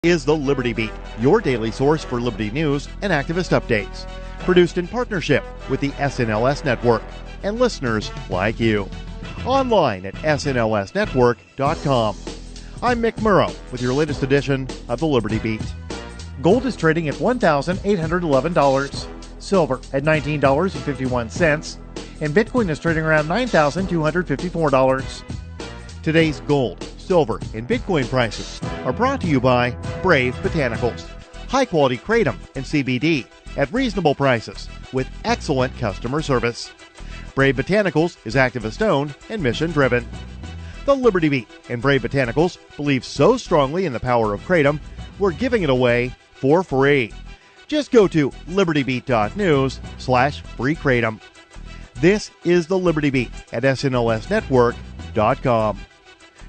Is the Liberty Beat, your daily source for Liberty news and activist updates. Produced in partnership with the SNLS Network and listeners like you. Online at snlsnetwork.com. I'm Mick Murrow with your latest edition of the Liberty Beat. Gold is trading at $1,811, silver at $19.51, and Bitcoin is trading around $9,254. Today's gold, silver, and Bitcoin prices are brought to you by Brave Botanicals. High-quality kratom and CBD at reasonable prices with excellent customer service. Brave Botanicals is activist-owned and mission-driven. The Liberty Beat and Brave Botanicals believe so strongly in the power of kratom, we're giving it away for free. Just go to libertybeat.news/free kratom. This is the Liberty Beat at snlsnetwork.com.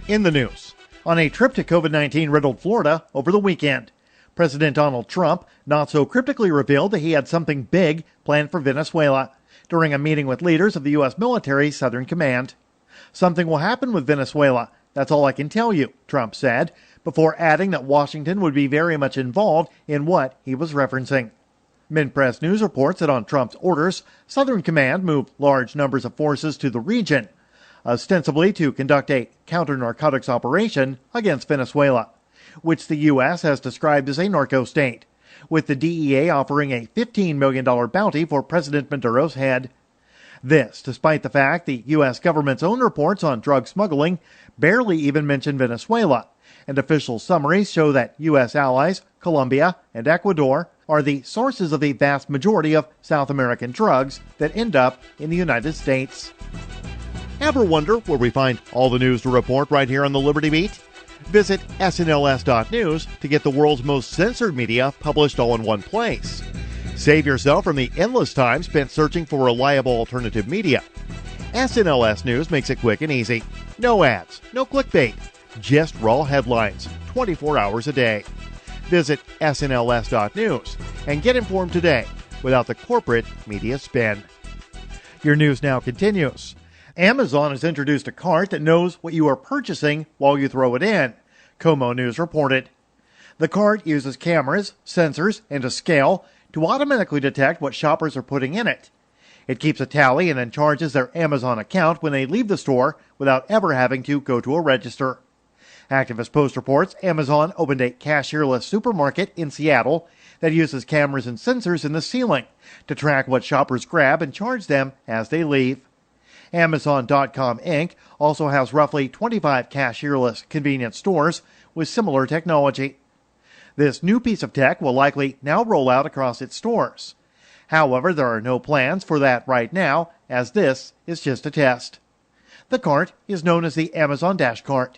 In the news, on a trip to COVID-19 riddled Florida over the weekend, President Donald Trump not so cryptically revealed that he had something big planned for Venezuela during a meeting with leaders of the U.S. military's Southern Command. Something will happen with Venezuela, that's all I can tell you, Trump said, before adding that Washington would be very much involved in what he was referencing. Minpress News reports that on Trump's orders, Southern Command moved large numbers of forces to the region, ostensibly to conduct a counter-narcotics operation against Venezuela, which the U.S. has described as a narco-state, with the DEA offering a $15 million bounty for President Maduro's head. This, despite the fact the U.S. government's own reports on drug smuggling barely even mention Venezuela, and official summaries show that U.S. allies, Colombia and Ecuador, are the sources of the vast majority of South American drugs that end up in the United States. Ever wonder where we find all the news to report right here on the Liberty Beat? Visit snls.news to get the world's most censored media published all in one place. Save yourself from the endless time spent searching for reliable alternative media. SNLS News makes it quick and easy. No ads, no clickbait, just raw headlines, 24 hours a day. Visit snls.news and get informed today without the corporate media spin. Your news now continues. Amazon has introduced a cart that knows what you are purchasing while you throw it in, Como News reported. The cart uses cameras, sensors, and a scale to automatically detect what shoppers are putting in it. It keeps a tally and then charges their Amazon account when they leave the store without ever having to go to a register. Activist Post reports Amazon opened a cashierless supermarket in Seattle that uses cameras and sensors in the ceiling to track what shoppers grab and charge them as they leave. Amazon.com Inc. also has roughly 25 cashierless convenience stores with similar technology. This new piece of tech will likely now roll out across its stores. However, there are no plans for that right now, as this is just a test. The cart is known as the Amazon Dash Cart.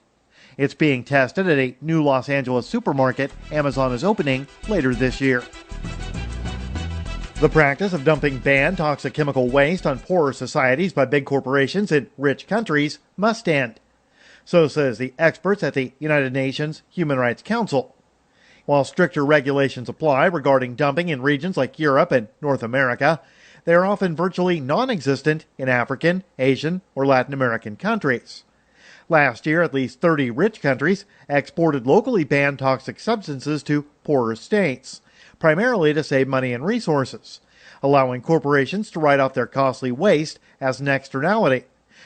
It's being tested at a new Los Angeles supermarket Amazon is opening later this year. The practice of dumping banned toxic chemical waste on poorer societies by big corporations in rich countries must end. So says the experts at the United Nations Human Rights Council. While stricter regulations apply regarding dumping in regions like Europe and North America, they are often virtually non-existent in African, Asian, or Latin American countries. Last year, at least 30 rich countries exported locally banned toxic substances to poorer states, primarily to save money and resources, allowing corporations to write off their costly waste as an externality,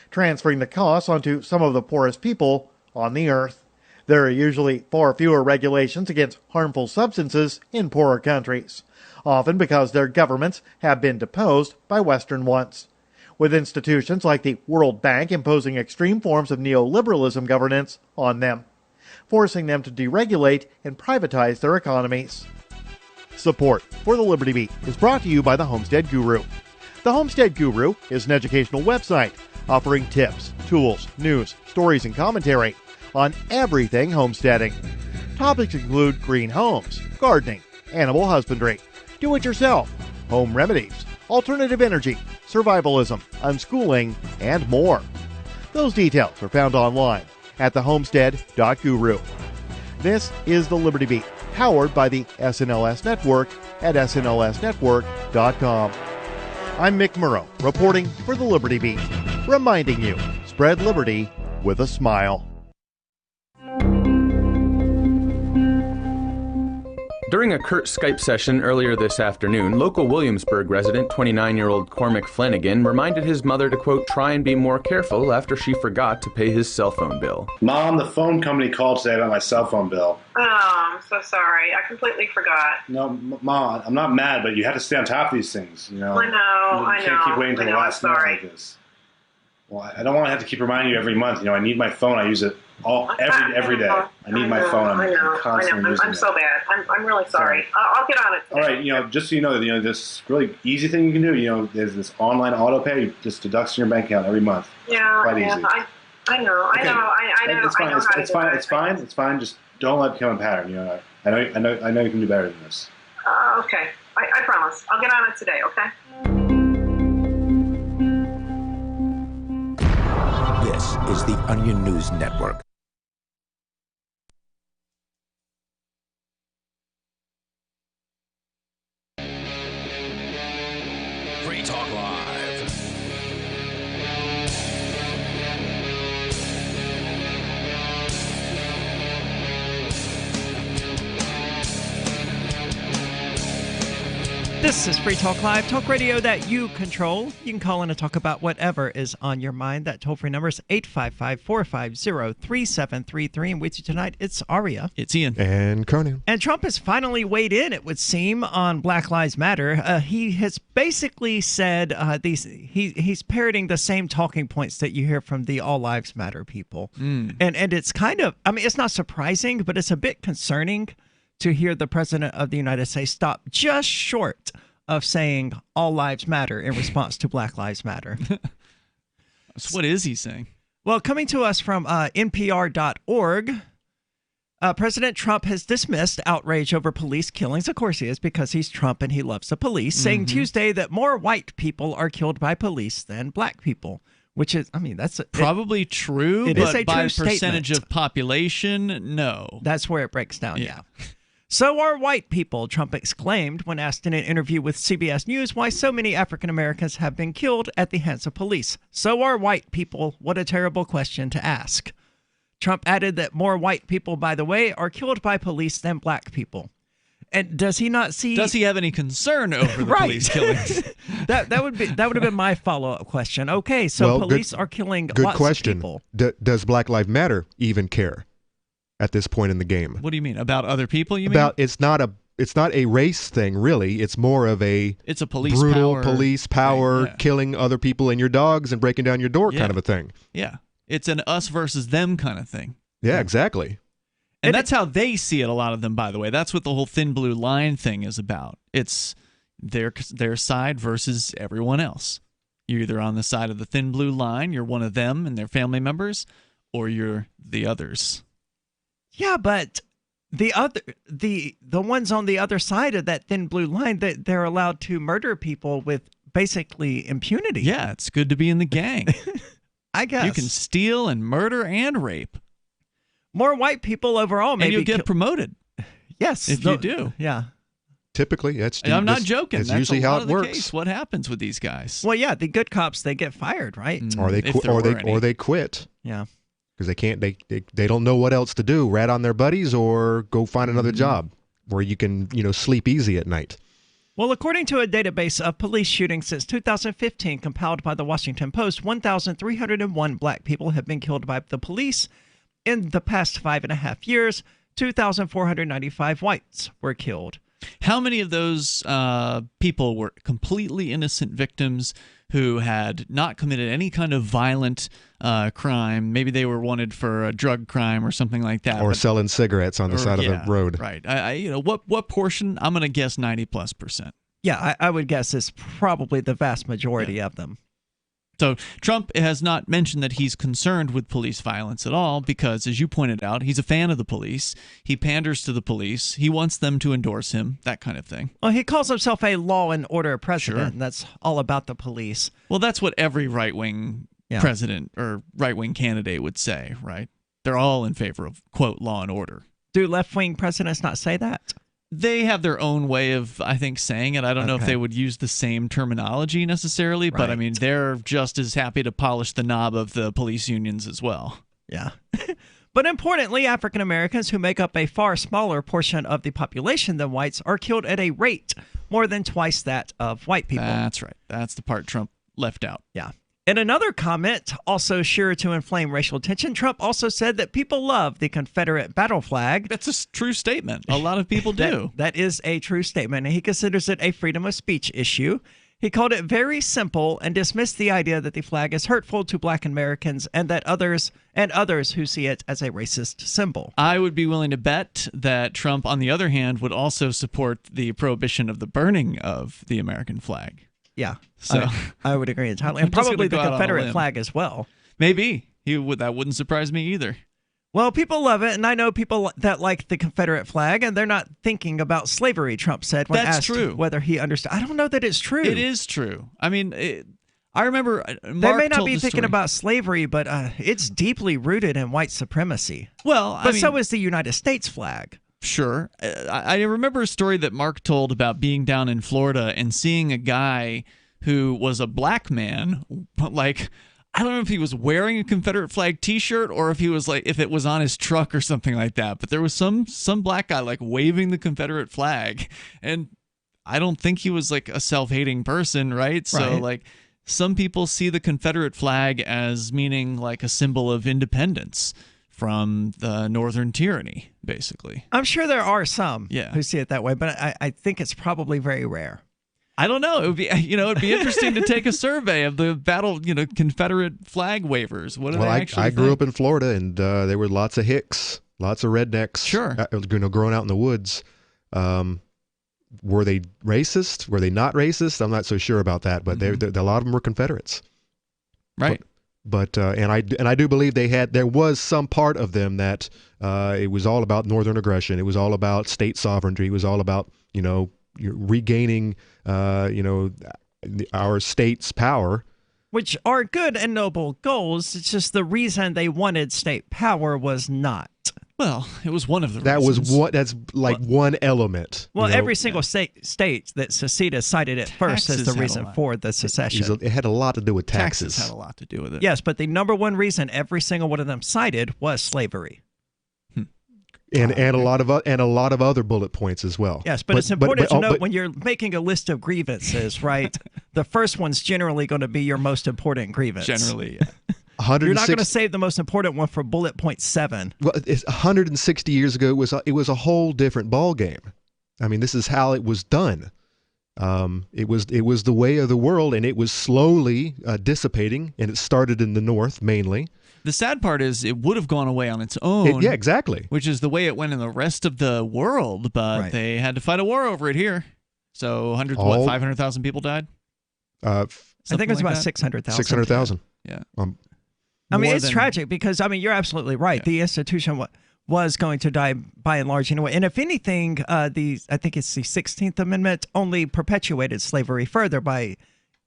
transferring the costs onto some of the poorest people on the earth. There are usually far fewer regulations against harmful substances in poorer countries, often because their governments have been deposed by Western ones, with institutions like the World Bank imposing extreme forms of neoliberalism governance on them, forcing them to deregulate and privatize their economies. Support for the Liberty Beat is brought to you by the Homestead Guru. The Homestead Guru is an educational website offering tips, tools, news, stories, and commentary on everything homesteading. Topics include green homes, gardening, animal husbandry, do-it-yourself, home remedies, alternative energy, survivalism, unschooling, and more. Those details are found online at thehomestead.guru. This is the Liberty Beat, powered by the SNLS Network at snlsnetwork.com. I'm Mick Murrow, reporting for the Liberty Beat, reminding you, spread liberty with a smile. During a curt Skype session earlier this afternoon, local Williamsburg resident 29-year-old Cormac Flanagan reminded his mother to, quote, try and be more careful after she forgot to pay his cell phone bill. Mom, the phone company called today about my cell phone bill. Oh, I'm so sorry. I completely forgot. No, Mom, I'm not mad, but you have to stay on top of these things. You know, I know. You can't keep waiting until the last minute like this. Well, I don't want to have to keep reminding you every month. You know, I need my phone. I use it every day. I need my phone. I'm constantly using it. I'm so bad. I'm really sorry. I'll get on it today. All right, you know, just so you know, this really easy thing you can do. You know, there's this online auto pay. It just deducts from your bank account every month. Yeah, quite easy. I know. Okay. I know. It's fine. I know how to do it. It's fine. Just don't let it become a pattern. You know, I know you can do better than this. Okay. I promise. I'll get on it today. Okay. This is the Onion News Network. Free Talk Live. This is Free Talk Live, talk radio that you control. You can call in and talk about whatever is on your mind. That toll-free number is 855-450-3733. And with you tonight, it's Aria. It's Ian. And Conan. And Trump has finally weighed in, it would seem, on Black Lives Matter. He has basically said he's parroting the same talking points that you hear from the All Lives Matter people. And it's kind of, I mean, it's not surprising, but it's a bit concerning to hear the President of the United States stop just short of saying all lives matter in response to Black Lives Matter. So what is he saying? Well, coming to us from NPR.org, President Trump has dismissed outrage over police killings. Of course he is, because he's Trump and he loves the police, saying Tuesday that more white people are killed by police than black people. Which is, I mean, that's probably true, it but is a by true percentage statement. of population, no. That's where it breaks down, yeah. So are white people, Trump exclaimed when asked in an interview with CBS News why so many African Americans have been killed at the hands of police. So are white people. What a terrible question to ask. Trump added that more white people, by the way, are killed by police than black people. And does he not see? Does he have any concern over the police killings? that would have been my follow-up question. Okay, so police are killing lots of people. Does Black Lives Matter even care at this point in the game? What do you mean about other people? You mean it's not a race thing, really. It's more of it's a police brutal power, police power, right, yeah. Killing other people and your dogs and breaking down your door kind of a thing. Yeah, it's an us versus them kind of thing. Yeah, exactly. And that's how they see it, a lot of them, by the way. That's what the whole thin blue line thing is about. It's their side versus everyone else. You're either on the side of the thin blue line, you're one of them and their family members, or you're the others. Yeah, but the ones on the other side of that thin blue line, they're allowed to murder people with basically impunity. Yeah, it's good to be in the gang. I guess. You can steal and murder and rape. More white people overall, maybe. And you'll get promoted. Yes. If you do. Yeah. Typically, I'm not joking. That's That's usually a lot how of it the works. case. What happens with these guys? Well, yeah, the good cops, they get fired, right? Or they quit. Yeah. Because they can't. They don't know what else to do. Rat on their buddies or go find another job where you can sleep easy at night. Well, according to a database of police shootings since 2015 compiled by the Washington Post, 1,301 black people have been killed by the police in the past 5.5 years. 2,495 whites were killed. How many of those people were completely innocent victims who had not committed any kind of violent crime? Maybe they were wanted for a drug crime or something like that. Or selling cigarettes on the side of the road. Right. What portion? I'm going to guess 90+%. Yeah, I would guess it's probably the vast majority of them. So Trump has not mentioned that he's concerned with police violence at all because, as you pointed out, he's a fan of the police. He panders to the police. He wants them to endorse him, that kind of thing. Well, he calls himself a law and order president, and that's all about the police. Well, that's what every right-wing president or right-wing candidate would say, right? They're all in favor of, quote, law and order. Do left-wing presidents not say that? They have their own way of, I think, saying it. I don't know if they would use the same terminology necessarily, but I mean, they're just as happy to polish the knob of the police unions as well. Yeah. But importantly, African Americans, who make up a far smaller portion of the population than whites, are killed at a rate more than twice that of white people. That's right. That's the part Trump left out. Yeah. In another comment, also sure to inflame racial tension, Trump also said that people love the Confederate battle flag. That's a true statement. A lot of people do. That is a true statement, and he considers it a freedom of speech issue. He called it very simple and dismissed the idea that the flag is hurtful to black Americans and that others who see it as a racist symbol. I would be willing to bet that Trump, on the other hand, would also support the prohibition of the burning of the American flag. Yeah, so I would agree entirely, and probably the Confederate flag as well. Maybe that wouldn't surprise me either. Well, people love it, and I know people that like the Confederate flag, and they're not thinking about slavery, Trump said when asked whether he understood. I don't know that it's true. It is true. I mean, I remember Mark they may not told be the thinking story. about slavery, but it's deeply rooted in white supremacy. Well, but so is the United States flag. Sure. I remember a story that Mark told about being down in Florida and seeing a guy who was a black man, like, I don't know if he was wearing a Confederate flag T-shirt or if he was if it was on his truck or something like that. But there was some black guy waving the Confederate flag, and I don't think he was a self-hating person, right? So some people see the Confederate flag as meaning a symbol of independence from the Northern tyranny, basically. I'm sure there are some who see it that way, but I think it's probably very rare. I don't know. It would be, it'd be interesting to take a survey of the battle, Confederate flag wavers. What do they actually I grew up in Florida, and there were lots of hicks, lots of rednecks. Sure. Growing out in the woods. Were they racist? Were they not racist? I'm not so sure about that, but a lot of them were Confederates. Right. But and I do believe there was some part of them that it was all about Northern aggression. It was all about state sovereignty. It was all about regaining our state's power, which are good and noble goals. It's just the reason they wanted state power was not. Well, it was one of the that reasons. was what that's one element. Well, every single state that seceded cited it first as the reason for the secession. It had a lot to do with taxes. Taxes had a lot to do with it. Yes, but the number one reason every single one of them cited was slavery. And a lot of other bullet points as well. Yes, but it's important to note when you're making a list of grievances, right? The first one's generally going to be your most important grievance. Generally, yeah. You're not going to save the most important one for bullet point 7. Well, 160 years ago, it was a whole different ball game. I mean, this is how it was done. It was the way of the world, and it was slowly dissipating, and it started in the North mainly. The sad part is it would have gone away on its own. Yeah, exactly. Which is the way it went in the rest of the world, but they had to fight a war over it here. So 500,000 people died? I think it was about 600,000. 600,000. Yeah. I mean, it's tragic because, you're absolutely right. Yeah. The institution was going to die by and large anyway. And if anything, I think it's the 16th Amendment only perpetuated slavery further by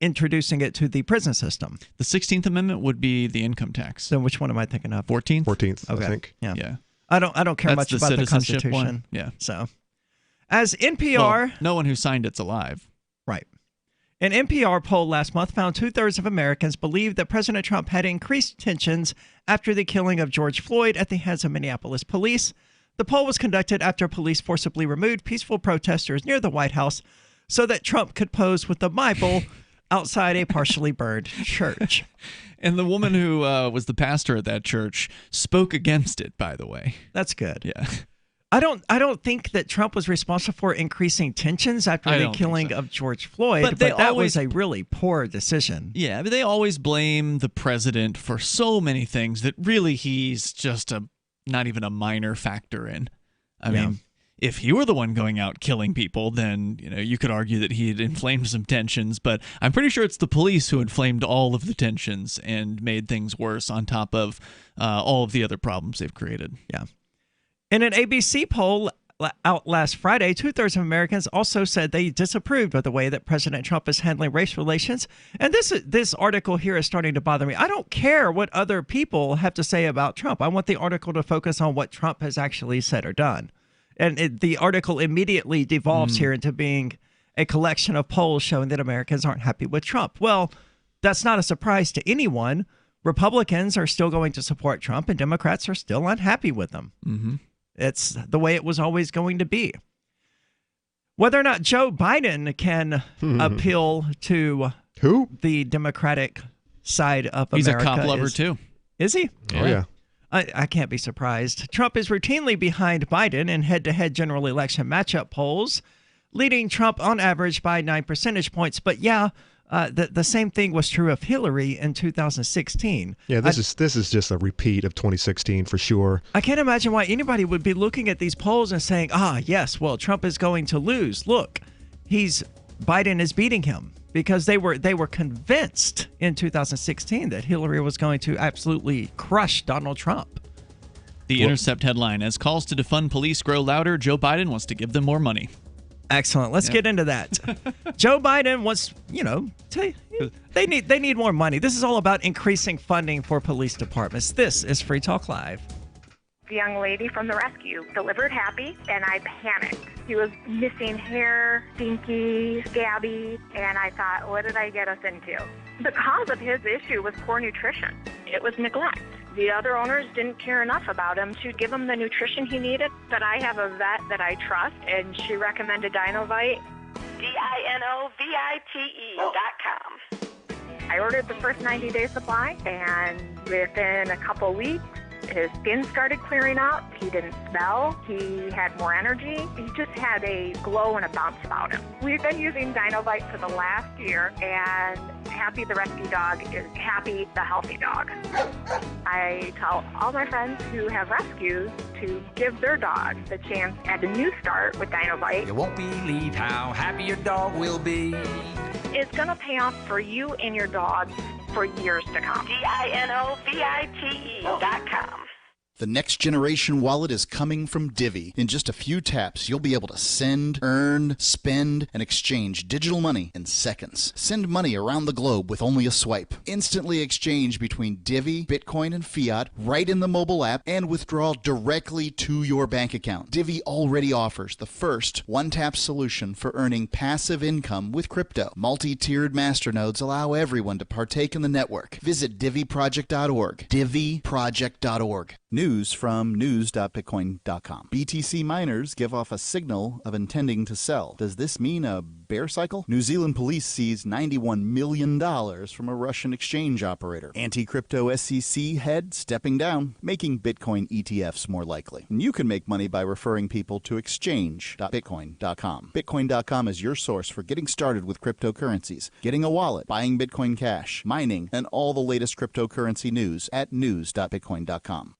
introducing it to the prison system. The 16th Amendment would be the income tax. So which one am I thinking of? 14th? 14th, okay. I think. Yeah. I don't care much about the Constitution. One. Yeah. So, as NPR... no one who signed it's alive. Right. An NPR poll last month found 2/3 of Americans believe that President Trump had increased tensions after the killing of George Floyd at the hands of Minneapolis police. The poll was conducted after police forcibly removed peaceful protesters near the White House so that Trump could pose with the Bible outside a partially burned church. And the woman who was the pastor at that church spoke against it, by the way. That's good. Yeah. I don't think that Trump was responsible for increasing tensions after the killing of George Floyd, but that was a really poor decision. Yeah, but they always blame the president for so many things that really he's just not even a minor factor in. I mean, if he were the one going out killing people, then you could argue that he had inflamed some tensions, but I'm pretty sure it's the police who inflamed all of the tensions and made things worse on top of all of the other problems they've created. Yeah. In an ABC poll out last Friday, 2/3 of Americans also said they disapproved of the way that President Trump is handling race relations. And this article here is starting to bother me. I don't care what other people have to say about Trump. I want the article to focus on what Trump has actually said or done. And the article immediately devolves here into being a collection of polls showing that Americans aren't happy with Trump. Well, that's not a surprise to anyone. Republicans are still going to support Trump, and Democrats are still unhappy with him. Mm-hmm. It's the way it was always going to be. Whether or not Joe Biden can appeal to the Democratic side of He's America. He's a cop lover, too. Is he? Oh, yeah. I can't be surprised. Trump is routinely behind Biden in head-to-head general election matchup polls, leading Trump on average by 9 percentage points. But the same thing was true of Hillary in 2016. Yeah, this is just a repeat of 2016 for sure. I can't imagine why anybody would be looking at these polls and saying, yes, well, Trump is going to lose. Look, Biden is beating him. Because they were convinced in 2016 that Hillary was going to absolutely crush Donald Trump. The Intercept headline, as calls to defund police grow louder, Joe Biden wants to give them more money. Excellent. Let's get into that. Joe Biden wants, they need more money. This is all about increasing funding for police departments. This is Free Talk Live. The young lady from the rescue delivered happy, and I panicked. He was missing hair, stinky, scabby, and I thought, what did I get us into? The cause of his issue was poor nutrition. It was neglect. The other owners didn't care enough about him to give him the nutrition he needed. But I have a vet that I trust, and she recommended Dinovite. DINOVITE.com. I ordered the first 90-day supply, and within a couple weeks, his skin started clearing up. He didn't smell. He had more energy. He just had a glow and a bounce about him. We've been using Dinovite for the last year, and Happy the rescue dog is Happy the healthy dog. I tell all my friends who have rescues to give their dog the chance at a new start with Dinovite. You won't believe how happy your dog will be. It's going to pay off for you and your dog for years to come. DINOVITE.com. The next generation wallet is coming from Divvy. In just a few taps, you'll be able to send, earn, spend, and exchange digital money in seconds. Send money around the globe with only a swipe. Instantly exchange between Divvy, Bitcoin, and fiat right in the mobile app and withdraw directly to your bank account. Divvy already offers the first one-tap solution for earning passive income with crypto. Multi-tiered masternodes allow everyone to partake in the network. Visit DivvyProject.org. DivvyProject.org. News from news.bitcoin.com. BTC miners give off a signal of intending to sell. Does this mean a bear cycle? New Zealand police seized $91 million from a Russian exchange operator. Anti-crypto SEC head stepping down, making Bitcoin ETFs more likely. And you can make money by referring people to exchange.bitcoin.com. Bitcoin.com is your source for getting started with cryptocurrencies, getting a wallet, buying Bitcoin Cash, mining, and all the latest cryptocurrency news at news.bitcoin.com.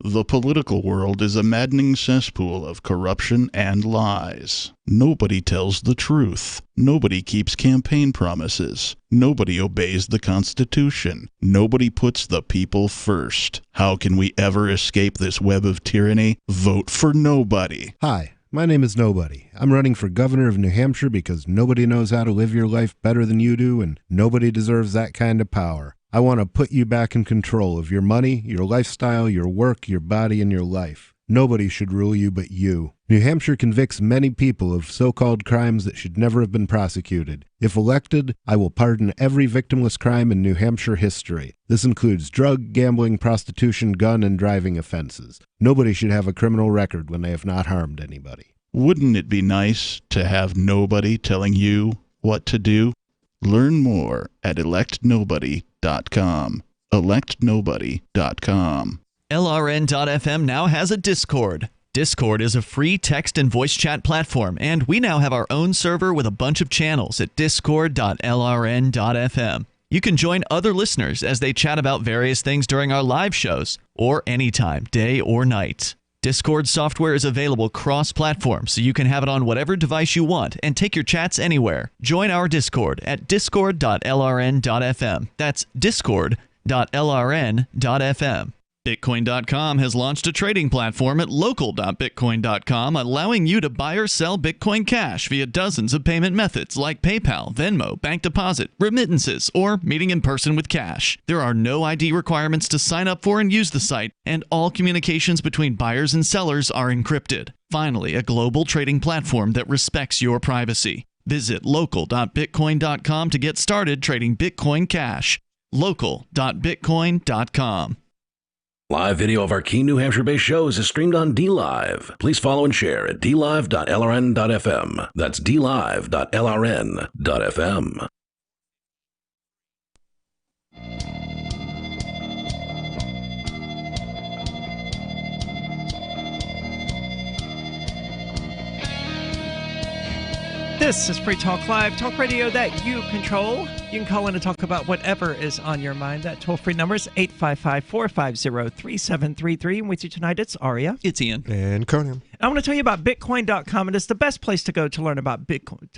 The political world is a maddening cesspool of corruption and lies. Nobody tells the truth. Nobody keeps campaign promises. Nobody obeys the Constitution. Nobody puts the people first. How can we ever escape this web of tyranny? Vote for nobody. Hi, my name is Nobody. I'm running for governor of New Hampshire because nobody knows how to live your life better than you do, and nobody deserves that kind of power. I want to put you back in control of your money, your lifestyle, your work, your body, and your life. Nobody should rule you but you. New Hampshire convicts many people of so-called crimes that should never have been prosecuted. If elected, I will pardon every victimless crime in New Hampshire history. This includes drug, gambling, prostitution, gun, and driving offenses. Nobody should have a criminal record when they have not harmed anybody. Wouldn't it be nice to have nobody telling you what to do? Learn more at electnobody.com. electnobody.com. LRN.FM now has a Discord. Discord is a free text and voice chat platform, and we now have our own server with a bunch of channels at discord.lrn.fm. You can join other listeners as they chat about various things during our live shows, or anytime, day or night. Discord software is available cross-platform, so you can have it on whatever device you want and take your chats anywhere. Join our Discord at discord.lrn.fm. That's discord.lrn.fm. Bitcoin.com has launched a trading platform at local.bitcoin.com, allowing you to buy or sell Bitcoin Cash via dozens of payment methods like PayPal, Venmo, bank deposit, remittances, or meeting in person with cash. There are no ID requirements to sign up for and use the site, and all communications between buyers and sellers are encrypted. Finally, a global trading platform that respects your privacy. Visit local.bitcoin.com to get started trading Bitcoin Cash. Local.bitcoin.com. Live video of our key New Hampshire-based shows is streamed on DLive. Please follow and share at dlive.lrn.fm. That's dlive.lrn.fm. This is Free Talk Live, talk radio that you control. You can call in and talk about whatever is on your mind. That toll-free number is 855-450-3733. And with you tonight, it's Aria. It's Ian. And Conan. I want to tell you about Bitcoin.com. It is the best place to go to learn about Bitcoin, and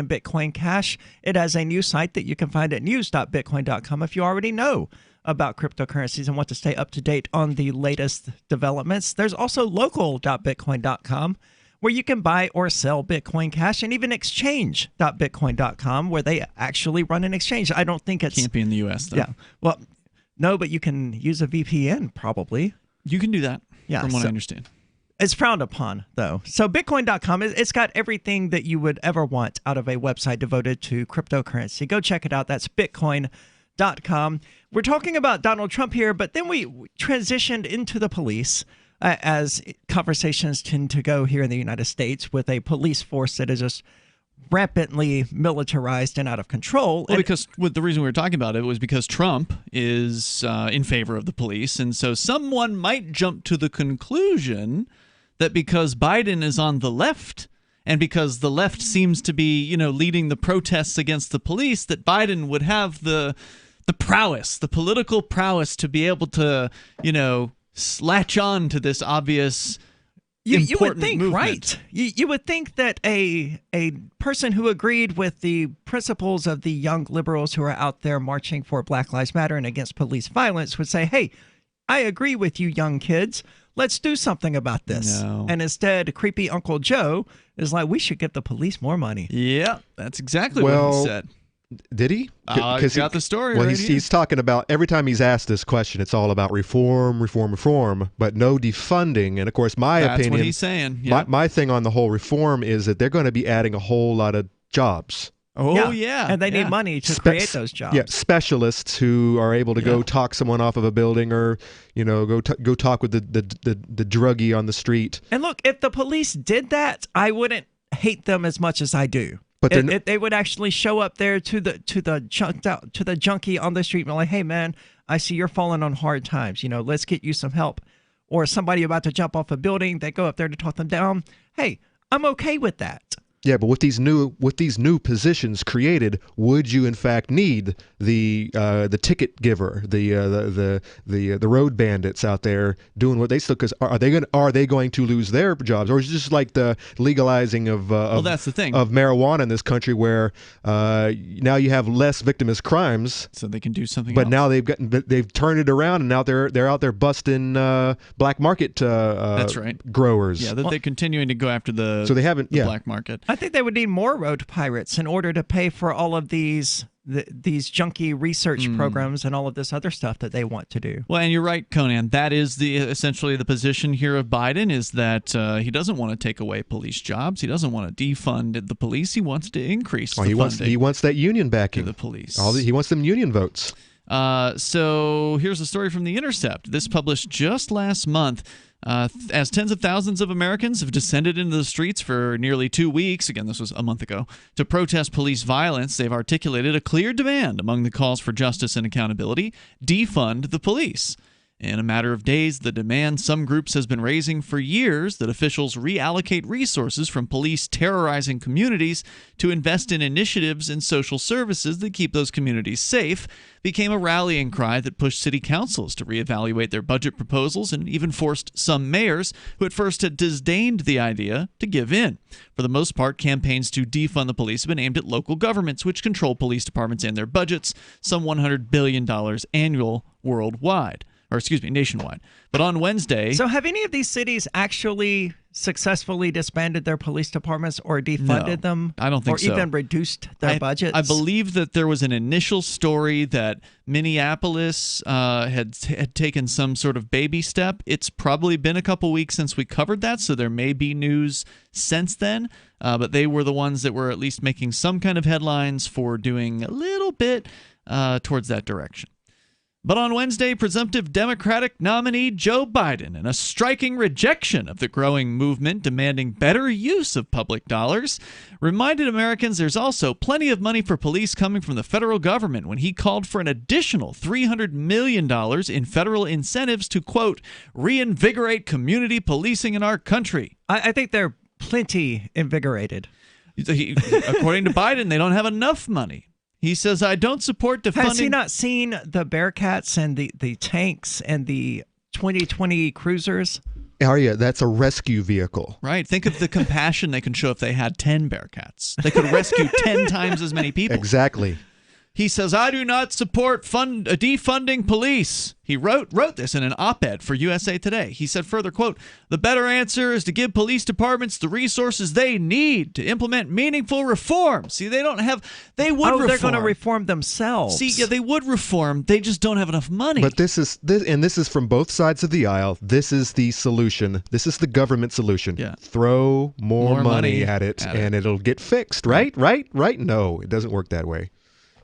Bitcoin Cash. It has a news site that you can find at news.bitcoin.com if you already know about cryptocurrencies and want to stay up to date on the latest developments. There's also local.bitcoin.com, where you can buy or sell Bitcoin Cash, and even exchange.bitcoin.com, where they actually run an exchange. I don't think it's... Can't be in the U.S., though. Yeah. Well, no, but you can use a VPN, probably. You can do that, from what I understand. It's frowned upon, though. So Bitcoin.com, it's got everything that you would ever want out of a website devoted to cryptocurrency. Go check it out. That's Bitcoin.com. We're talking about Donald Trump here, but then we transitioned into the police, as conversations tend to go here in the United States, with a police force that is just rampantly militarized and out of control. Well, because the reason we were talking about it was because Trump is in favor of the police, and so someone might jump to the conclusion that because Biden is on the left, and because the left seems to be, leading the protests against the police, that Biden would have the prowess, the political prowess, to be able to, latch on to this obvious you would think, movement. right? You would think that a person who agreed with the principles of the young liberals who are out there marching for Black Lives Matter and against police violence would say, hey, I agree with you, young kids. Let's do something about this. No. And instead, creepy Uncle Joe is like, we should give the police more money. Yeah, that's exactly what he said. Did he? He's got the story. Well, right he's talking about, every time he's asked this question, it's all about reform, but no defunding. And of course, That's opinion, what he's saying. Yeah. My thing on the whole reform is that they're going to be adding a whole lot of jobs. Oh, yeah. And they need money to create those jobs. Yeah, specialists who are able to go talk someone off of a building, or go talk with the druggie on the street. And look, if the police did that, I wouldn't hate them as much as I do. But they would actually show up there to the junkie on the street and be like, hey man, I see you're falling on hard times. Let's get you some help. Or somebody about to jump off a building, they go up there to talk them down. Hey, I'm okay with that. Yeah, but with these new positions created, would you in fact need the ticket giver, the road bandits out there doing what they still? Because are they going to lose their jobs, or is it just like the legalizing of that's the thing, of marijuana in this country, where now you have less victimless crimes, so they can do something. But else. now they've turned it around, and now they're out there busting black market. That's right. Growers. Yeah, they're continuing to go after the black market. I think they would need more road pirates in order to pay for all of these junkie research programs and all of this other stuff that they want to do. Well, and you're right, Conan. That is essentially the position here of Biden, is that he doesn't want to take away police jobs. He doesn't want to defund the police. He wants to increase the funding. He wants that union backing. To the police. He wants them union votes. So here's a story from The Intercept. This published just last month. As tens of thousands of Americans have descended into the streets for nearly 2 weeks, again, this was a month ago, to protest police violence, they've articulated a clear demand among the calls for justice and accountability: defund the police. In a matter of days, the demand some groups has been raising for years, that officials reallocate resources from police terrorizing communities to invest in initiatives and social services that keep those communities safe, became a rallying cry that pushed city councils to reevaluate their budget proposals, and even forced some mayors, who at first had disdained the idea, to give in. For the most part, campaigns to defund the police have been aimed at local governments, which control police departments and their budgets, some $100 billion annual nationwide. But on Wednesday... So have any of these cities actually successfully disbanded their police departments or defunded them? I don't think or so. Or even reduced their budgets? I believe that there was an initial story that Minneapolis had taken some sort of baby step. It's probably been a couple weeks since we covered that, so there may be news since then. But they were the ones that were at least making some kind of headlines for doing a little bit towards that direction. But on Wednesday, presumptive Democratic nominee Joe Biden, in a striking rejection of the growing movement demanding better use of public dollars, reminded Americans there's also plenty of money for police coming from the federal government when he called for an additional $300 million in federal incentives to, quote, reinvigorate community policing in our country. I think they're plenty invigorated. According to Biden, they don't have enough money. He says, I don't support defunding. Has he not seen the Bearcats and the tanks and the 2020 cruisers? Aria, that's a rescue vehicle. Right. Think of the compassion they can show if they had 10 Bearcats. They could rescue 10 times as many people. Exactly. He says, I do not support defunding police. He wrote this in an op-ed for USA Today. He said further, quote, the better answer is to give police departments the resources they need to implement meaningful reform. See, they don't have, they would reform. They're going to reform themselves. See, yeah, they would reform. They just don't have enough money. But this is from both sides of the aisle. This is the solution. This is the government solution. Yeah. Throw more money at it and it'll get fixed, right? Right? No, it doesn't work that way.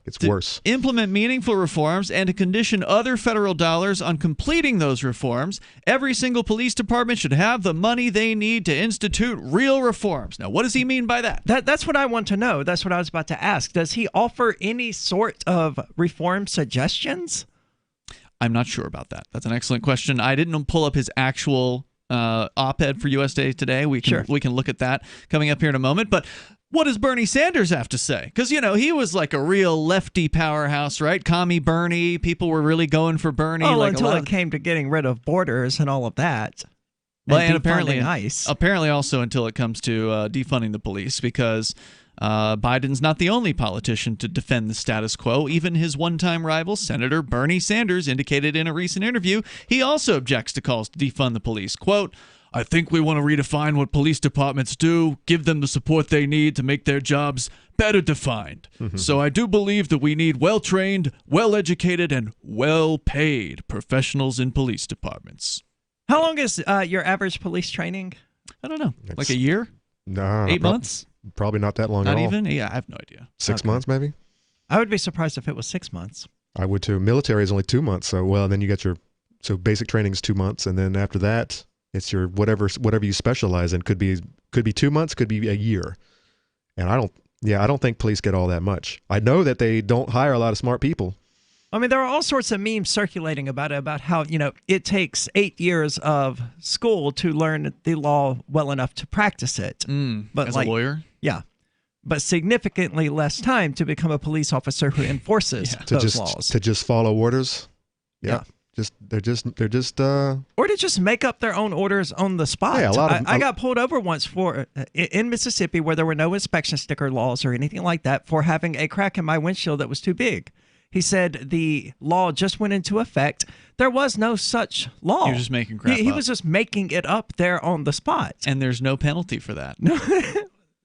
It's worse. Implement meaningful reforms and to condition other federal dollars on completing those reforms. Every single police department should have the money they need to institute real reforms. Now, what does he mean by that? That's what I want to know. That's what I was about to ask. Does he offer any sort of reform suggestions? I'm not sure about that. That's an excellent question. I didn't pull up his actual op-ed for USA Today. We can look at that coming up here in a moment. But what does Bernie Sanders have to say? Because, he was like a real lefty powerhouse, right? Commie Bernie. People were really going for Bernie. Oh, until it came to getting rid of borders and all of that. Well, and apparently also until it comes to defunding the police, because Biden's not the only politician to defend the status quo. Even his one-time rival, Senator Bernie Sanders, indicated in a recent interview he also objects to calls to defund the police. Quote, I think we want to redefine what police departments do, give them the support they need to make their jobs better defined. So I do believe that we need well-trained, well-educated, and well-paid professionals in police departments. How long is your average police training? I don't know. Like a year? No. 8 months? Probably not that long Not at all. even? Yeah, I have no idea. 6 months, maybe? I would be surprised if it was 6 months. I would too. Military is only 2 months. So, then you get so basic training is 2 months. And then after that, it's your whatever you specialize in. Could be 2 months, could be a year. And I don't think police get all that much. I know that they don't hire a lot of smart people. I mean, there are all sorts of memes circulating about it, about how, it takes 8 years of school to learn the law well enough to practice it. But as a lawyer? Yeah. But significantly less time to become a police officer who enforces those laws. To just follow orders. Yeah. They're just or to just make up their own orders on the spot. Yeah, I got pulled over once for in Mississippi, where there were no inspection sticker laws or anything like that, for having a crack in my windshield that was too big. He said the law just went into effect. There was no such law. He was just making crap He up. was just making it up there on the spot. And there's no penalty for that.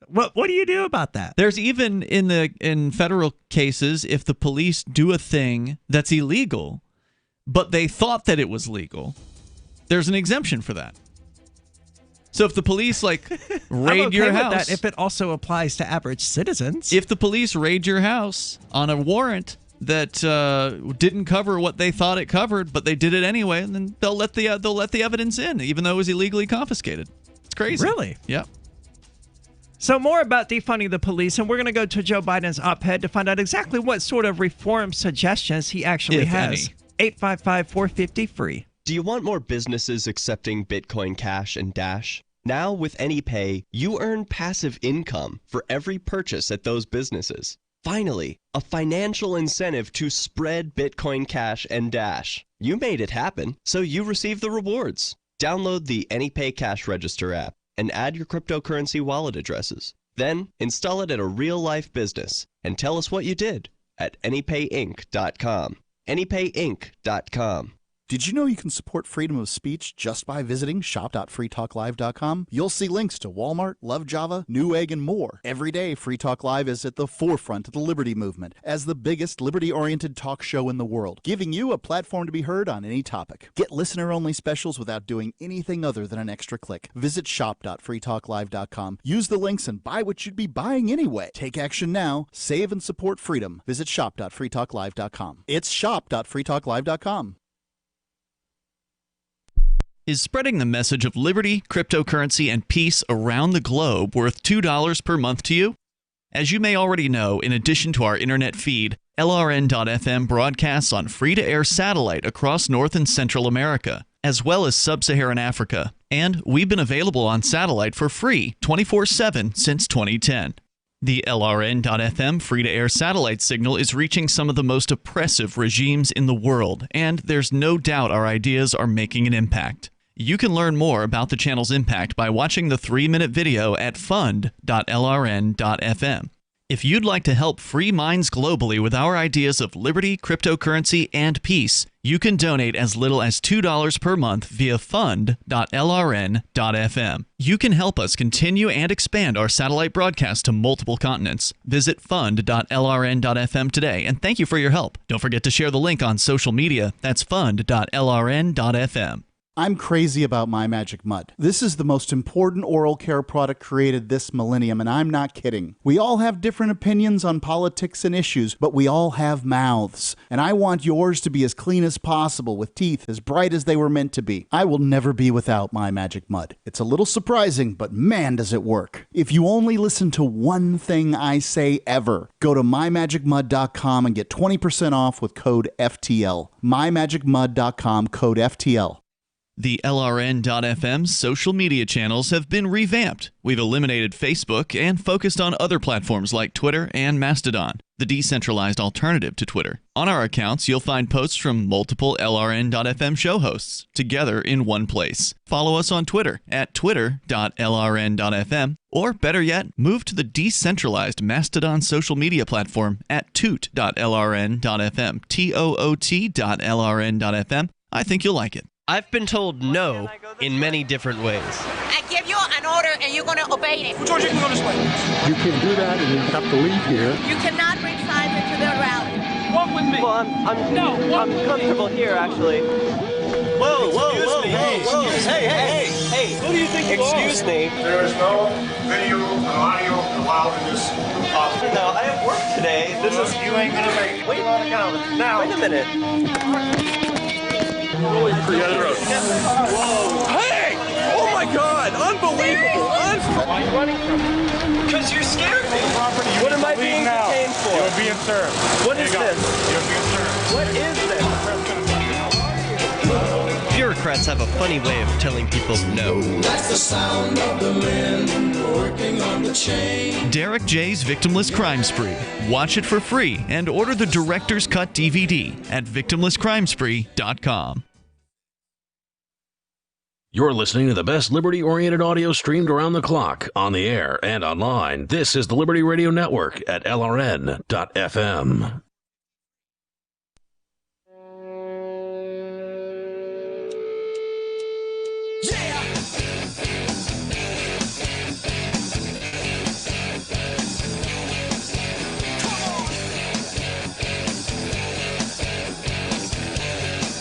What do you do about that? There's even in federal cases, if the police do a thing that's illegal, but they thought that it was legal, there's an exemption for that. So if the police raid your house, with that if it also applies to average citizens. If the police raid your house on a warrant that didn't cover what they thought it covered, but they did it anyway, and then they'll let the evidence in, even though it was illegally confiscated. It's crazy. Really? Yeah. So more about defunding the police, and we're going to go to Joe Biden's op-ed to find out exactly what sort of reform suggestions he actually has. 855-450-FREE. Do you want more businesses accepting Bitcoin Cash and Dash? Now with AnyPay, you earn passive income for every purchase at those businesses. Finally, a financial incentive to spread Bitcoin Cash and Dash. You made it happen, so you receive the rewards. Download the AnyPay Cash Register app and add your cryptocurrency wallet addresses. Then install it at a real-life business and tell us what you did at AnyPayInc.com. AnyPayInc.com. Did you know you can support freedom of speech just by visiting shop.freetalklive.com? You'll see links to Walmart, Love Java, Newegg, and more. Every day, Free Talk Live is at the forefront of the liberty movement as the biggest liberty-oriented talk show in the world, giving you a platform to be heard on any topic. Get listener-only specials without doing anything other than an extra click. Visit shop.freetalklive.com. Use the links and buy what you'd be buying anyway. Take action now. Save and support freedom. Visit shop.freetalklive.com. It's shop.freetalklive.com. Is spreading the message of liberty, cryptocurrency, and peace around the globe worth $2 per month to you? As you may already know, in addition to our internet feed, LRN.FM broadcasts on free-to-air satellite across North and Central America, as well as Sub-Saharan Africa. And we've been available on satellite for free 24/7 since 2010. The LRN.FM free-to-air satellite signal is reaching some of the most oppressive regimes in the world, and there's no doubt our ideas are making an impact. You can learn more about the channel's impact by watching the 3-minute video at fund.lrn.fm. If you'd like to help free minds globally with our ideas of liberty, cryptocurrency, and peace, you can donate as little as $2 per month via fund.lrn.fm. You can help us continue and expand our satellite broadcast to multiple continents. Visit fund.lrn.fm today, and thank you for your help. Don't forget to share the link on social media. That's fund.lrn.fm. I'm crazy about My Magic Mud. This is the most important oral care product created this millennium, and I'm not kidding. We all have different opinions on politics and issues, but we all have mouths. And I want yours to be as clean as possible, with teeth as bright as they were meant to be. I will never be without My Magic Mud. It's a little surprising, but man, does it work. If you only listen to one thing I say ever, go to mymagicmud.com and get 20% off with code FTL. mymagicmud.com, code FTL. The LRN.FM social media channels have been revamped. We've eliminated Facebook and focused on other platforms like Twitter and Mastodon, the decentralized alternative to Twitter. On our accounts, you'll find posts from multiple LRN.FM show hosts together in one place. Follow us on Twitter at twitter.lrn.fm, or better yet, move to the decentralized Mastodon social media platform at toot.lrn.fm, toot.lrn.fm. I think you'll like it. I've been told no in many different ways. I give you an order and you're going to obey it. George, you can go this way. You can do that and you have to leave here. You cannot bring signs into the rally. Walk with me. Well, I'm comfortable here, actually. Whoa. Hey. Who do you think you are? Excuse me. There is no video or audio allowed in this office. No, I have work today. This is... You ain't going to make it. Wait a minute. Whoa! Hey! Oh my God! Unbelievable! Why are you running from me? Because you're scared me. What am I being detained for? You're being served. What is this? You're being served. What is this? Bureaucrats have a funny way of telling people no. That's the sound of the men working on the chain. Derek J's Victimless Crime Spree. Watch it for free and order the Director's Cut DVD at victimlesscrimespree.com. You're listening to the best liberty-oriented audio streamed around the clock, on the air and online. This is the Liberty Radio Network at LRN.FM.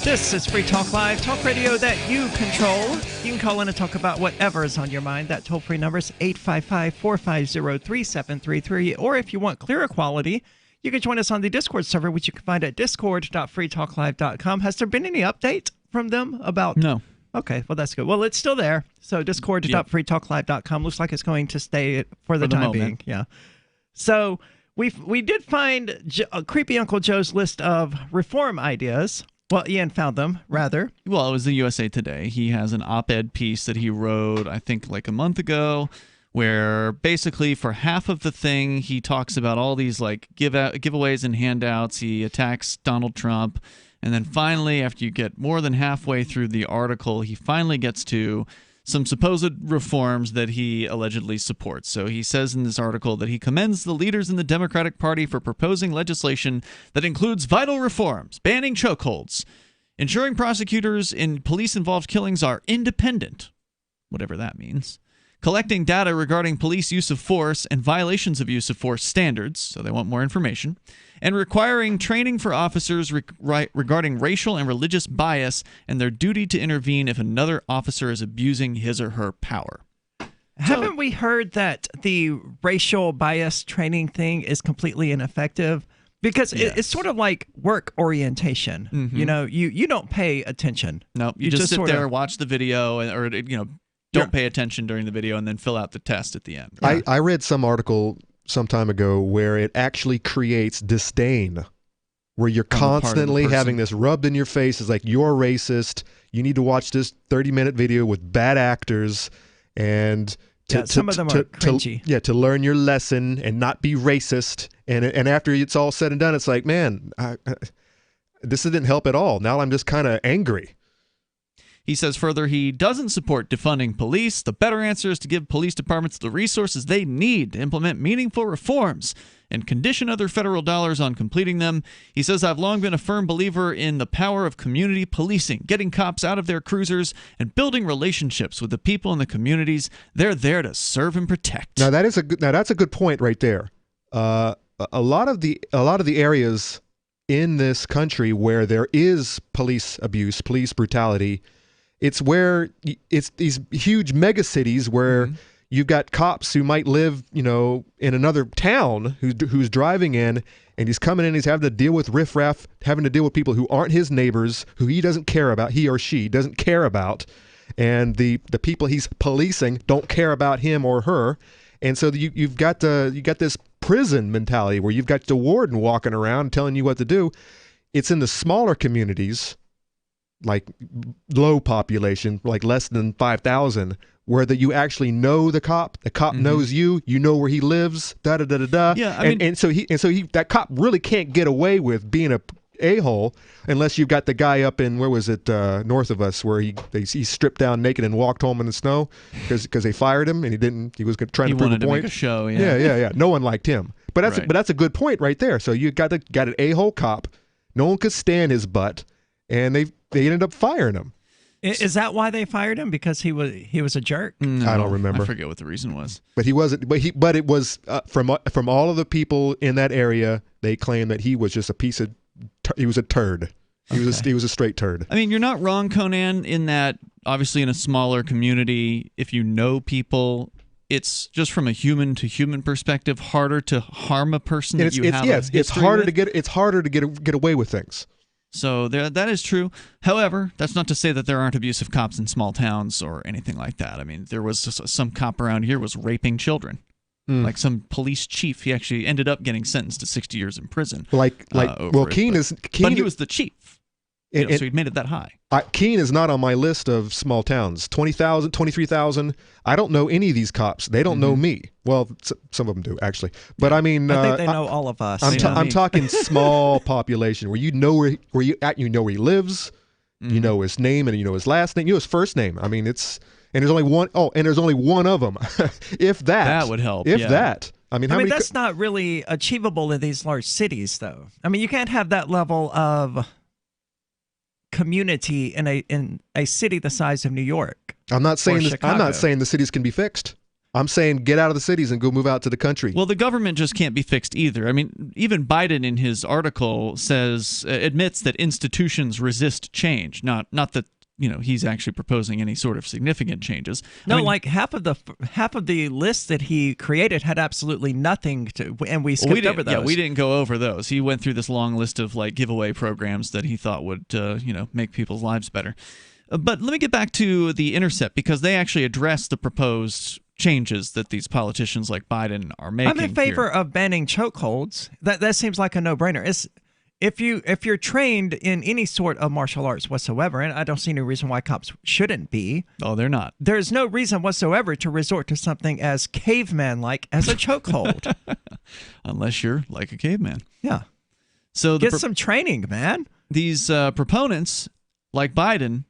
This is Free Talk Live, talk radio that you control. You can call in and talk about whatever is on your mind. That toll-free number is 855-450-3733. Or if you want clearer quality, you can join us on the Discord server, which you can find at discord.freetalklive.com. Has there been any update from them about... No. Okay, well, that's good. Well, it's still there. So discord.freetalklive.com looks like it's going to stay for the time being. Yeah. So we did find Creepy Uncle Joe's list of reform ideas. Well, Ian found them, rather. Well, it was the USA Today. He has an op-ed piece that he wrote, I think, like a month ago, where basically for half of the thing, he talks about all these like giveaways and handouts. He attacks Donald Trump. And then finally, after you get more than halfway through the article, he finally gets to some supposed reforms that he allegedly supports. So he says in this article that he commends the leaders in the Democratic Party for proposing legislation that includes vital reforms, banning chokeholds, Ensuring prosecutors in police-involved killings are independent, whatever that means. Collecting data regarding police use of force and violations of use of force standards, so they want more information, and requiring training for officers regarding racial and religious bias and their duty to intervene if another officer is abusing his or her power. Haven't we heard that the racial bias training thing is completely ineffective? Because it's sort of like work orientation. Mm-hmm. You know, you don't pay attention. No, you just sit there, watch the video, or don't pay attention during the video, and then fill out the test at the end. I read some article some time ago where it actually creates disdain, where you're constantly having this rubbed in your face. It's like, you're racist. You need to watch this 30-minute video with bad actors, and some of them are cringy. To learn your lesson and not be racist. And after it's all said and done, it's like, man, this didn't help at all. Now I'm just kind of angry. He says further, he doesn't support defunding police. The better answer is to give police departments the resources they need to implement meaningful reforms and condition other federal dollars on completing them. He says, I've long been a firm believer in the power of community policing, getting cops out of their cruisers and building relationships with the people in the communities they're there to serve and protect. Now that's a good point right there. A lot of the areas in this country where there is police abuse, police brutality, it's where it's these huge mega cities where you've got cops who might live, in another town who's driving in, and he's coming in, he's having to deal with riffraff, having to deal with people who aren't his neighbors, who he doesn't care about, he or she doesn't care about, and the people he's policing don't care about him or her, and so you got this prison mentality where you've got the warden walking around telling you what to do. It's in the smaller communities, like low population, like less than 5,000, where you actually know the cop knows you know where he lives, da-da-da-da-da. Yeah, and so that cop really can't get away with being a a-hole unless you've got the guy up in, where was it, north of us, where he stripped down naked and walked home in the snow because they fired him and he was trying to prove a point. He wanted to make a show, yeah. No one liked him. But that's a good point right there. So you got an a-hole cop. No one could stand his butt, and they ended up firing him. Is that why they fired him? Because he was a jerk? No, I don't remember. I forget what the reason was. But he wasn't. But it was from all of the people in that area. They claimed that he was just he was a turd. He was a straight turd. I mean, you're not wrong, Conan, in that obviously in a smaller community, if you know people, it's just from a human to human perspective harder to harm a person that you have a history it's harder with. It's harder to get away with things. So that is true. However, that's not to say that there aren't abusive cops in small towns or anything like that. I mean, there was some cop around here was raping children. Like some police chief, he actually ended up getting sentenced to 60 years in prison. Keene is but he was the chief. So he'd made it that high. Keene is not on my list of small towns. 20,000, 23,000. I don't know any of these cops. They don't know me. Well, some of them do, actually. But I mean, I think they know all of us. I'm talking small population where you know where he lives, you know his name, and you know his last name, you know his first name. I mean, and there's only one. Oh, and there's only one of them. If that would help. If that. I mean, that's not really achievable in these large cities, though. I mean, you can't have that level of community in a city the size of New York. I'm not saying the cities can be fixed. I'm saying get out of the cities and go move out to the country. Well, the government just can't be fixed either. I mean, even Biden in his article admits that institutions resist change. Not that he's actually proposing any sort of significant changes. No, half of the list that he created had absolutely nothing to, and we skipped over those. Yeah, we didn't go over those. He went through this long list of giveaway programs that he thought would make people's lives better. But let me get back to The Intercept, because they actually address the proposed changes that these politicians like Biden are making. I'm in favor of banning chokeholds. That seems like a no-brainer. If you're trained in any sort of martial arts whatsoever, and I don't see any reason why cops shouldn't be. Oh, they're not. There's no reason whatsoever to resort to something as caveman-like as a chokehold. Unless you're like a caveman. Yeah. So get some training, man. These proponents, like Biden,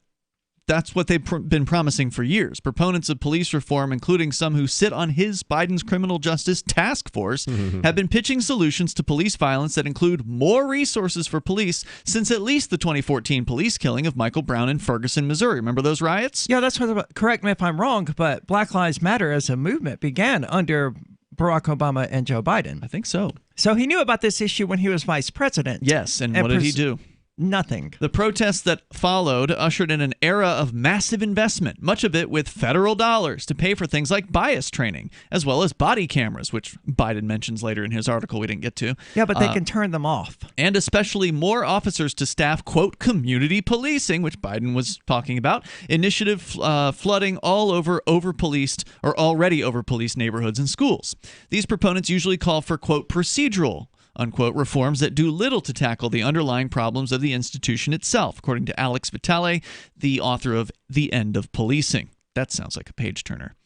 That's what they've been promising for years. Proponents of police reform, including some who sit on Biden's criminal justice task force, have been pitching solutions to police violence that include more resources for police since at least the 2014 police killing of Michael Brown in Ferguson, Missouri. Remember those riots? Yeah, that's what. Correct me if I'm wrong, but Black Lives Matter as a movement began under Barack Obama and Joe Biden. I think so. So he knew about this issue when he was vice president. Yes, and what did he do? Nothing. The protests that followed ushered in an era of massive investment, much of it with federal dollars to pay for things like bias training, as well as body cameras, which Biden mentions later in his article we didn't get to. Yeah, but they can turn them off. And especially more officers to staff, quote, community policing, which Biden was talking about, initiative flooding all over over-policed or already over-policed neighborhoods and schools. These proponents usually call for, quote, procedural, unquote, reforms that do little to tackle the underlying problems of the institution itself, according to Alex Vitale, the author of The End of Policing. That sounds like a page turner.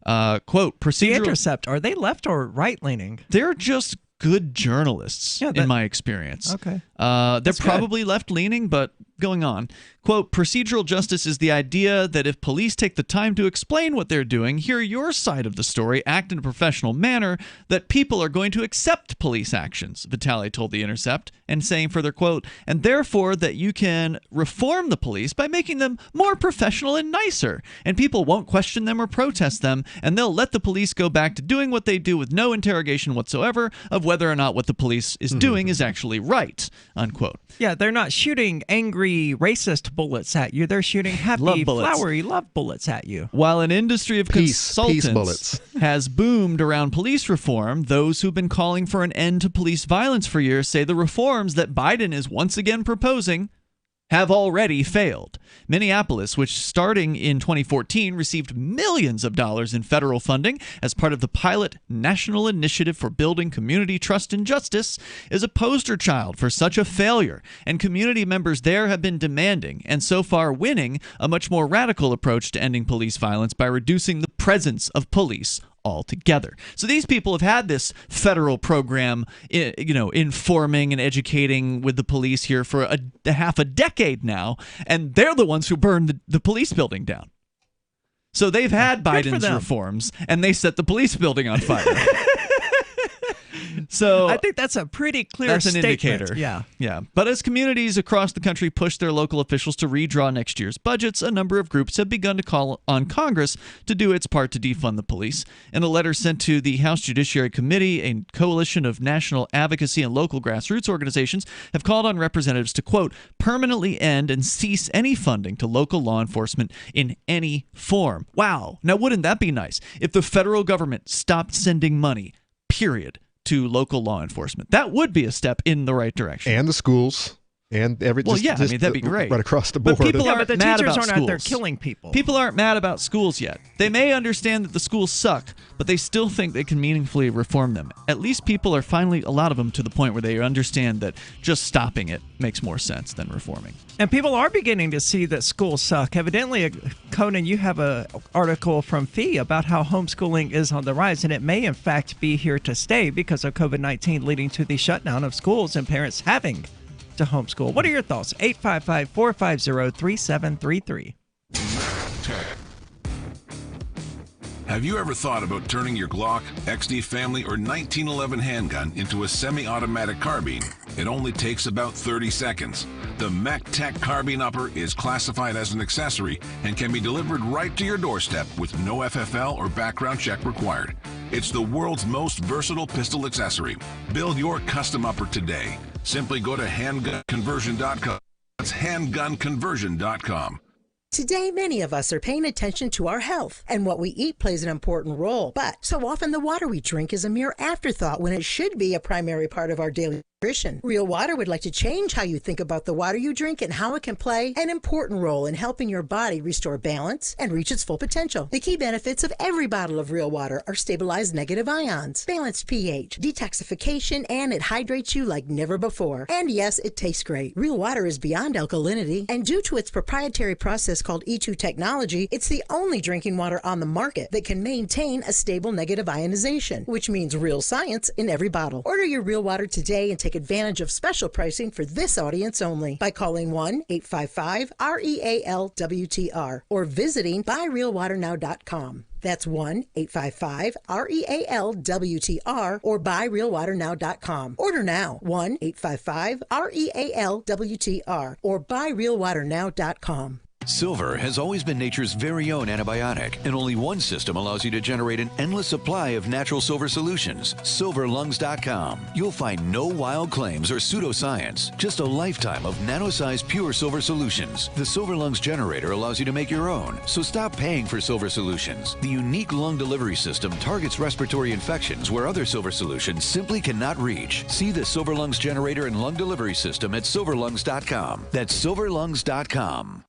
Quote, procedural... The Intercept, are they left or right-leaning? They're just good journalists, in my experience. Okay. They're probably left-leaning, but going on. Quote, procedural justice is the idea that if police take the time to explain what they're doing, hear your side of the story, act in a professional manner, that people are going to accept police actions, Vitale told The Intercept, and saying further, quote, and therefore that you can reform the police by making them more professional and nicer, and people won't question them or protest them, and they'll let the police go back to doing what they do with no interrogation whatsoever of whether or not what the police is doing is actually right, unquote. Yeah, they're not shooting angry, racist bullets at you. They're shooting happy, flowery love bullets at you. While an industry of consultants bullets. has boomed around police reform, those who've been calling for an end to police violence for years say the reforms that Biden is once again proposing have already failed. Minneapolis, which starting in 2014 received millions of dollars in federal funding as part of the pilot National Initiative for Building Community Trust and Justice, is a poster child for such a failure, and community members there have been demanding, and so far winning, a much more radical approach to ending police violence by reducing the presence of police altogether. So these people have had this federal program, informing and educating with the police here for a half a decade now, and they're the ones who burned the police building down. So they've had Biden's reforms, and they set the police building on fire. So I think that's a pretty clear that's an statement. indicator. Yeah. But as communities across the country push their local officials to redraw next year's budgets, a number of groups have begun to call on Congress to do its part to defund the police. In a letter sent to the House Judiciary Committee, a coalition of national advocacy and local grassroots organizations have called on representatives to, quote, permanently end and cease any funding to local law enforcement in any form. Wow. Now, wouldn't that be nice if the federal government stopped sending money, period, to local law enforcement? That would be a step in the right direction. And the schools. And that'd be great. Right across the board. But people aren't but the mad teachers about aren't out there schools. killing people. People aren't mad about schools yet. They may understand that the schools suck, but they still think they can meaningfully reform them. At least people are finally, a lot of them, to the point where they understand that just stopping it makes more sense than reforming. And people are beginning to see that schools suck. Evidently, Conan, you have an article from FEE about how homeschooling is on the rise, and it may, in fact, be here to stay because of COVID-19 leading to the shutdown of schools and parents having to homeschool. What are your thoughts? 855-450-3733. Have you ever thought about turning your Glock, XD Family, or 1911 handgun into a semi-automatic carbine? It only takes about 30 seconds. The MechTech Carbine Upper is classified as an accessory and can be delivered right to your doorstep with no FFL or background check required. It's the world's most versatile pistol accessory. Build your custom upper today. Simply go to handgunconversion.com. That's handgunconversion.com. Today, many of us are paying attention to our health, and what we eat plays an important role. But so often the water we drink is a mere afterthought when it should be a primary part of our daily nutrition. Real Water would like to change how you think about the water you drink and how it can play an important role in helping your body restore balance and reach its full potential. The key benefits of every bottle of Real Water are stabilized negative ions, balanced pH, detoxification, and it hydrates you like never before. And yes, it tastes great. Real Water is beyond alkalinity, and due to its proprietary process called E2 technology, it's the only drinking water on the market that can maintain a stable negative ionization, which means real science in every bottle. Order your Real Water today and take take advantage of special pricing for this audience only by calling 1-855-REAL-WTR or visiting buyrealwaternow.com. That's 1-855-REAL-WTR or buyrealwaternow.com. Order now, 1-855-REAL-WTR or buyrealwaternow.com. Silver has always been nature's very own antibiotic, and only one system allows you to generate an endless supply of natural silver solutions. Silverlungs.com. You'll find no wild claims or pseudoscience, just a lifetime of nano-sized pure silver solutions. The Silver Lungs generator allows you to make your own, so stop paying for silver solutions. The unique lung delivery system targets respiratory infections where other silver solutions simply cannot reach. See the Silver Lungs generator and lung delivery system at silverlungs.com. That's silverlungs.com.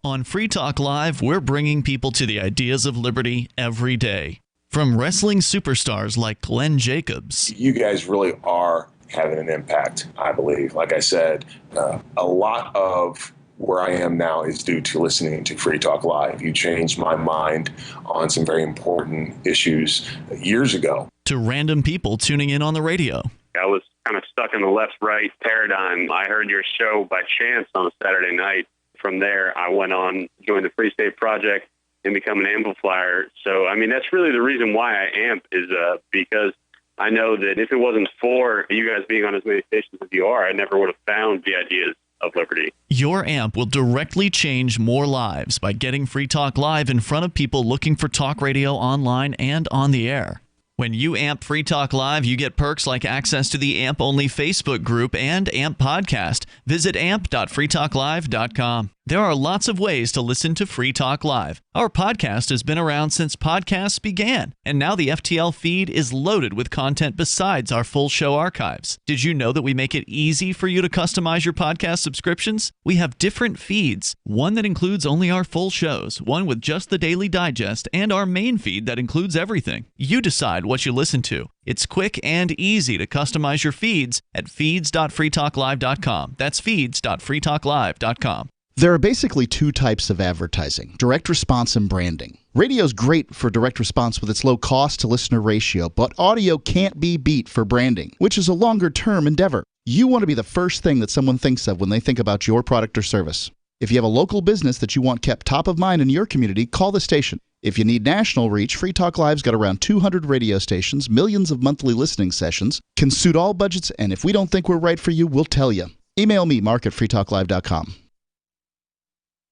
On Free Talk Live, we're bringing people to the ideas of liberty every day. From wrestling superstars like Glenn Jacobs. You guys really are having an impact, I believe. Like I said, a lot of where I am now is due to listening to Free Talk Live. You changed my mind on some very important issues years ago. To random people tuning in on the radio. I was kind of stuck in the left-right paradigm. I heard your show by chance on a Saturday night. From there, I went on, joined the Free State Project, and become an amplifier. So, I mean, that's really the reason why I amp is because I know that if it wasn't for you guys being on as many stations as you are, I never would have found the ideas of liberty. Your amp will directly change more lives by getting Free Talk Live in front of people looking for talk radio online and on the air. When you amp Free Talk Live, you get perks like access to the AMP-only Facebook group and AMP podcast. Visit amp.freetalklive.com. There are lots of ways to listen to Free Talk Live. Our podcast has been around since podcasts began, and now the FTL feed is loaded with content besides our full show archives. Did you know that we make it easy for you to customize your podcast subscriptions? We have different feeds, one that includes only our full shows, one with just the Daily Digest, and our main feed that includes everything. You decide what you listen to. It's quick and easy to customize your feeds at feeds.freetalklive.com. That's feeds.freetalklive.com. There are basically two types of advertising, direct response and branding. Radio's great for direct response with its low cost to listener ratio, but audio can't be beat for branding, which is a longer term endeavor. You want to be the first thing that someone thinks of when they think about your product or service. If you have a local business that you want kept top of mind in your community, call the station. If you need national reach, Free Talk Live's got around 200 radio stations, millions of monthly listening sessions, can suit all budgets, and if we don't think we're right for you, we'll tell you. Email me, mark@freetalklive.com.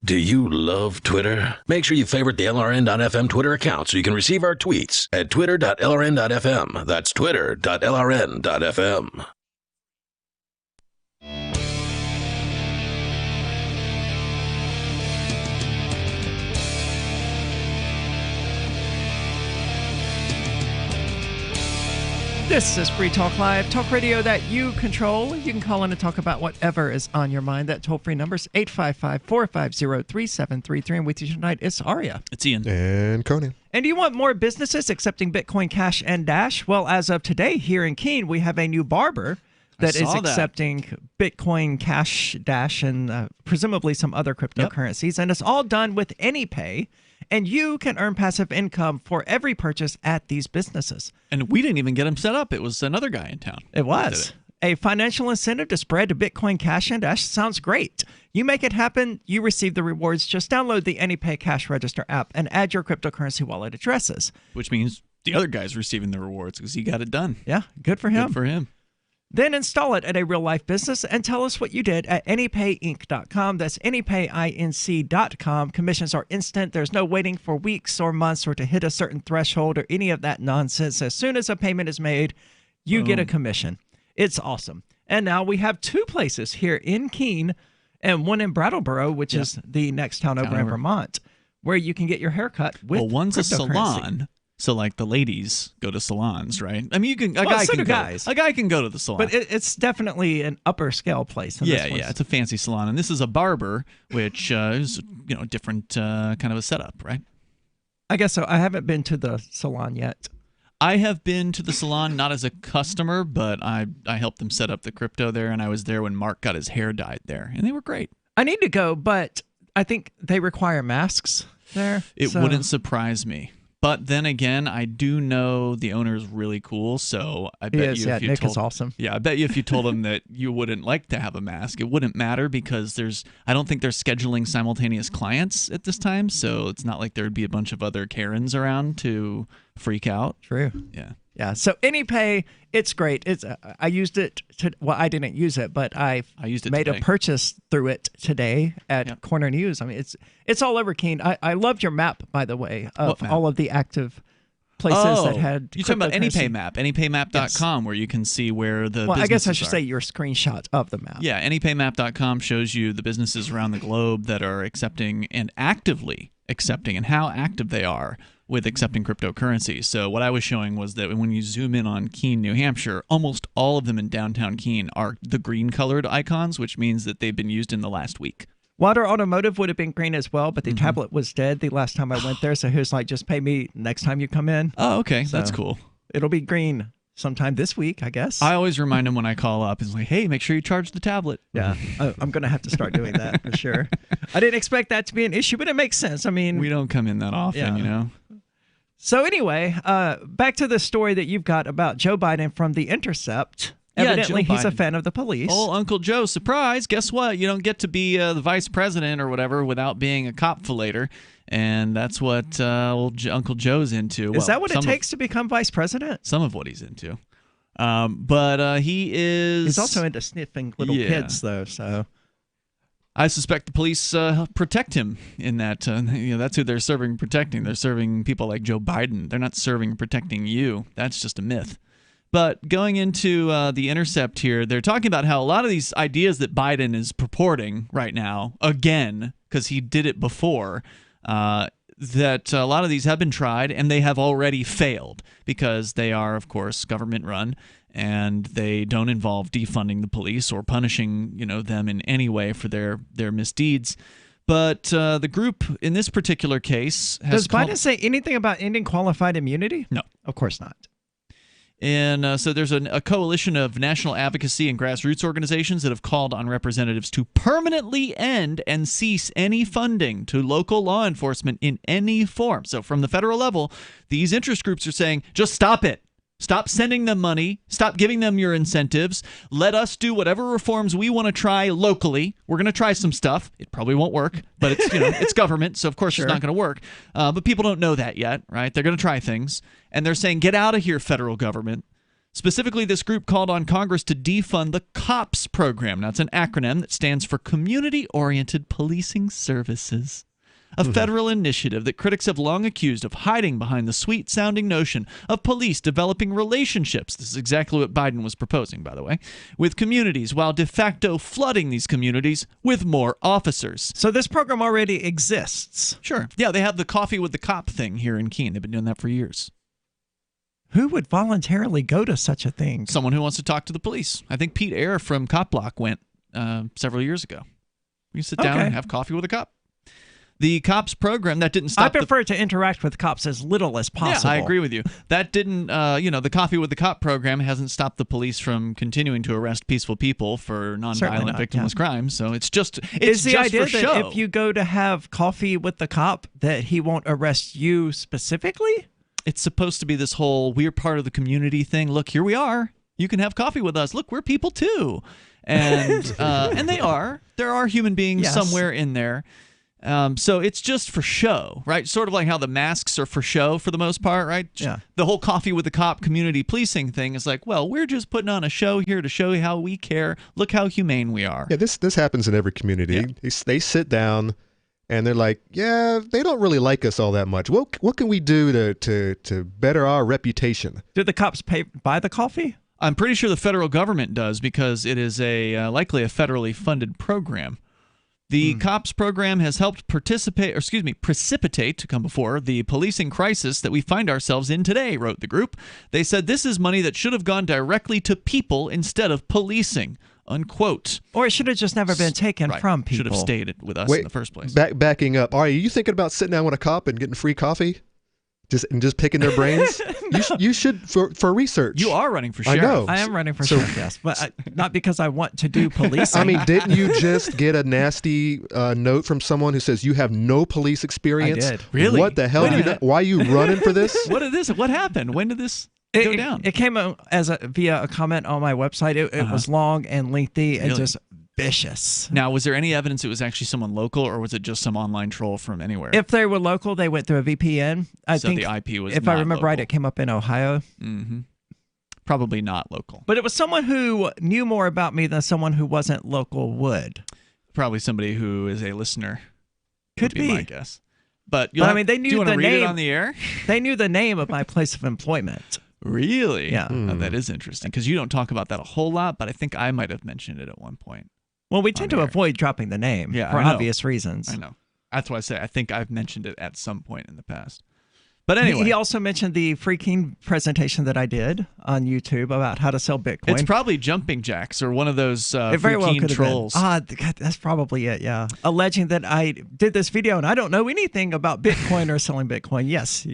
Do you love Twitter? Make sure you favorite the LRN.FM Twitter account so you can receive our tweets at twitter.lrn.fm. That's twitter.lrn.fm. This is Free Talk Live, talk radio that you control. You can call in and talk about whatever is on your mind. That toll-free number is 855-450-3733. And with you tonight, it's Aria. It's Ian. And Conan. And do you want more businesses accepting Bitcoin Cash and Dash? Well, as of today, here in Keene, we have a new barber that is accepting Bitcoin Cash, Dash, and presumably some other cryptocurrencies. Yep. And it's all done with AnyPay. And you can earn passive income for every purchase at these businesses. And we didn't even get him set up. It was another guy in town. It was. A financial incentive to spread to Bitcoin Cash and Dash sounds great. You make it happen, you receive the rewards. Just download the AnyPay Cash Register app and add your cryptocurrency wallet addresses. Which means the other guy's receiving the rewards because he got it done. Yeah, good for him. Good for him. Then install it at a real-life business and tell us what you did at anypayinc.com. That's anypayinc.com. Commissions are instant. There's no waiting for weeks or months or to hit a certain threshold or any of that nonsense. As soon as a payment is made, you get a commission. It's awesome. And now we have two places here in Keene and one in Brattleboro, which is the next town over in Vermont, where you can get your hair cut with one's a cryptocurrency. salon. So, like, the ladies go to salons, right? I mean, you can a guy can go to the salon, but it's definitely an upper scale place. Yeah, it's a fancy salon, and this is a barber, which is a different kind of a setup, right? I guess so. I haven't been to the salon yet. I have been to the salon, not as a customer, but I helped them set up the crypto there, and I was there when Mark got his hair dyed there, and they were great. I need to go, but I think they require masks there. It wouldn't surprise me. But then again, I do know the owner is really cool, so I bet you if you Nick told, is awesome. Yeah, I bet you if you told him that you wouldn't like to have a mask, it wouldn't matter because I don't think they're scheduling simultaneous clients at this time, so it's not like there'd be a bunch of other Karens around to freak out. True. Yeah. Yeah. So AnyPay, it's great. I used it I didn't use it, but I used it made today. a purchase through it today at Corner News. I mean, it's all over Keene. I loved your map, by the way, of all of the active places that had. You're talking about cryptocurrency. AnyPay map, anypaymap.com, where you can see where the Well, I guess I should businesses say are. your screenshot of the map. Yeah, anypaymap.com shows you the businesses around the globe that are accepting and actively accepting and how active they are with accepting cryptocurrency. So what I was showing was that when you zoom in on Keene, New Hampshire, almost all of them in downtown Keene are the green colored icons, which means that they've been used in the last week. Water Automotive would have been green as well, but the tablet was dead the last time I went there. So he was like, just pay me next time you come in. Oh, okay. So That's cool. It'll be green sometime this week, I guess. I always remind him when I call up, it's like, hey, make sure you charge the tablet. Yeah, I'm going to have to start doing that for sure. I didn't expect that to be an issue, but it makes sense. I mean, we don't come in that often, you know. So anyway, back to the story that you've got about Joe Biden from The Intercept. Evidently, Joe he's a Biden. fan of the police. Oh, Uncle Joe, surprise. Guess what? You don't get to be the vice president or whatever without being a cop fillator. And that's what Uncle Joe's into. Is that what it takes to become vice president? Some of what he's into. But he is... He's also into sniffing little kids, though, so... I suspect the police protect him in that. That's who they're serving and protecting. They're serving people like Joe Biden. They're not serving and protecting you. That's just a myth. But going into The Intercept here, they're talking about how a lot of these ideas that Biden is purporting right now, again, because he did it before, that a lot of these have been tried and they have already failed because they are, of course, government run. And they don't involve defunding the police or punishing, them in any way for their misdeeds. But the group in this particular case has Does Biden say anything about ending qualified immunity? No. Of course not. And so there's a coalition of national advocacy and grassroots organizations that have called on representatives to permanently end and cease any funding to local law enforcement in any form. So from the federal level, these interest groups are saying, just stop it. Stop sending them money. Stop giving them your incentives. Let us do whatever reforms we want to try locally. We're going to try some stuff. It probably won't work, but it's it's government, so of course it's not going to work. But people don't know that yet, right? They're going to try things, and they're saying, get out of here, federal government. Specifically, this group called on Congress to defund the COPS program. Now, it's an acronym that stands for Community-Oriented Policing Services. A federal initiative that critics have long accused of hiding behind the sweet-sounding notion of police developing relationships. This is exactly what Biden was proposing, by the way, with communities, while de facto flooding these communities with more officers. So this program already exists. Sure. Yeah, they have the coffee with the cop thing here in Keene. They've been doing that for years. Who would voluntarily go to such a thing? Someone who wants to talk to the police. I think Pete Eyre from Cop Block went several years ago. You sit down and have coffee with a cop. The COPS program, that didn't stop. I prefer to interact with cops as little as possible. Yeah, I agree with you. That didn't, the Coffee with the Cop program hasn't stopped the police from continuing to arrest peaceful people for nonviolent, victimless crimes. So it's just Is the idea for that show. if you go to have coffee with the cop, that he won't arrest you specifically? It's supposed to be this whole we're part of the community thing. Look, here we are. You can have coffee with us. Look, we're people too, and and they are. There are human beings somewhere in there. So it's just for show, right? Sort of like how the masks are for show for the most part, right? Yeah. The whole coffee with the cop community policing thing is like, well, we're just putting on a show here to show you how we care. Look how humane we are. Yeah, this happens in every community. Yeah. They sit down and they're like, yeah, they don't really like us all that much. What can we do to better our reputation? Do the cops buy the coffee? I'm pretty sure the federal government does because it is likely a federally funded program. The COPS program has helped precipitate, to come before, the policing crisis that we find ourselves in today, wrote the group. They said this is money that should have gone directly to people instead of policing, unquote. Or it should have just never been taken from people. Should have stayed with us in the first place. Backing up. Are you thinking about sitting down with a cop and getting free coffee? Just picking their brains. You should for research. You are running for sheriff. I know. I am running for sheriff, yes, but not because I want to do policing. I mean, didn't you just get a nasty note from someone who says you have no police experience? I did. Really? What the hell? Why are you running for this? What happened? When did this go down? It came via a comment on my website. It was long and lengthy and just vicious. Now, was there any evidence it was actually someone local, or was it just some online troll from anywhere? If they were local, they went through a VPN. I think the IP was if not I remember local. right, it came up in Ohio. Mm-hmm. Probably not local. But it was someone who knew more about me than someone who wasn't local would. Probably somebody who is a listener. Could would be my guess. But I mean, they knew do you want the to read name it on the air. They knew the name of my place of employment. Really? Yeah. Oh, that is interesting because you don't talk about that a whole lot, but I think I might have mentioned it at one point. Well, we tend to avoid dropping the name for I know. obvious reasons. I know. That's why I say I think I've mentioned it at some point in the past. But anyway. He also mentioned the freaking presentation that I did on YouTube about how to sell Bitcoin. It's probably Jumping Jacks or one of those it very well could trolls. Have been. God, that's probably it, yeah. Alleging that I did this video and I don't know anything about Bitcoin or selling Bitcoin. Yes,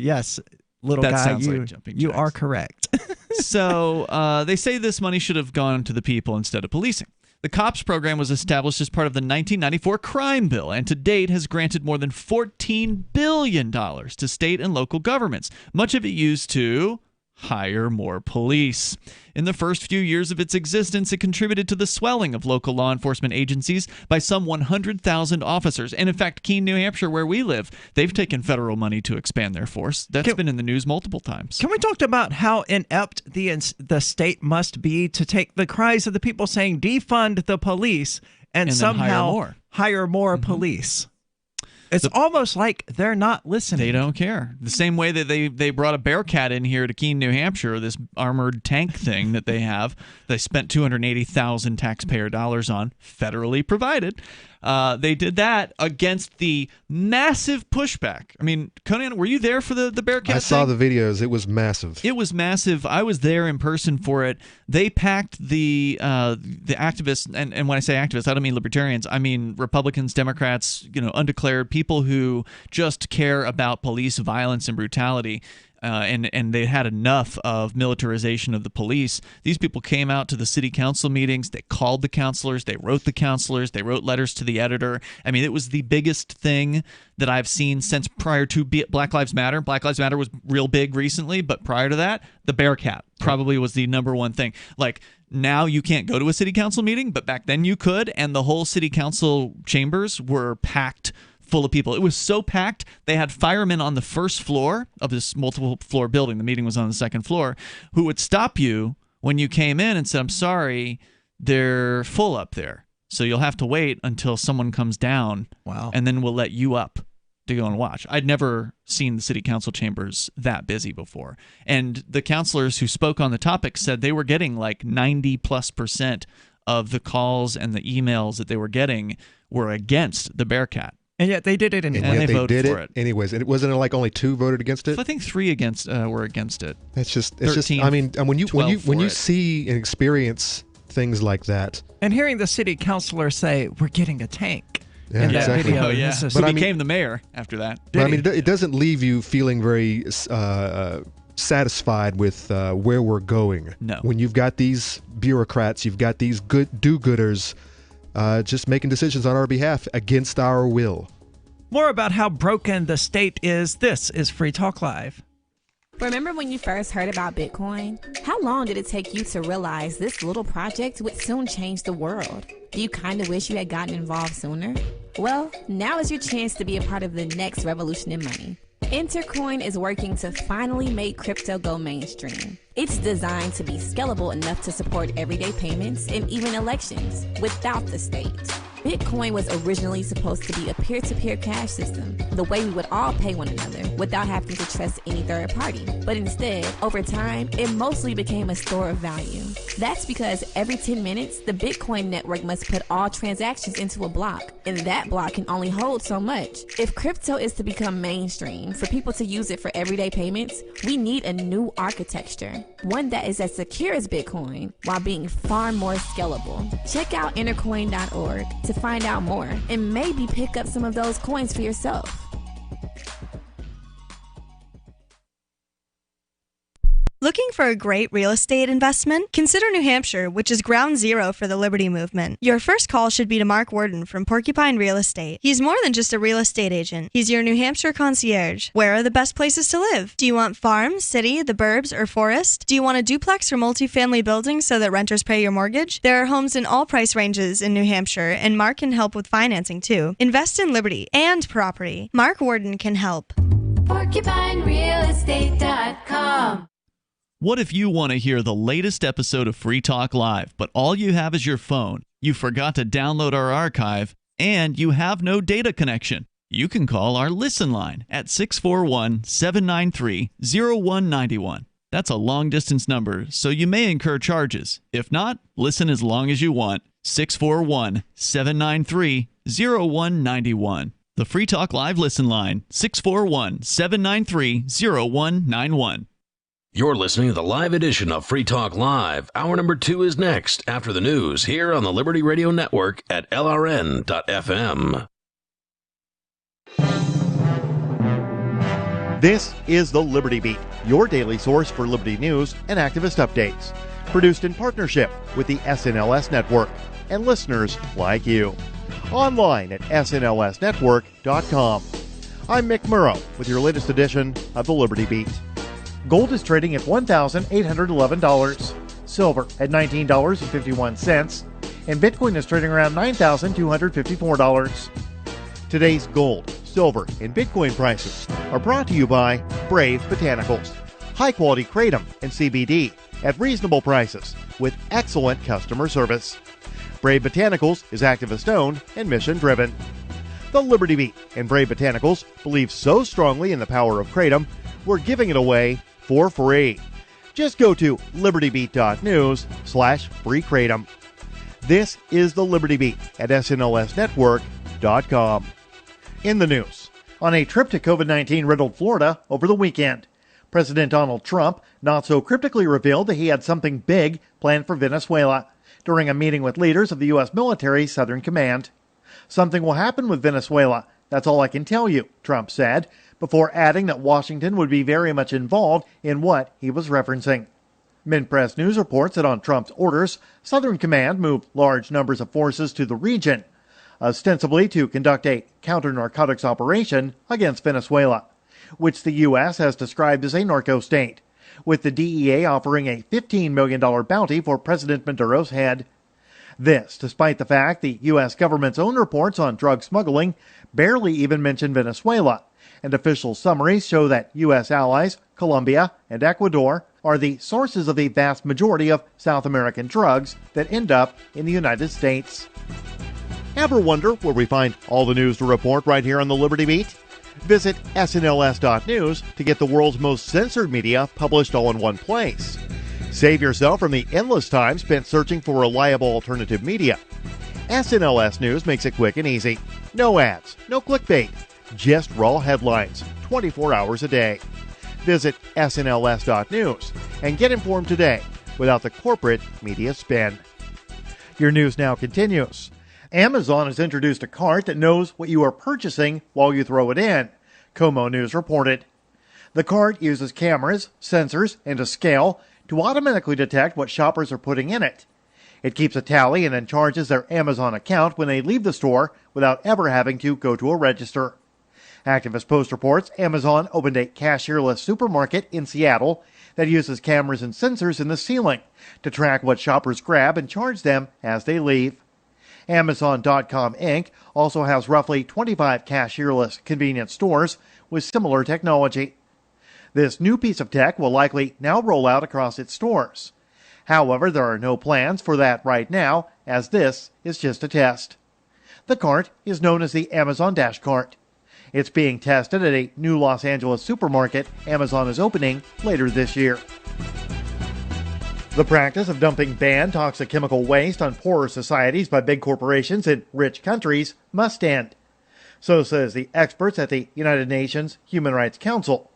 little that guy, sounds like Jumping you Jacks. are correct. So they say this money should have gone to the people instead of policing. The COPS program was established as part of the 1994 crime bill and to date has granted more than $14 billion to state and local governments, much of it used to hire more police. In the first few years of its existence, it contributed to the swelling of local law enforcement agencies by some 100,000 officers. And in fact, Keene, New Hampshire, where we live, they've taken federal money to expand their force. That's been in the news multiple times. Can we talk about how inept the state must be to take the cries of the people saying defund the police and somehow hire more police? It's almost like they're not listening. They don't care. The same way that they brought a Bearcat in here to Keene, New Hampshire, this armored tank thing that they have. They spent $280,000 taxpayer dollars on, federally provided. They did that against the massive pushback. I mean, Conan, were you there for the Bearcat I saw thing? the videos. It was massive. It was massive. I was there in person for it. They packed the activists, and when I say activists, I don't mean libertarians. I mean Republicans, Democrats, undeclared people who just care about police violence and brutality. And they had enough of militarization of the police. These people came out to the city council meetings. They called the counselors. They wrote the counselors. They wrote letters to the editor. I mean, it was the biggest thing that I've seen since prior to Black Lives Matter. Black Lives Matter was real big recently, but prior to that, the Bearcat probably was the number one thing. Like, now you can't go to a city council meeting, but back then you could, and the whole city council chambers were packed full of people. It was so packed, they had firemen on the first floor of this multiple floor building. The meeting was on the second floor, who would stop you when you came in and said, "I'm sorry, they're full up there. So you'll have to wait until someone comes down. Wow. And then we'll let you up to go and watch." I'd never seen the city council chambers that busy before. And the counselors who spoke on the topic said they were getting like 90+% of the calls and the emails that they were getting were against the Bearcat. And yet they did it anyway. And they voted for it. Anyways, and it wasn't like only 2 voted against it. I think 3 were against it. It's just 13, I mean, when you it. see and experience things like that, and hearing the city councilor say, "We're getting a tank." Yeah, in that exactly. video. Oh, yeah. This is- But he became the mayor after that. But I mean, it doesn't leave you feeling very satisfied with where we're going. No. When you've got these bureaucrats, you've got these do-gooders just making decisions on our behalf against our will. More about how broken the state is. This is Free Talk Live. Remember when you first heard about Bitcoin? How long did it take you to realize this little project would soon change the world? Do you kind of wish you had gotten involved sooner? Well, now is your chance to be a part of the next revolution in money. Intercoin is working to finally make crypto go mainstream. It's designed to be scalable enough to support everyday payments and even elections without the state. Bitcoin was originally supposed to be a peer-to-peer cash system, the way we would all pay one another without having to trust any third party. But instead, over time, it mostly became a store of value. That's because every 10 minutes, the Bitcoin network must put all transactions into a block, and that block can only hold so much. If crypto is to become mainstream, for people to use it for everyday payments, we need a new architecture, one that is as secure as Bitcoin while being far more scalable. Check out intercoin.org to find out more and maybe pick up some of those coins for yourself. Looking for a great real estate investment? Consider New Hampshire, which is ground zero for the Liberty Movement. Your first call should be to Mark Worden from Porcupine Real Estate. He's more than just a real estate agent. He's your New Hampshire concierge. Where are the best places to live? Do you want farm, city, the burbs, or forest? Do you want a duplex or multifamily building so that renters pay your mortgage? There are homes in all price ranges in New Hampshire, and Mark can help with financing too. Invest in Liberty and property. Mark Worden can help. PorcupineRealEstate.com. What if you want to hear the latest episode of Free Talk Live, but all you have is your phone, you forgot to download our archive, and you have no data connection? You can call our Listen line at 641-793-0191. That's a long-distance number, so you may incur charges. If not, listen as long as you want. 641-793-0191. The Free Talk Live Listen line, 641-793-0191. You're listening to the live edition of Free Talk Live. Hour number 2 is next after the news here on the Liberty Radio Network at LRN.FM. This is the Liberty Beat, your daily source for Liberty news and activist updates. Produced in partnership with the SNLS Network and listeners like you. Online at snlsnetwork.com. I'm Mick Murrow with your latest edition of the Liberty Beat. Gold is trading at $1,811, silver at $19.51, and Bitcoin is trading around $9,254. Today's gold, silver, and Bitcoin prices are brought to you by Brave Botanicals, high-quality kratom and CBD at reasonable prices with excellent customer service. Brave Botanicals is activist-owned and mission-driven. The Liberty Beat and Brave Botanicals believe so strongly in the power of kratom, we're giving it away for free. Just go to libertybeat.news/free kratom. This is the Liberty Beat at snlsnetwork.com. In the news, on a trip to COVID-19 riddled Florida over the weekend, President Donald Trump not so cryptically revealed that he had something big planned for Venezuela during a meeting with leaders of the U.S. military Southern Command. Something will happen with Venezuela, that's all I can tell you, Trump said, before adding that Washington would be very much involved in what he was referencing. Mint Press News reports that on Trump's orders, Southern Command moved large numbers of forces to the region, ostensibly to conduct a counter-narcotics operation against Venezuela, which the U.S. has described as a narco state, with the DEA offering a $15 million bounty for President Maduro's head. This, despite the fact the U.S. government's own reports on drug smuggling barely even mention Venezuela, and official summaries show that U.S. allies, Colombia and Ecuador, are the sources of the vast majority of South American drugs that end up in the United States. Ever wonder where we find all the news to report right here on the Liberty Beat? Visit snls.news to get the world's most censored media published all in one place. Save yourself from the endless time spent searching for reliable alternative media. SNLS News makes it quick and easy. No ads, no clickbait, just raw headlines, 24 hours a day. Visit snls.news and get informed today without the corporate media spin. Your news now continues. Amazon has introduced a cart that knows what you are purchasing while you throw it in, Como News reported. The cart uses cameras, sensors, and a scale to automatically detect what shoppers are putting in it. It keeps a tally and then charges their Amazon account when they leave the store without ever having to go to a register. Activist Post reports Amazon opened a cashierless supermarket in Seattle that uses cameras and sensors in the ceiling to track what shoppers grab and charge them as they leave. Amazon.com Inc. also has roughly 25 cashierless convenience stores with similar technology. This new piece of tech will likely now roll out across its stores. However, there are no plans for that right now, as this is just a test. The cart is known as the Amazon Dash Cart. It's being tested at a new Los Angeles supermarket Amazon is opening later this year. The practice of dumping banned toxic chemical waste on poorer societies by big corporations in rich countries must end. So says the experts at the United Nations Human Rights Council.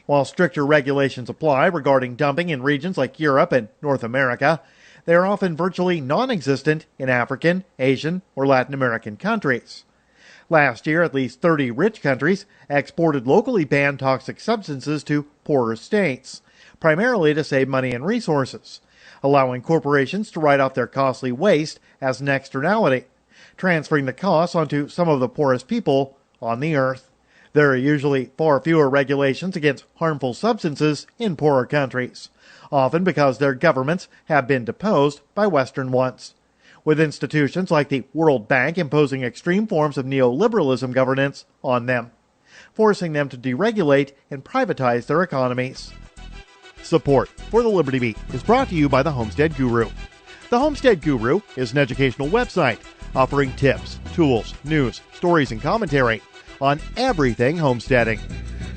While stricter regulations apply regarding dumping in regions like Europe and North America, they are often virtually non-existent in African, Asian, or Latin American countries. Last year, at least 30 rich countries exported locally banned toxic substances to poorer states, primarily to save money and resources, allowing corporations to write off their costly waste as an externality, transferring the costs onto some of the poorest people on the earth. There are usually far fewer regulations against harmful substances in poorer countries, often because their governments have been deposed by Western ones, with institutions like the World Bank imposing extreme forms of neoliberalism governance on them, forcing them to deregulate and privatize their economies. Support for the Liberty Beat is brought to you by the Homestead Guru. The Homestead Guru is an educational website offering tips, tools, news, stories, and commentary on everything homesteading.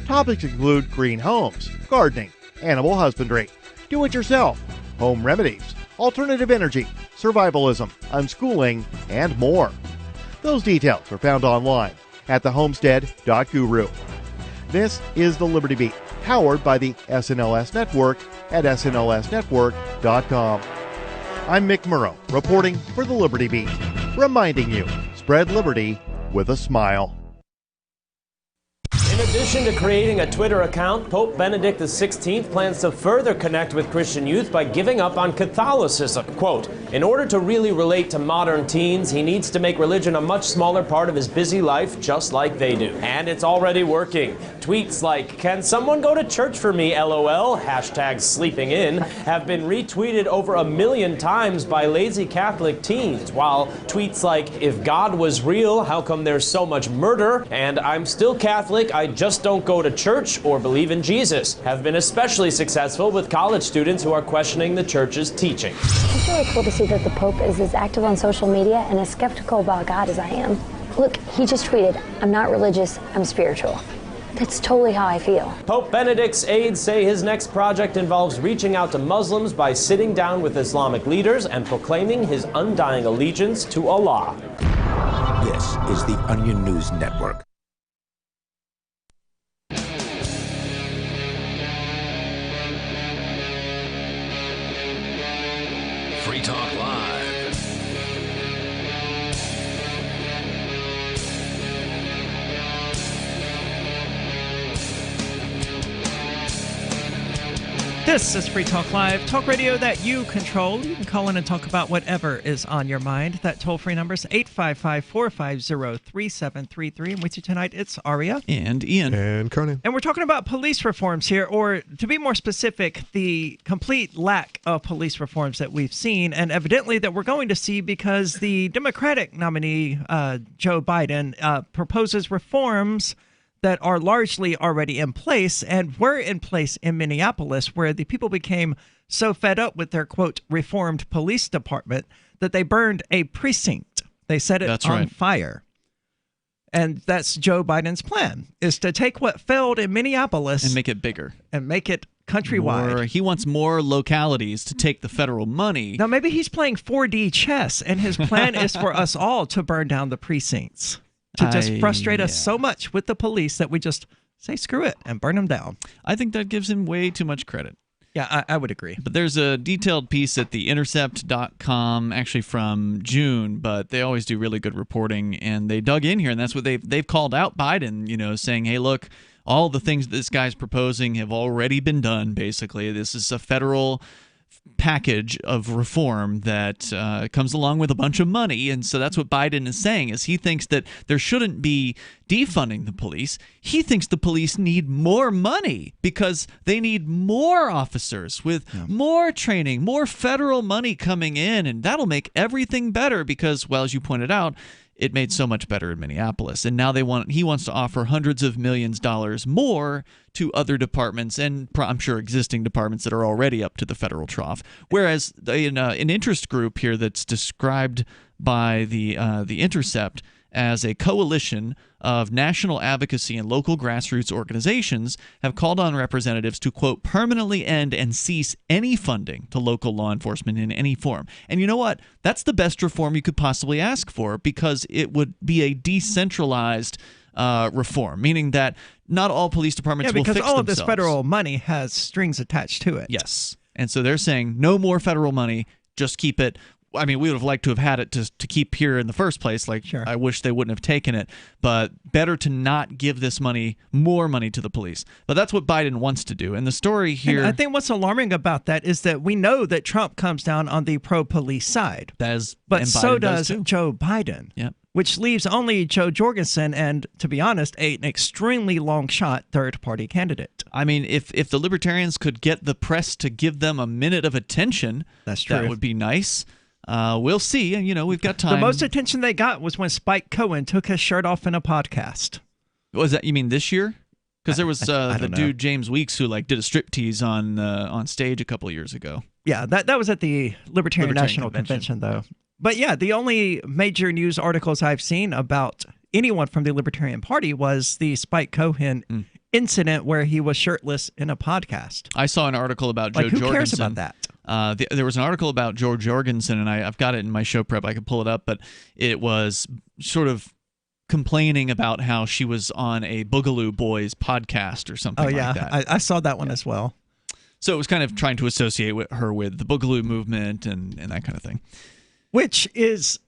Topics include green homes, gardening, animal husbandry, do-it-yourself, home remedies, alternative energy, survivalism, unschooling, and more. Those details are found online at thehomestead.guru. This is the Liberty Beat, powered by the SNLS Network at snlsnetwork.com. I'm Mick Murrow, reporting for the Liberty Beat, reminding you, spread liberty with a smile. In addition to creating a Twitter account, Pope Benedict XVI plans to further connect with Christian youth by giving up on Catholicism. Quote, in order to really relate to modern teens, he needs to make religion a much smaller part of his busy life, just like they do. And it's already working. Tweets like, can someone go to church for me, LOL, hashtag sleeping in, have been retweeted over 1 million times by lazy Catholic teens, while tweets like, if God was real, how come there's so much murder, and I'm still Catholic, I just don't go to church or believe in Jesus, have been especially successful with college students who are questioning the church's teaching. It's really cool to see that the Pope is as active on social media and as skeptical about God as I am. Look, he just tweeted, I'm not religious, I'm spiritual. That's totally how I feel. Pope Benedict's aides say his next project involves reaching out to Muslims by sitting down with Islamic leaders and proclaiming his undying allegiance to Allah. This is the Onion News Network. Free Talk Live. This is Free Talk Live, talk radio that you control. You can call in and talk about whatever is on your mind. That toll-free number is 855-450-3733. And with you tonight, it's Aria. And Ian. And Conan. And we're talking about police reforms here, or to be more specific, the complete lack of police reforms that we've seen, and evidently that we're going to see because the Democratic nominee, Joe Biden, proposes reforms that are largely already in place and were in place in Minneapolis, where the people became so fed up with their, quote, reformed police department that they burned a precinct. They set it on fire. And that's Joe Biden's plan, is to take what failed in Minneapolis and make it bigger. And make it countrywide. He wants more localities to take the federal money. Now, maybe he's playing 4D chess, and his plan is for us all to burn down the precincts. To just frustrate us so much with the police that we just say screw it and burn them down. I think that gives him way too much credit. Yeah, I would agree. But there's a detailed piece at theintercept.com, actually from June, but they always do really good reporting, and they dug in here, and that's what they've called out Biden, you know, saying, hey, look, all the things that this guy's proposing have already been done, basically. This is a federal package of reform that comes along with a bunch of money, and so that's what Biden is saying, is he thinks that there shouldn't be defunding the police. He thinks the police need more money because they need more officers with more training, more federal money coming in, and that'll make everything better because, well, as you pointed out, it made so much better in Minneapolis. And now he wants to offer hundreds of millions of dollars more to other departments and I'm sure existing departments that are already up to the federal trough. Whereas in an interest group here that's described by the Intercept as a coalition of national advocacy and local grassroots organizations have called on representatives to, quote, permanently end and cease any funding to local law enforcement in any form. And you know what? That's the best reform you could possibly ask for because it would be a decentralized reform, meaning that not all police departments will fix themselves. Yeah, because all of this federal money has strings attached to it. Yes. And so they're saying no more federal money, just keep it I mean, we would have liked to have had it to keep here in the first place. Like, sure. I wish they wouldn't have taken it, but better to not give this more money to the police. But that's what Biden wants to do. And the story here, and I think what's alarming about that is that we know that Trump comes down on the pro-police side, but so does Joe Biden. Yep. Which leaves only Joe Jorgensen and, to be honest, an extremely long shot third-party candidate. I mean, if the Libertarians could get the press to give them a minute of attention, that's true. That would be nice. We'll see. We've got time. The most attention they got was when Spike Cohen took his shirt off in a podcast. Was that, you mean this year? Because there was the dude James Weeks who did a striptease on stage a couple of years ago. Yeah, that was at the Libertarian National Convention, though. But yeah, the only major news articles I've seen about anyone from the Libertarian Party was the Spike Cohen incident where he was shirtless in a podcast. I saw an article about Joe Jorgensen. Who cares about that? There was an article about Joe Jorgensen, and I've got it in my show prep. I could pull it up, but it was sort of complaining about how she was on a Boogaloo Boys podcast or something like that. Oh, yeah. I saw that one as well. So it was kind of trying to associate her with the Boogaloo movement and that kind of thing. Which is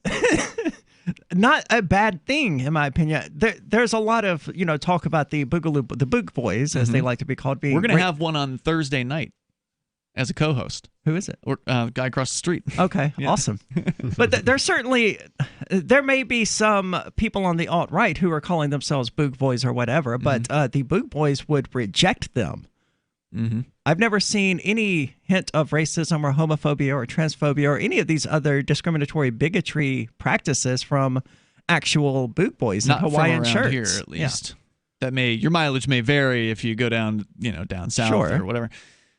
not a bad thing, in my opinion. There's a lot of talk about the Boogaloo, the Boog Boys, as they like to be called. We're going to have one on Thursday night as a co-host. Who is it? Guy across the street. Okay, awesome. But there may be some people on the alt-right who are calling themselves Boog Boys or whatever, but the Boog Boys would reject them. Mm-hmm. I've never seen any hint of racism or homophobia or transphobia or any of these other discriminatory bigotry practices from actual Boog Boys in Hawaiian shirts. Here, at least. Yeah. Your mileage may vary if you go down, down south or whatever.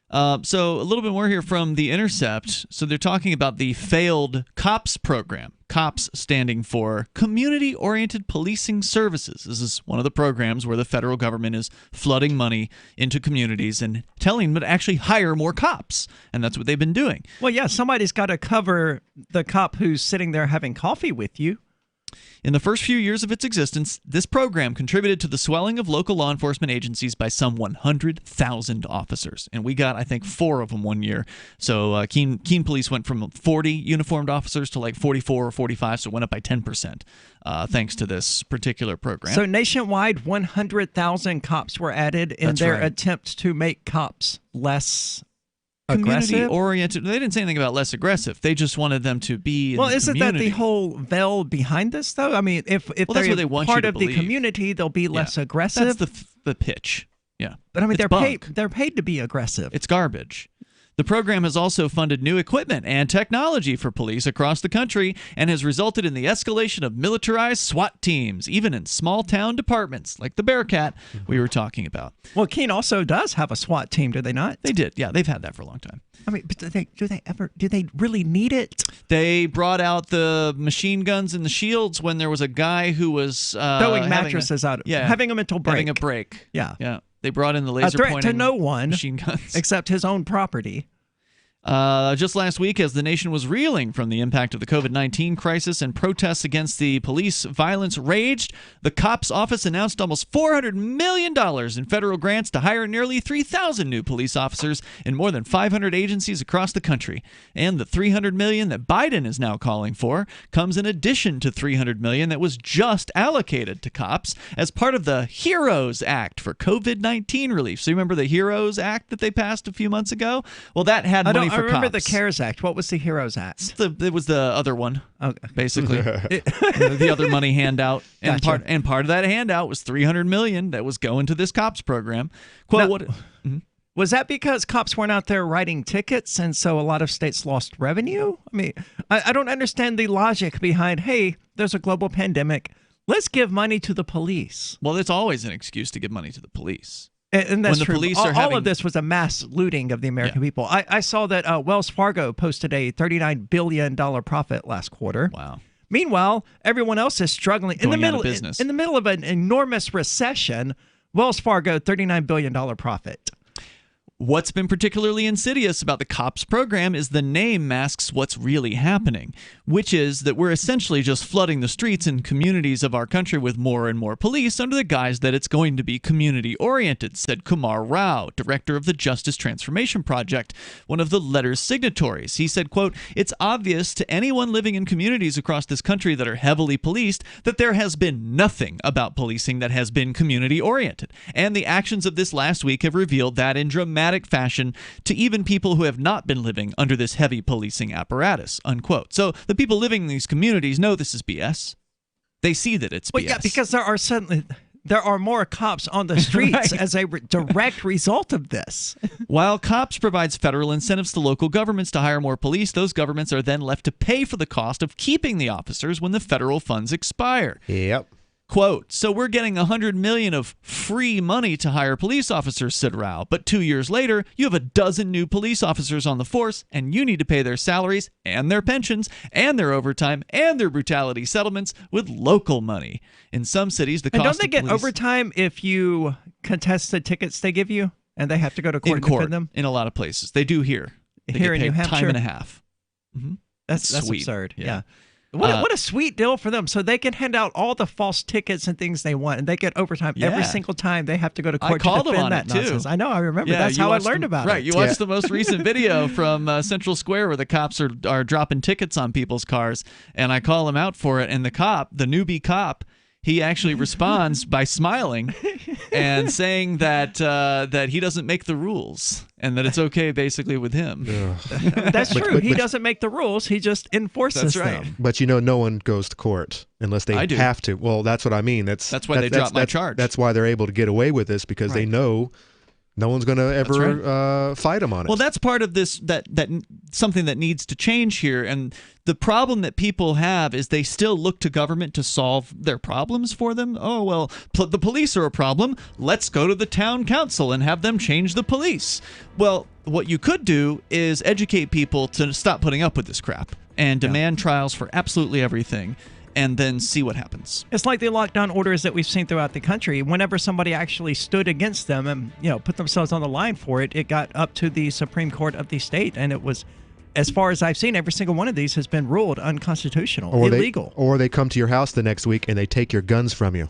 So a little bit more here from The Intercept. So they're talking about the failed COPS program. COPS standing for Community-Oriented Policing Services. This is one of the programs where the federal government is flooding money into communities and telling them to actually hire more cops. And that's what they've been doing. Well, yeah, somebody's got to cover the cop who's sitting there having coffee with you. In the first few years of its existence, this program contributed to the swelling of local law enforcement agencies by some 100,000 officers. And we got, I think, 4 of them one year. So Keene Police went from 40 uniformed officers to 44 or 45, so it went up by 10% thanks to this particular program. So nationwide, 100,000 cops were added in their attempt to make cops less community-oriented. They didn't say anything about less aggressive. They just wanted them to be in the isn't community. That the whole veil behind this, though? I mean, if that's what they want part you of to the believe. community, they'll be less aggressive. That's the pitch. Yeah. But I mean, it's they're paid to be aggressive. It's garbage. The program has also funded new equipment and technology for police across the country and has resulted in the escalation of militarized SWAT teams, even in small-town departments like the Bearcat we were talking about. Well, Keene also does have a SWAT team, do they not? They did. Yeah, they've had that for a long time. I mean, but do they really need it? They brought out the machine guns and the shields when there was a guy who was throwing mattresses out, having a mental break. Having a break. Yeah. Yeah. They brought in the laser threat pointing to no one machine guns. except his own property. Just last week, as the nation was reeling from the impact of the COVID-19 crisis and protests against the police violence raged, the COPS office announced almost $400 million in federal grants to hire nearly 3,000 new police officers in more than 500 agencies across the country. And the $300 million that Biden is now calling for comes in addition to $300 million that was just allocated to COPS as part of the HEROES Act for COVID-19 relief. So you remember the HEROES Act that they passed a few months ago? Well, that had money for I remember cops. the CARES Act. What was the HEROES Act? It was the other one, basically. Okay. The other money handout. And Gotcha. part of that handout was $300 million that was going to this COPS program. Was that because cops weren't out there writing tickets and so a lot of states lost revenue? I mean, I don't understand the logic behind, hey, there's a global pandemic. Let's give money to the police. Well, it's always an excuse to give money to the police. And that's when the true. Police all of this was a mass looting of the American people. I saw that Wells Fargo posted a $39 billion profit last quarter. Wow. Meanwhile, everyone else is struggling. Going out of business. In the middle of an enormous recession, Wells Fargo, $39 billion profit. What's been particularly insidious about the COPS program is the name masks what's really happening, which is that we're essentially just flooding the streets and communities of our country with more and more police under the guise that it's going to be community-oriented, said Kumar Rao, director of the Justice Transformation Project, one of the letter's signatories. He said, quote, "It's obvious to anyone living in communities across this country that are heavily policed that there has been nothing about policing that has been community-oriented, and the actions of this last week have revealed that in dramatic fashion to even people who have not been living under this heavy policing apparatus," unquote. So the people living in these communities know this is BS. They see that it's BS. Well, yeah, because there are more cops on the streets Right. as a direct result of this. While COPS provides federal incentives to local governments to hire more police, those governments are then left to pay for the cost of keeping the officers when the federal funds expire. Yep. Quote, "So we're getting $100 million of free money to hire police officers," said Rao. "But 2 years later, you have a dozen new police officers on the force, and you need to pay their salaries and their pensions and their overtime and their brutality settlements with local money. In some cities, the And cost don't they of get police overtime if you contest the tickets they give you and they have to go to court in to defend court them? in a lot of places. They do here. They Here get in New paid time Hampshire? and a half. Mm-hmm. That's sweet. absurd. Yeah. Yeah. What a sweet deal for them. So they can hand out all the false tickets and things they want, and they get overtime every Yeah. single time they have to go to I court to called them defend on that it, too. nonsense. I know. I remember. Yeah, That's you how I watched learned about it. Right. You watched the most recent video from Central Square where the cops are dropping tickets on people's cars, and I call him out for it, and the cop, the newbie cop, he actually responds by smiling and saying that that he doesn't make the rules and that it's okay basically with him. That's true. He doesn't make the rules. He just enforces That's right. them. But no one goes to court unless they I do. have to. Well, that's what I mean. That's why they dropped my charge. That's why they're able to get away with this because they know no one's going to ever fight them on it. Well, that's part of this that something that needs to change here. And the problem that people have is they still look to government to solve their problems for them. Oh, well, the police are a problem. Let's go to the town council and have them change the police. Well, what you could do is educate people to stop putting up with this crap and demand trials for absolutely everything, and then see what happens. It's like the lockdown orders that we've seen throughout the country. Whenever somebody actually stood against them and put themselves on the line for it, it got up to the Supreme Court of the state, and it was, as far as I've seen, every single one of these has been ruled unconstitutional, illegal. Or they come to your house the next week and they take your guns from you.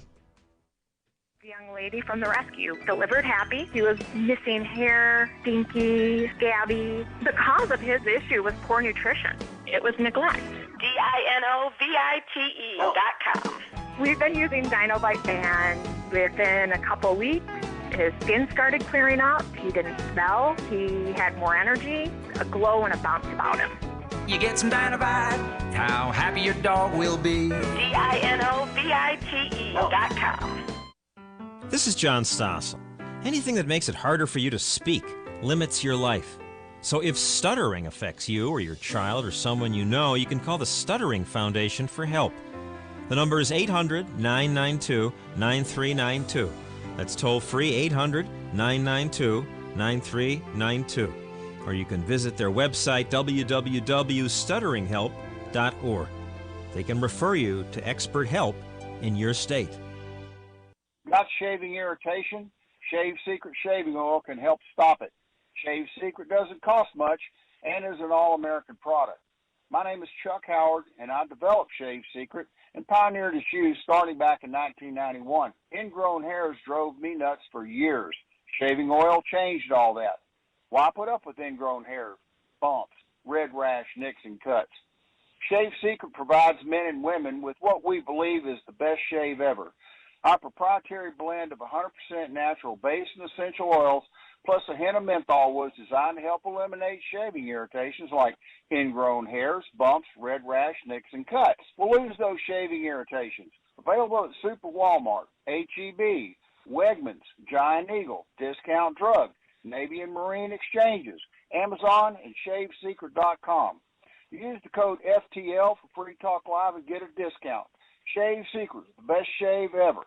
Young lady from the rescue delivered happy. He was missing hair, stinky, scabby. The cause of his issue was poor nutrition. It was neglect. DINOVITE.com. We've been using Dinovite, and within a couple weeks, his skin started clearing up. He didn't smell. He had more energy, a glow, and a bounce about him. You get some Dinovite, how happy your dog will be. DINOVITE.com. This is John Stossel. Anything that makes it harder for you to speak limits your life. So if stuttering affects you or your child or someone you know, you can call the Stuttering Foundation for help. The number is 800-992-9392. That's toll free 800-992-9392. Or you can visit their website www.stutteringhelp.org. They can refer you to expert help in your state. Got shaving irritation? Shave Secret Shaving Oil can help stop it. Shave Secret doesn't cost much and is an all-American product. My name is Chuck Howard, and I developed Shave Secret and pioneered its use starting back in 1991. Ingrown hairs drove me nuts for years. Shaving oil changed all that. Why put up with ingrown hair, bumps, red rash, nicks, and cuts? Shave Secret provides men and women with what we believe is the best shave ever. Our proprietary blend of 100% natural base and essential oils plus a hint of menthol was designed to help eliminate shaving irritations like ingrown hairs, bumps, red rash, nicks, and cuts. We'll lose those shaving irritations. Available at Super Walmart, H-E-B, Wegmans, Giant Eagle, Discount Drug, Navy and Marine Exchanges, Amazon, and ShaveSecret.com. Use the code FTL for Free Talk Live and get a discount. Shave Secret, the best shave ever.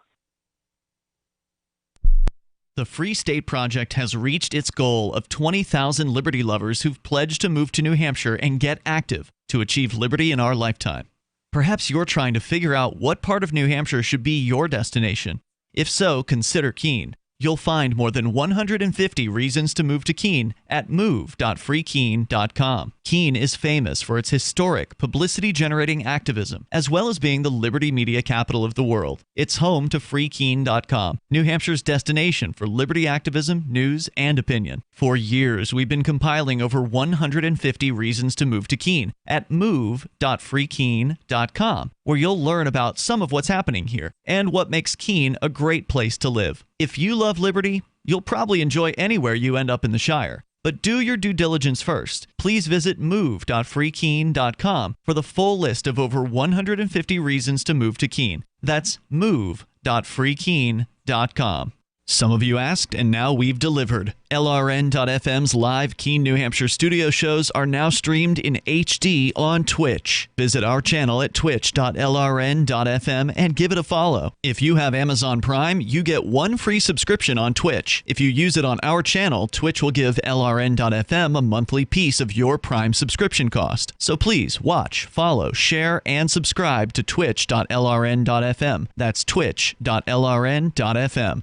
The Free State Project has reached its goal of 20,000 liberty lovers who've pledged to move to New Hampshire and get active to achieve liberty in our lifetime. Perhaps you're trying to figure out what part of New Hampshire should be your destination. If so, consider Keene. You'll find more than 150 reasons to move to Keene at move.freekeene.com. Keene is famous for its historic, publicity-generating activism, as well as being the liberty media capital of the world. It's home to freekeene.com, New Hampshire's destination for liberty activism, news, and opinion. For years, we've been compiling over 150 reasons to move to Keene at move.freekeene.com, where you'll learn about some of what's happening here and what makes Keene a great place to live. If you love liberty, you'll probably enjoy anywhere you end up in the Shire. But do your due diligence first. Please visit move.freekeene.com for the full list of over 150 reasons to move to Keene. That's move.freekeene.com. Some of you asked, and now we've delivered. LRN.FM's live Keene, New Hampshire studio shows are now streamed in HD on Twitch. Visit our channel at twitch.lrn.fm and give it a follow. If you have Amazon Prime, you get one free subscription on Twitch. If you use it on our channel, Twitch will give LRN.FM a monthly piece of your Prime subscription cost. So please watch, follow, share, and subscribe to twitch.lrn.fm. That's twitch.lrn.fm.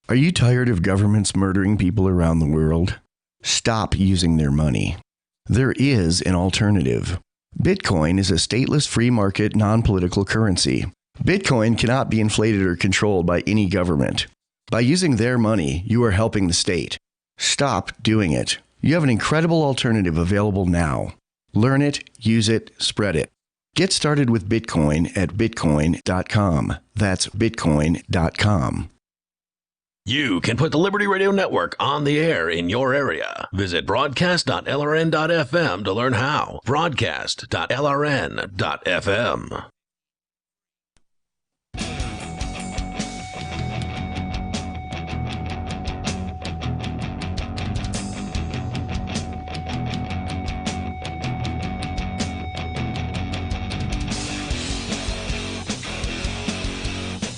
Are you tired of governments murdering people around the world? Stop using their money. There is an alternative. Bitcoin is a stateless free market non-political currency. Bitcoin cannot be inflated or controlled by any government. By using their money, you are helping the state. Stop doing it. You have an incredible alternative available now. Learn it, use it, spread it. Get started with Bitcoin at bitcoin.com. That's bitcoin.com. You can put the Liberty Radio Network on the air in your area. Visit broadcast.lrn.fm to learn how. Broadcast.lrn.fm.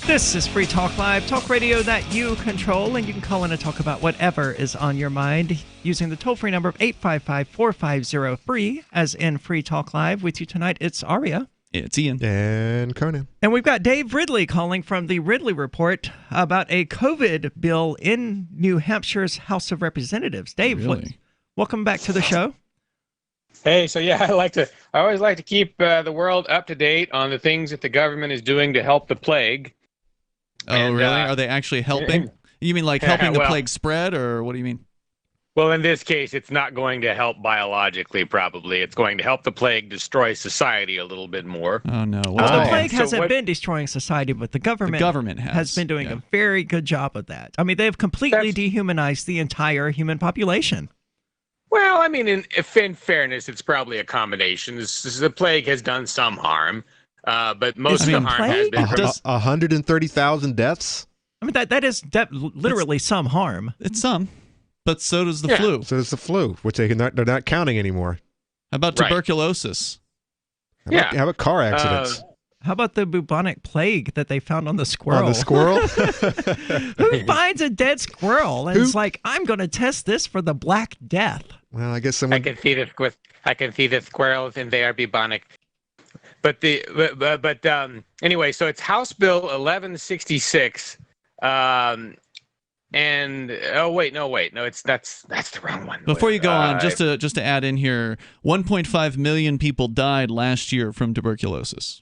This is Free Talk Live, talk radio that you control, and you can call in and talk about whatever is on your mind using the toll-free number of 855-450-FREE, as in Free Talk Live. With you tonight, it's Aria. It's Ian. And Conan. And we've got Dave Ridley calling from the Ridley Report about a COVID bill in New Hampshire's House of Representatives. Dave, welcome back to the show. Hey, so yeah, I always like to keep the world up to date on the things that the government is doing to help the plague. Oh, really? Are they actually helping? You mean like helping the plague spread, or what do you mean? Well, in this case, it's not going to help biologically, probably. It's going to help the plague destroy society a little bit more. Oh, no. Well, the plague hasn't been destroying society, but the government has been doing a very good job of that. I mean, they have completely dehumanized the entire human population. Well, I mean, in fairness, it's probably a combination. The plague has done some harm. But most of the harm has been 130,000 deaths. I mean, that is literally some harm. It's some, but so does the flu. So does the flu, which they're not counting anymore. How about tuberculosis? How about car accidents? How about the bubonic plague that they found on the squirrel? On the squirrel? Who finds a dead squirrel and it's like, I'm going to test this for the Black Death? Well, I guess someone. I can see the squirrels, and they are bubonic. But anyway, so it's House Bill 1166, and that's the wrong one. Before you go on, just to add in here, 1.5 million people died last year from tuberculosis.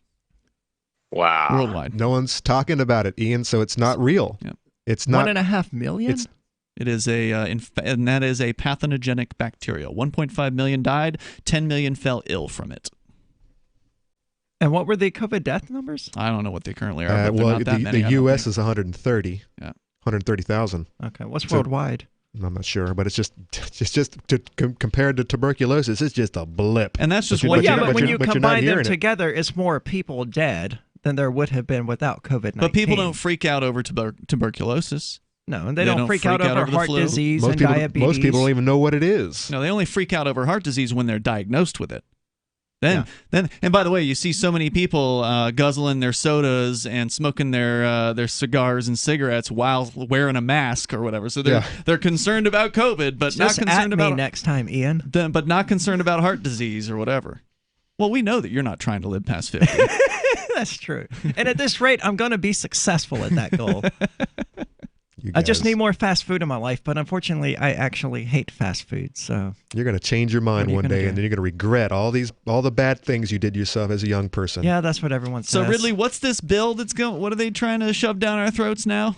Wow, worldwide. No one's talking about it, Ian. So it's not real. Yeah. It's not 1.5 million. It is and that is a pathogenic bacteria. 1.5 million died. 10 million fell ill from it. And what were the COVID death numbers? I don't know what they currently are. But well, not that many, the U.S. is 130. Yeah, 130,000. Okay, what's worldwide? I'm not sure, but it's just compared to tuberculosis, it's just a blip. And that's just but when you combine them together, it's more people dead than there would have been without COVID-19. But people don't freak out over tuberculosis. No, and they don't freak out over heart disease and diabetes. Most people don't even know what it is. No, they only freak out over heart disease when they're diagnosed with it. Then, and by the way, you see so many people guzzling their sodas and smoking their cigars and cigarettes while wearing a mask or whatever. So they're concerned about COVID, but not concerned about next time, Ian. But not concerned about heart disease or whatever. Well, we know that you're not trying to live past 50. That's true. And at this rate, I'm going to be successful at that goal. I just need more fast food in my life, but unfortunately, I actually hate fast food. So you're going to change your mind one day, and then you're going to regret all the bad things you did yourself as a young person. Yeah, that's what everyone says. So Ridley, what's this bill that's going? What are they trying to shove down our throats now?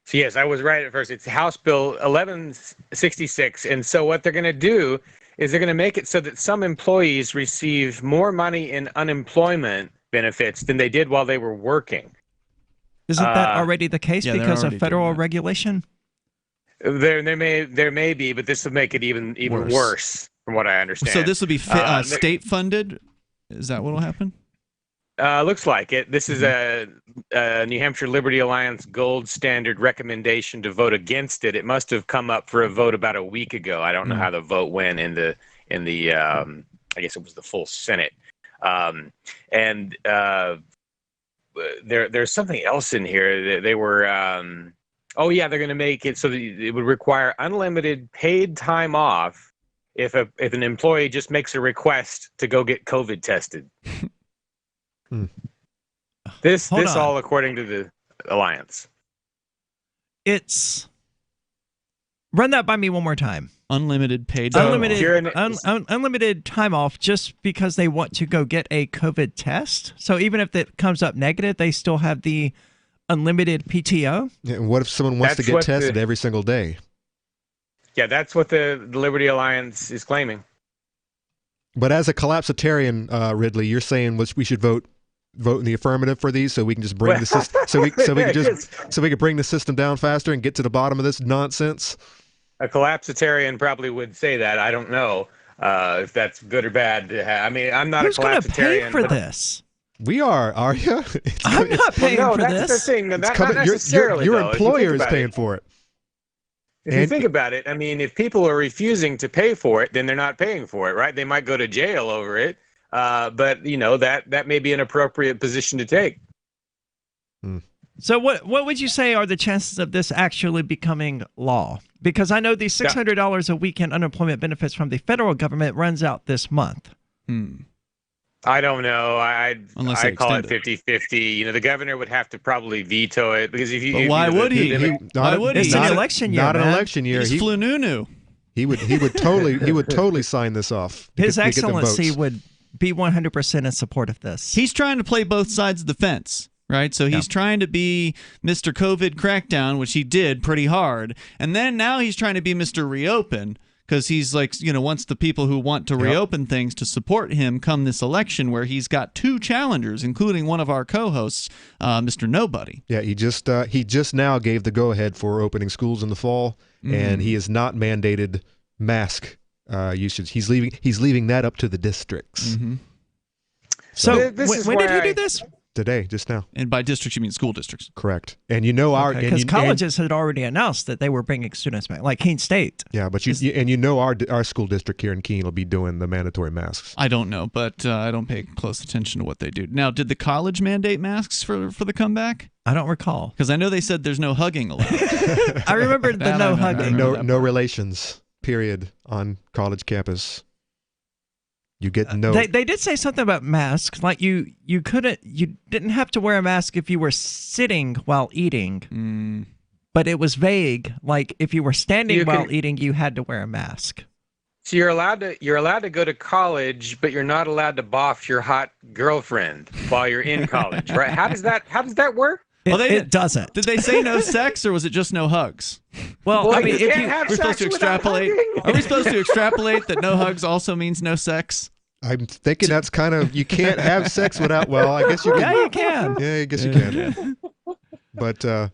So yes, I was right at first. It's House Bill 1166, and so what they're going to do is they're going to make it so that some employees receive more money in unemployment benefits than they did while they were working. Isn't that already the case because of federal regulation? There may be, but this would make it even worse, from what I understand. So this would be state funded. Is that what will happen? Looks like it. This is a New Hampshire Liberty Alliance gold standard recommendation to vote against it. It must have come up for a vote about a week ago. I don't know how the vote went in the I guess it was the full Senate. There's something else in here. They were, they're going to make it so that it would require unlimited paid time off if an employee just makes a request to go get COVID tested. This all according to the Alliance. Run that by me one more time. Unlimited paid unlimited time off just because they want to go get a COVID test. So even if it comes up negative, they still have the unlimited PTO. Yeah, and what if someone wants to get tested every single day? Yeah, that's what the Liberty Alliance is claiming. But as a collapsitarian, Ridley, you're saying we should vote in the affirmative for these, so we can just bring the system, so we can bring the system down faster and get to the bottom of this nonsense. A collapsitarian probably would say that. I don't know if that's good or bad. I mean, I'm not a collapsitarian. Who's going to pay for this? We are, Aria. I'm not paying for this. That's the thing. Not necessarily, your employer is paying for it. If you think about it, I mean, if people are refusing to pay for it, then they're not paying for it, right? They might go to jail over it, but that may be an appropriate position to take. So what would you say are the chances of this actually becoming law? Because I know the $600 a week in unemployment benefits from the federal government runs out this month. I don't know. I call it 50-50. The governor would have to probably veto it because why would he? Why would he? It's an election year. Not an election year. He's Flununu. He would totally sign this off. His Excellency would be 100% in support of this. He's trying to play both sides of the fence. Right, so he's trying to be Mr. COVID crackdown, which he did pretty hard, and then now he's trying to be Mr. Reopen because he's like, wants the people who want to reopen things to support him come this election, where he's got two challengers, including one of our co-hosts, Mr. Nobody. Yeah, he just now gave the go-ahead for opening schools in the fall, and he has not mandated mask usage. He's leaving that up to the districts. So when did he do this? Today, just now. And by districts, you mean school districts. Correct. And because colleges had already announced that they were bringing students back, like Keene State. Yeah, but our school district here in Keene will be doing the mandatory masks. I don't know, but I don't pay close attention to what they do. Now, did the college mandate masks for the comeback? I don't recall. Because I know they said there's no hugging allowed. I remember the no hugging. No relations, period, on college campus. You get no. They did say something about masks, like you didn't have to wear a mask if you were sitting while eating, but it was vague. Like if you were standing while eating, you had to wear a mask. So you're allowed to go to college, but you're not allowed to boff your hot girlfriend while you're in college, right? How does that work? It doesn't. Did they say no sex, or was it just no hugs? Well, I mean, we're supposed to extrapolate. Are we supposed to extrapolate that no hugs also means no sex? I'm thinking that's kind of, you can't have sex without. Well, I guess you can. Yeah, you can. Yeah, I guess you can. But no.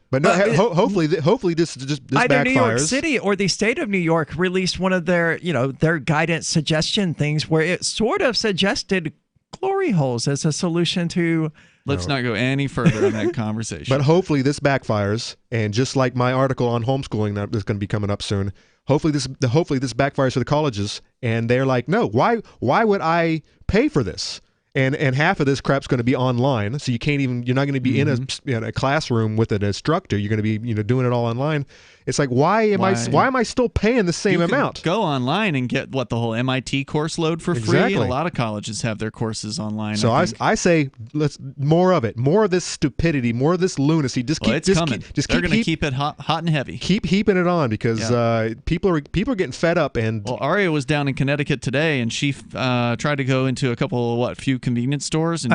Hopefully this either backfires. New York City or the state of New York released one of their guidance suggestion things where it sort of suggested glory holes as a solution to. Let's not go any further in that conversation. But hopefully this backfires, and just like my article on homeschooling that's going to be coming up soon, hopefully this backfires for the colleges, and they're like, no, why would I pay for this? And half of this crap's going to be online, so you're not going to be in a classroom with an instructor. You're going to be doing it all online. It's like, why am I still paying the same amount? Go online and get the whole MIT course load for free. And a lot of colleges have their courses online. So I say let's more of it, more of this stupidity, more of this lunacy. They're going to keep it hot and heavy. Keep heaping it on because people are getting fed up. And Aria was down in Connecticut today, and she tried to go into a couple few convenience stores and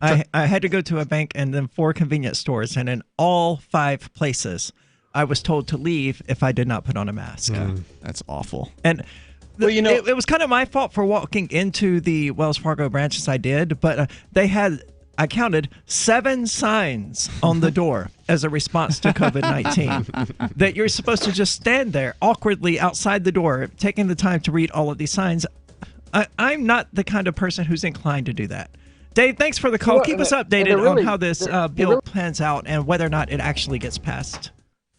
I had to go to a bank and then 4 convenience stores, and in all 5 places I was told to leave if I did not put on a mask. That's awful. And it was kind of my fault for walking into the Wells Fargo branches I did, but I counted 7 signs on the door as a response to COVID-19 that you're supposed to just stand there awkwardly outside the door, taking the time to read all of these signs. I'm not the kind of person who's inclined to do that. Dave, thanks for the call. Keep us updated on how this bill plans out and whether or not it actually gets passed.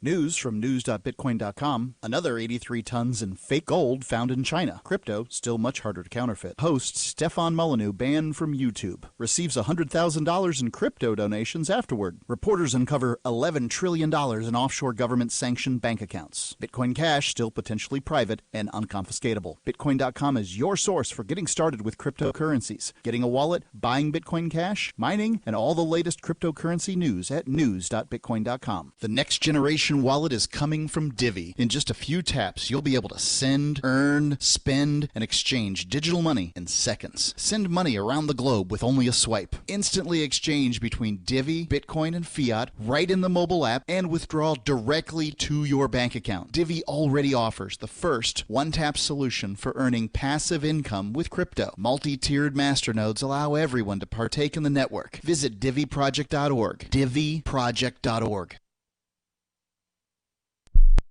News from news.bitcoin.com. Another 83 tons in fake gold found in China. Crypto still much harder to counterfeit. Host Stefan Molyneux banned from YouTube. Receives $100,000 in crypto donations afterward. Reporters uncover $11 trillion in offshore government-sanctioned bank accounts. Bitcoin Cash still potentially private and unconfiscatable. Bitcoin.com is your source for getting started with cryptocurrencies. Getting a wallet, buying Bitcoin Cash, mining, and all the latest cryptocurrency news at news.bitcoin.com. The next generation wallet is coming from Divvy. In just a few taps, you'll be able to send, earn, spend, and exchange digital money in seconds. Send money around the globe with only a swipe. Instantly exchange between Divvy, Bitcoin, and fiat right in the mobile app and withdraw directly to your bank account. Divvy already offers the first one-tap solution for earning passive income with crypto. Multi-tiered masternodes allow everyone to partake in the network. Visit DivvyProject.org. DivvyProject.org.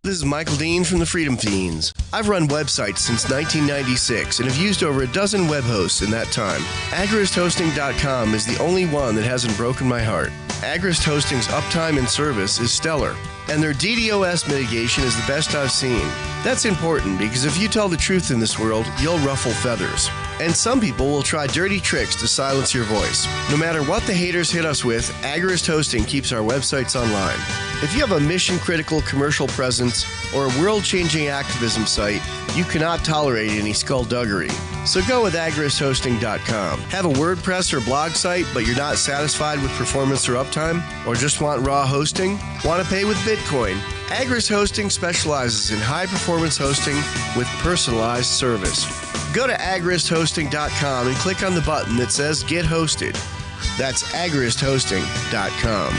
This is Michael Dean from the Freedom Fiends. I've run websites since 1996 and have used over a dozen web hosts in that time. AgristHosting.com is the only one that hasn't broken my heart. Agrist Hosting's uptime and service is stellar, and their DDoS mitigation is the best I've seen. That's important because if you tell the truth in this world, you'll ruffle feathers. And some people will try dirty tricks to silence your voice. No matter what the haters hit us with, Agrist Hosting keeps our websites online. If you have a mission-critical commercial presence or a world-changing activism site, you cannot tolerate any skullduggery. So go with agristhosting.com. Have a WordPress or blog site, but you're not satisfied with performance or uptime? Or just want raw hosting? Want to pay with Bitcoin? Agrist Hosting specializes in high-performance hosting with personalized service. Go to agristhosting.com and click on the button that says Get Hosted. That's agristhosting.com.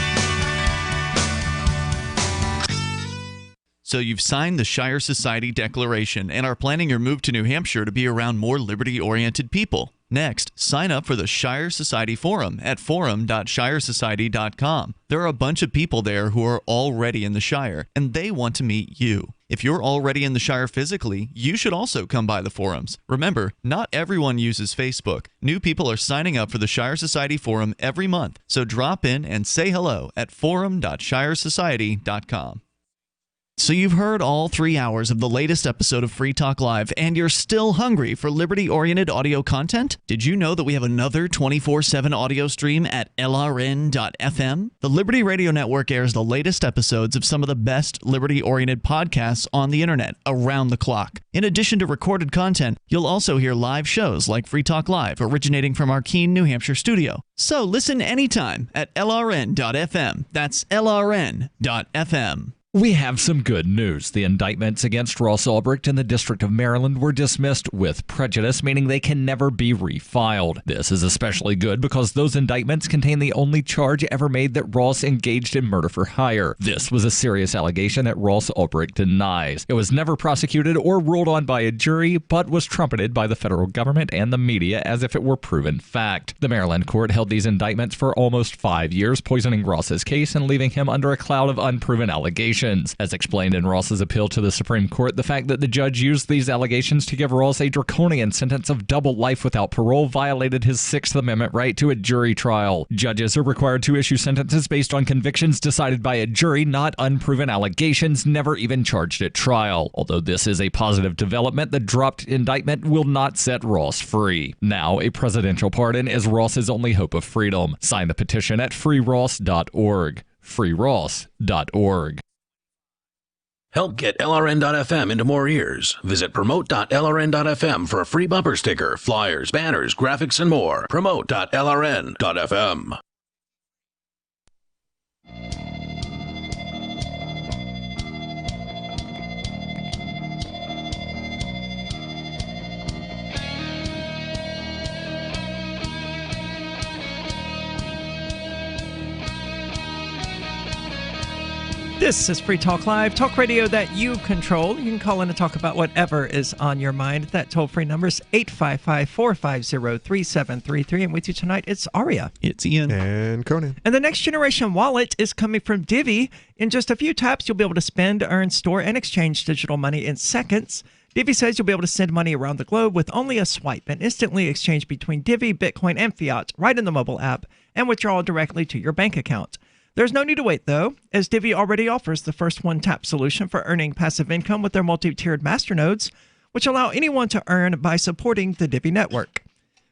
So you've signed the Shire Society Declaration and are planning your move to New Hampshire to be around more liberty-oriented people. Next, sign up for the Shire Society Forum at forum.shiresociety.com. There are a bunch of people there who are already in the Shire, and they want to meet you. If you're already in the Shire physically, you should also come by the forums. Remember, not everyone uses Facebook. New people are signing up for the Shire Society Forum every month, so drop in and say hello at forum.shiresociety.com. So you've heard all 3 hours of the latest episode of Free Talk Live, and you're still hungry for liberty-oriented audio content? Did you know that we have another 24/7 audio stream at LRN.FM? The Liberty Radio Network airs the latest episodes of some of the best liberty-oriented podcasts on the internet around the clock. In addition to recorded content, you'll also hear live shows like Free Talk Live, originating from our Keene, New Hampshire studio. So listen anytime at LRN.FM. That's LRN.FM. We have some good news. The indictments against Ross Ulbricht in the District of Maryland were dismissed with prejudice, meaning they can never be refiled. This is especially good because those indictments contain the only charge ever made that Ross engaged in murder for hire. This was a serious allegation that Ross Ulbricht denies. It was never prosecuted or ruled on by a jury, but was trumpeted by the federal government and the media as if it were proven fact. The Maryland court held these indictments for almost 5 years, poisoning Ross's case and leaving him under a cloud of unproven allegations. allegations. As explained in Ross's appeal to the Supreme Court, the fact that the judge used these allegations to give Ross a draconian sentence of double life without parole violated his Sixth Amendment right to a jury trial. Judges are required to issue sentences based on convictions decided by a jury, not unproven allegations never even charged at trial. Although this is a positive development, the dropped indictment will not set Ross free. Now, a presidential pardon is Ross's only hope of freedom. Sign the petition at freeross.org. freeross.org. Help get LRN.FM into more ears. Visit promote.lrn.fm for a free bumper sticker, flyers, banners, graphics, and more. Promote.lrn.fm. This is Free Talk Live, talk radio that you control. You can call in and talk about whatever is on your mind. That toll-free number is 855-450-3733. And with you tonight, it's Aria. It's Ian. And Conan. And the Next Generation Wallet is coming from Divvy. In just a few taps, you'll be able to spend, earn, store, and exchange digital money in seconds. Divvy says you'll be able to send money around the globe with only a swipe and instantly exchange between Divvy, Bitcoin, and fiat right in the mobile app and withdraw directly to your bank account. There's no need to wait, though, as Divvy already offers the first one-tap solution for earning passive income with their multi-tiered masternodes, which allow anyone to earn by supporting the Divvy network.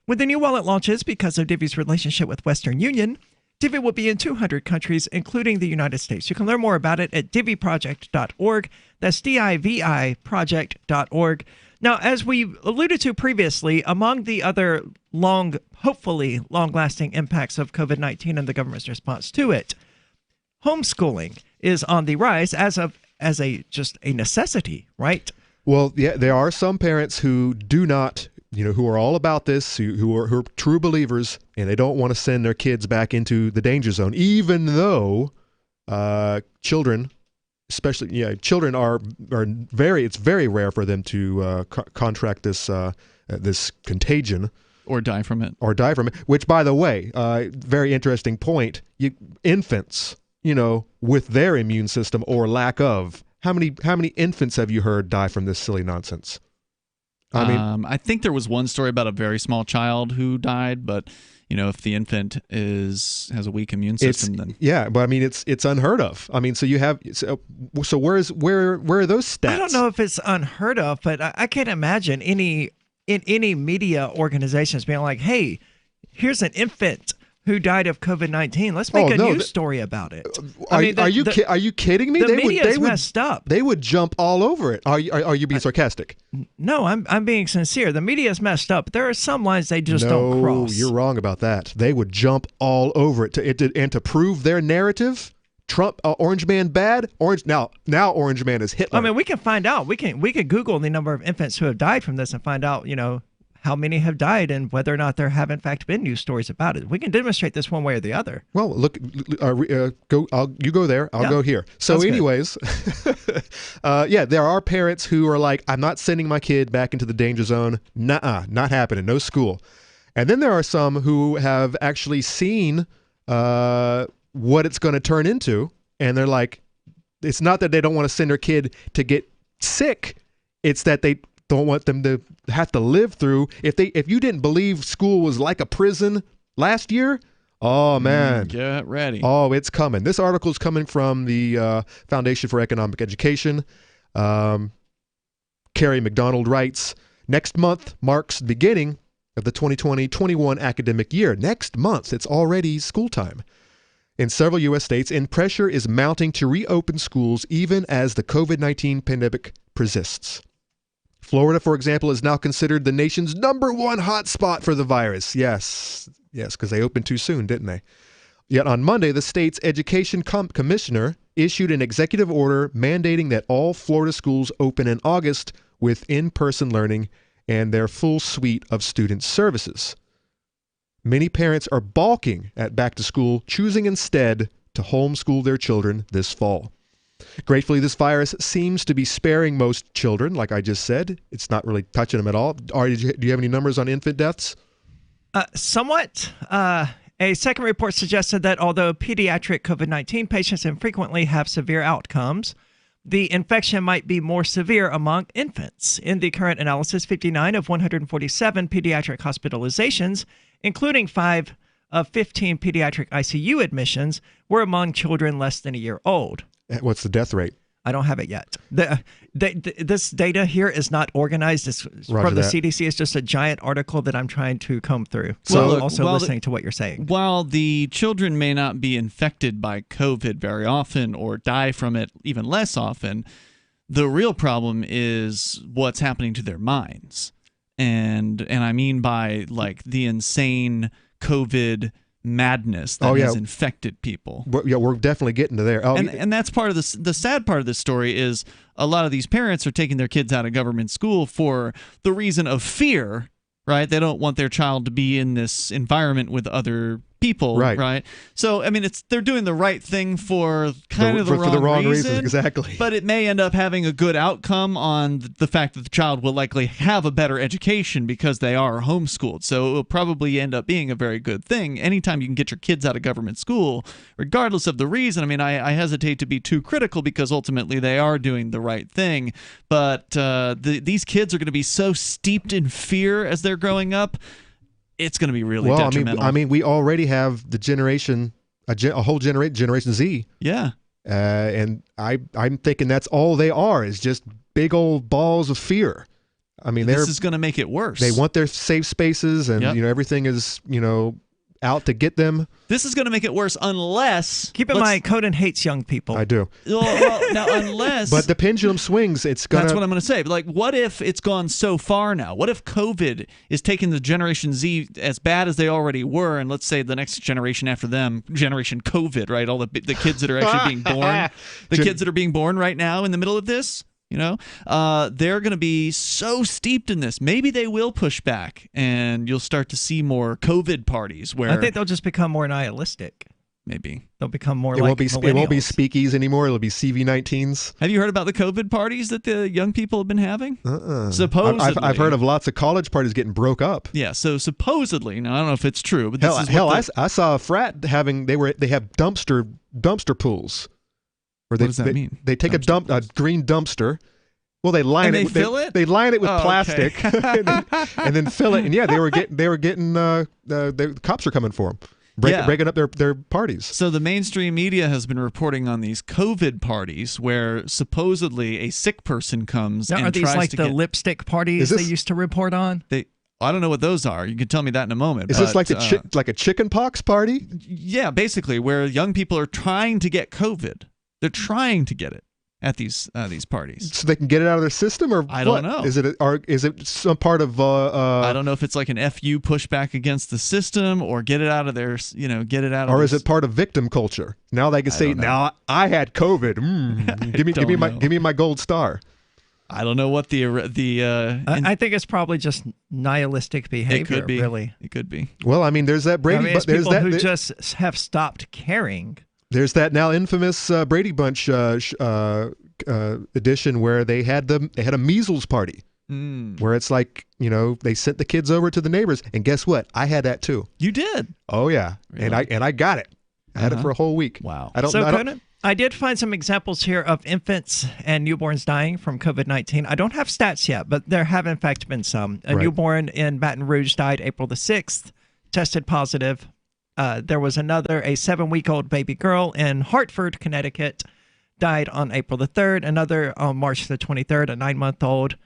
When the new wallet launches, because of Divvy's relationship with Western Union, Divvy will be in 200 countries, including the United States. You can learn more about it at divvyproject.org. That's DIVI project.org. Now, as we alluded to previously, among the other hopefully long-lasting impacts of COVID-19 and the government's response to it, homeschooling is on the rise as a necessity, right? Well, yeah, there are some parents who do not, who are all about this, who are true believers, and they don't want to send their kids back into the danger zone, even though children, especially children are it's very rare for them to contract this contagion or die from it. Which, by the way, very interesting point. Infants, with their immune system or lack of, how many infants have you heard die from this silly nonsense? I mean, I think there was one story about a very small child who died, but if the infant has a weak immune system, then but I mean it's unheard of. I mean, so you have so where are those stats? I don't know if it's unheard of, but I can't imagine any media organizations being like, "Hey, here's an infant who died of COVID-19. Let's make a news story about it." Are you kidding me? The media's messed up. They would jump all over it. Are you being sarcastic? No, I'm being sincere. The media's messed up. There are some lines they just don't cross. No, you're wrong about that. They would jump all over it to prove their narrative. Trump, Orange Man bad. Now Orange Man is Hitler. I mean, we can find out. We could Google the number of infants who have died from this and find out, how many have died and whether or not there have in fact been news stories about it. We can demonstrate this one way or the other. Well, look, you go there, I'll go here. So anyways, there are parents who are like, I'm not sending my kid back into the danger zone. Nuh-uh, not happening, no school. And then there are some who have actually seen what it's going to turn into, and they're like, it's not that they don't want to send their kid to get sick, it's that they don't want them to have to live through. If you didn't believe school was like a prison last year, oh man, get ready. Oh, it's coming. This article is coming from the Foundation for Economic Education. Carrie McDonald writes, next month marks the beginning of the 2020-21 academic year. Next month, it's already school time in several U.S. states, and pressure is mounting to reopen schools even as the COVID-19 pandemic persists. Florida, for example, is now considered the nation's #1 hotspot for the virus. Yes, because they opened too soon, didn't they? Yet on Monday, the state's education commissioner issued an executive order mandating that all Florida schools open in August with in-person learning and their full suite of student services. Many parents are balking at back to school, choosing instead to homeschool their children this fall. Gratefully, this virus seems to be sparing most children, like I just said. It's not really touching them at all. Aria, do you have any numbers on infant deaths? Somewhat. A second report suggested that although pediatric COVID-19 patients infrequently have severe outcomes, the infection might be more severe among infants. In the current analysis, 59 of 147 pediatric hospitalizations, including 5 of 15 pediatric ICU admissions, were among children less than a year old. What's the death rate? I don't have it yet. This data here is not organized. It's from the CDC. It's just a giant article that I'm trying to comb through. So also listening to what you're saying. While the children may not be infected by COVID very often or die from it even less often, the real problem is what's happening to their minds. And I mean by like the insane COVID madness that has infected people. We're definitely getting to there. And that's part of the sad part of this story is a lot of these parents are taking their kids out of government school for the reason of fear, right? They don't want their child to be in this environment with other people, right? So I mean, they're doing the right thing for kind of the wrong reason, exactly. But it may end up having a good outcome on the fact that the child will likely have a better education because they are homeschooled. So it will probably end up being a very good thing. Anytime you can get your kids out of government school, regardless of the reason. I mean, I hesitate to be too critical because ultimately they are doing the right thing. But these kids are going to be so steeped in fear as they're growing up. It's going to be really detrimental. I mean, we already have the generation, a whole Generation Z. Yeah. And I'm thinking that's all they are is just big old balls of fear. I mean, this is going to make it worse. They want their safe spaces, and everything is out to get them. This is going to make it worse unless... Keep in mind, Conan hates young people. I do. Well, now, unless... But the pendulum swings. That's what I'm going to say. But like, what if it's gone so far now? What if COVID is taking the Generation Z as bad as they already were, and let's say the next generation after them, Generation COVID, right? All the kids that are actually being born, kids that are being born right now in the middle of this... they're going to be so steeped in this. Maybe they will push back, and you'll start to see more COVID parties where I think they'll just become more nihilistic. Maybe they'll become more it like millennials. It won't be speakies anymore. It'll be CV19s. Have you heard about the COVID parties that the young people have been having? Supposedly, I've heard of lots of college parties getting broke up. Yeah, so supposedly, now I don't know if it's true, but this I saw a frat having they have dumpster pools. What does that mean? They take a green dumpster. Well, they line it. They line it with plastic, and then fill it. And yeah, they were getting. The cops are coming for them, breaking up their parties. So the mainstream media has been reporting on these COVID parties where supposedly a sick person comes. Now, and are these tries like to the get, lipstick parties they used to report on? I don't know what those are. You can tell me that in a moment. Is this like like a chicken pox party? Yeah, basically, where young people are trying to get COVID. They're trying to get it at these parties, so they can get it out of their system, or I don't know. Is it some part of? I don't know if it's like an FU pushback against the system, or get it out of their, get it out. Or is it part of victim culture? Now they can say, "Now I had COVID. Give me my gold star." I don't know what I think it's probably just nihilistic behavior. It could be. Really, it could be. Well, I mean, there's that Brady. It's people who just have stopped caring. There's that now infamous Brady Bunch edition where they had a measles party, where it's like they sent the kids over to the neighbors, and guess what? I had that too. You did? Oh yeah, really? and I got it. I had it for a whole week. Wow. I did find some examples here of infants and newborns dying from COVID-19. I don't have stats yet, but there have in fact been some. A newborn in Baton Rouge died April the 6th, tested positive. There was a 7-week-old baby girl in Hartford, Connecticut, died on April the 3rd. Another on March the 23rd, a 9-month-old.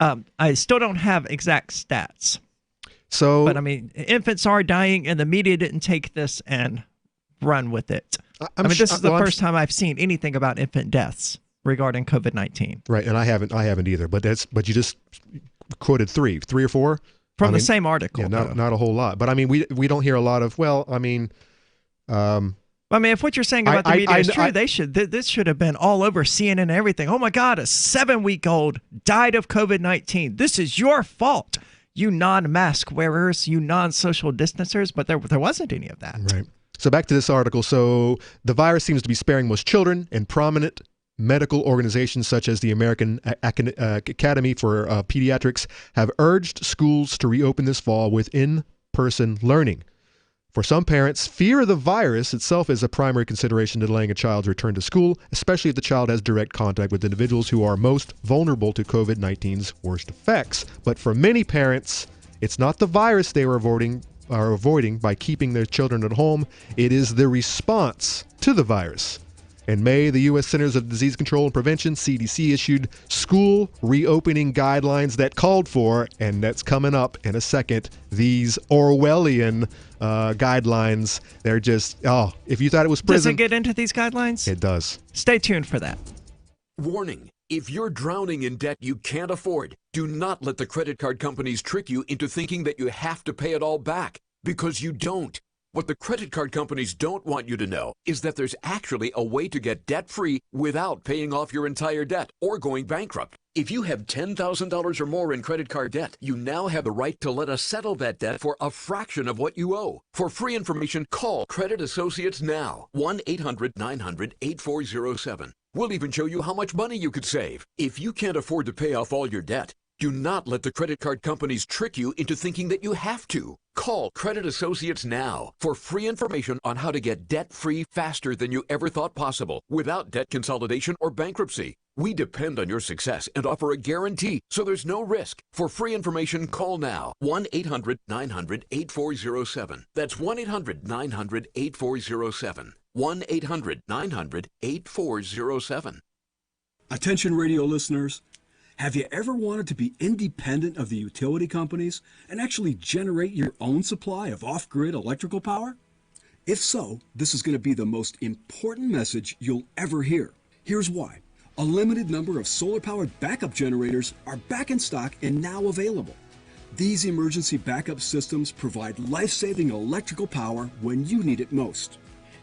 I still don't have exact stats. But I mean, infants are dying, and the media didn't take this and run with it. This is the first time I've seen anything about infant deaths regarding COVID-19. Right, and I haven't either. But you just quoted three or four. From the same article. Yeah, not a whole lot. But I mean, we don't hear a lot of, if what you're saying about the media is true, this should have been all over CNN and everything. Oh my God, a 7-week-old died of COVID-19. This is your fault, you non-mask wearers, you non-social distancers. But there wasn't any of that. Right. So back to this article. So the virus seems to be sparing most children, and prominent medical organizations such as the American Academy for Pediatrics have urged schools to reopen this fall with in-person learning. For some parents, fear of the virus itself is a primary consideration to delaying a child's return to school, especially if the child has direct contact with individuals who are most vulnerable to COVID-19's worst effects. But for many parents, it's not the virus they are avoiding by keeping their children at home. It is the response to the virus. In May, the U.S. Centers of Disease Control and Prevention, CDC, issued school reopening guidelines that called for, and that's coming up in a second, these Orwellian guidelines. They're just, if you thought it was prison. Does it get into these guidelines? It does. Stay tuned for that. Warning. If you're drowning in debt you can't afford, do not let the credit card companies trick you into thinking that you have to pay it all back, because you don't. What the credit card companies don't want you to know is that there's actually a way to get debt-free without paying off your entire debt or going bankrupt. If you have $10,000 or more in credit card debt, you now have the right to let us settle that debt for a fraction of what you owe. For free information, call Credit Associates now. 1-800-900-8407. We'll even show you how much money you could save. If you can't afford to pay off all your debt, do not let the credit card companies trick you into thinking that you have to. Call Credit Associates now for free information on how to get debt-free faster than you ever thought possible without debt consolidation or bankruptcy. We depend on your success and offer a guarantee, so there's no risk. For free information, call now. 1-800-900-8407. That's 1-800-900-8407. 1-800-900-8407. Attention radio listeners. Have you ever wanted to be independent of the utility companies and actually generate your own supply of off-grid electrical power? If so, this is going to be the most important message you'll ever hear. Here's why. A limited number of solar-powered backup generators are back in stock and now available. These emergency backup systems provide life-saving electrical power when you need it most.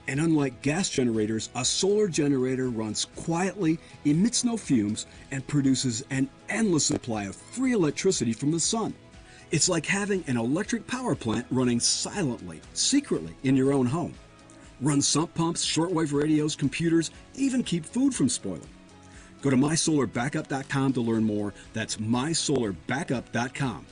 And unlike gas generators, a solar generator runs quietly, emits no fumes, and produces an endless supply of free electricity from the sun. It's like having an electric power plant running silently, secretly in your own home. Run sump pumps, shortwave radios, computers, even keep food from spoiling. Go to mysolarbackup.com to learn more. That's mysolarbackup.com.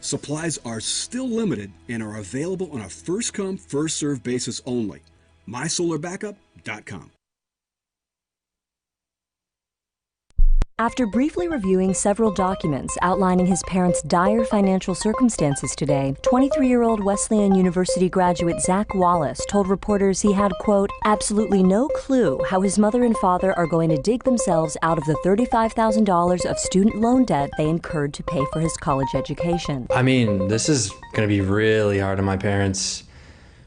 Supplies are still limited and are available on a first-come, first-served basis only. mysolarbackup.com. After briefly reviewing several documents outlining his parents' dire financial circumstances today, 23-year-old Wesleyan University graduate Zach Wallace told reporters he had, quote, absolutely no clue how his mother and father are going to dig themselves out of the $35,000 of student loan debt they incurred to pay for his college education. I mean, this is going to be really hard on my parents.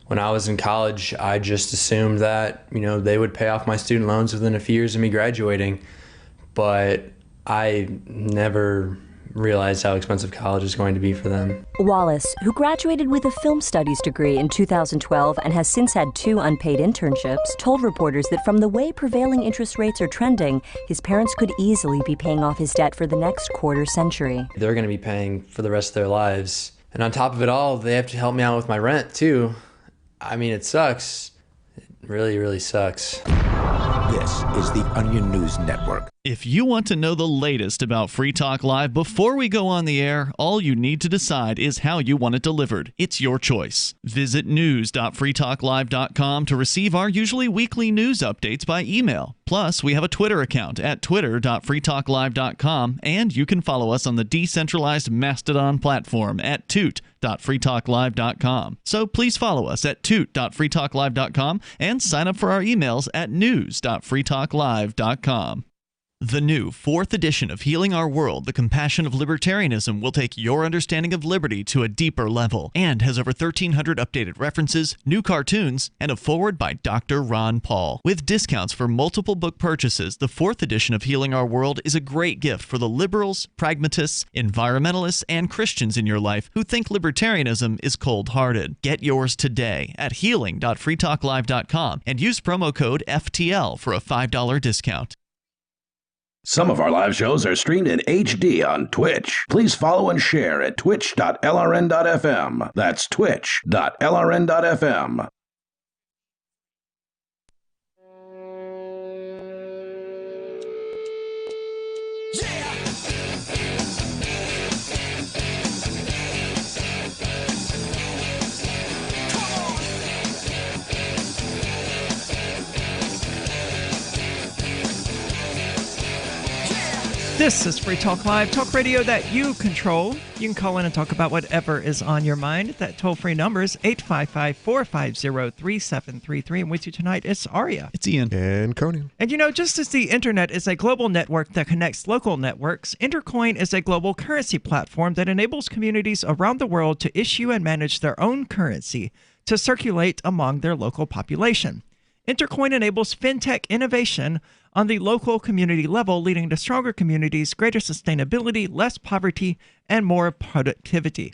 When I was in college, I just assumed that, they would pay off my student loans within a few years of me graduating. But I never realized how expensive college is going to be for them. Wallace, who graduated with a film studies degree in 2012 and has since had 2 unpaid internships, told reporters that from the way prevailing interest rates are trending, his parents could easily be paying off his debt for the next quarter century. They're going to be paying for the rest of their lives. And on top of it all, they have to help me out with my rent, too. I mean, it sucks. It really, really sucks. This is the Onion News Network. If you want to know the latest about Free Talk Live before we go on the air, all you need to decide is how you want it delivered. It's your choice. Visit news.freetalklive.com to receive our usually weekly news updates by email. Plus, we have a Twitter account at twitter.freetalklive.com, and you can follow us on the decentralized Mastodon platform at toot.freetalklive.com. So please follow us at toot.freetalklive.com and sign up for our emails at news.freetalklive.com. The new 4th edition of Healing Our World, The Compassion of Libertarianism, will take your understanding of liberty to a deeper level and has over 1,300 updated references, new cartoons, and a foreword by Dr. Ron Paul. With discounts for multiple book purchases, the 4th edition of Healing Our World is a great gift for the liberals, pragmatists, environmentalists, and Christians in your life who think libertarianism is cold-hearted. Get yours today at healing.freetalklive.com and use promo code FTL for a $5 discount. Some of our live shows are streamed in HD on Twitch. Please follow and share at twitch.lrn.fm. That's twitch.lrn.fm. This is Free Talk Live, talk radio that you control. You can call in and talk about whatever is on your mind. That toll-free number is 855-450-3733. And with you tonight, it's Aria. It's Ian. And Conan. And you know, just as the internet is a global network that connects local networks, Intercoin is a global currency platform that enables communities around the world to issue and manage their own currency to circulate among their local population. Intercoin enables fintech innovation on the local community level, leading to stronger communities, greater sustainability, less poverty, and more productivity.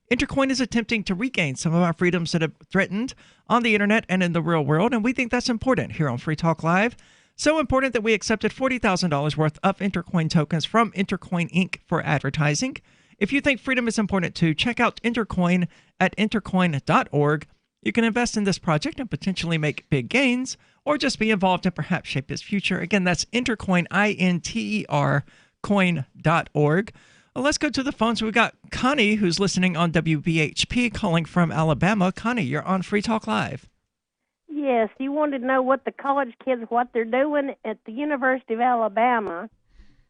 Intercoin is attempting to regain some of our freedoms that are threatened on the internet and in the real world, and we think that's important here on Free Talk Live. So important that we accepted $40,000 worth of Intercoin tokens from Intercoin Inc. for advertising. If you think freedom is important too, check out Intercoin at intercoin.org. You can invest in this project and potentially make big gains, or just be involved and perhaps shape its future. Again, that's Intercoin, I-N-T-E-R, coin.org. Well, let's go to the phones. We've got Connie, who's listening on WBHP, calling from Alabama. Connie, you're on Free Talk Live. Yes, you wanted to know what the college kids, what they're doing at the University of Alabama.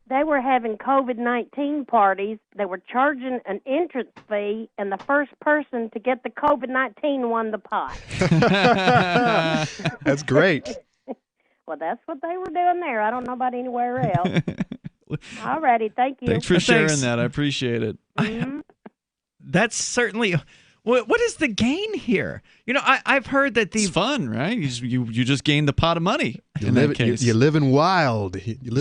They were having COVID-19 parties. They were charging an entrance fee, and the first person to get the COVID-19 won the pot. That's great. Well, that's what they were doing there. I don't know about anywhere else. All righty, thank you. Thanks for sharing that. I appreciate it. That's certainly... What is the gain here? You know, I've heard that it's fun, right? You just gained the pot of money in that case. You're living wild. You're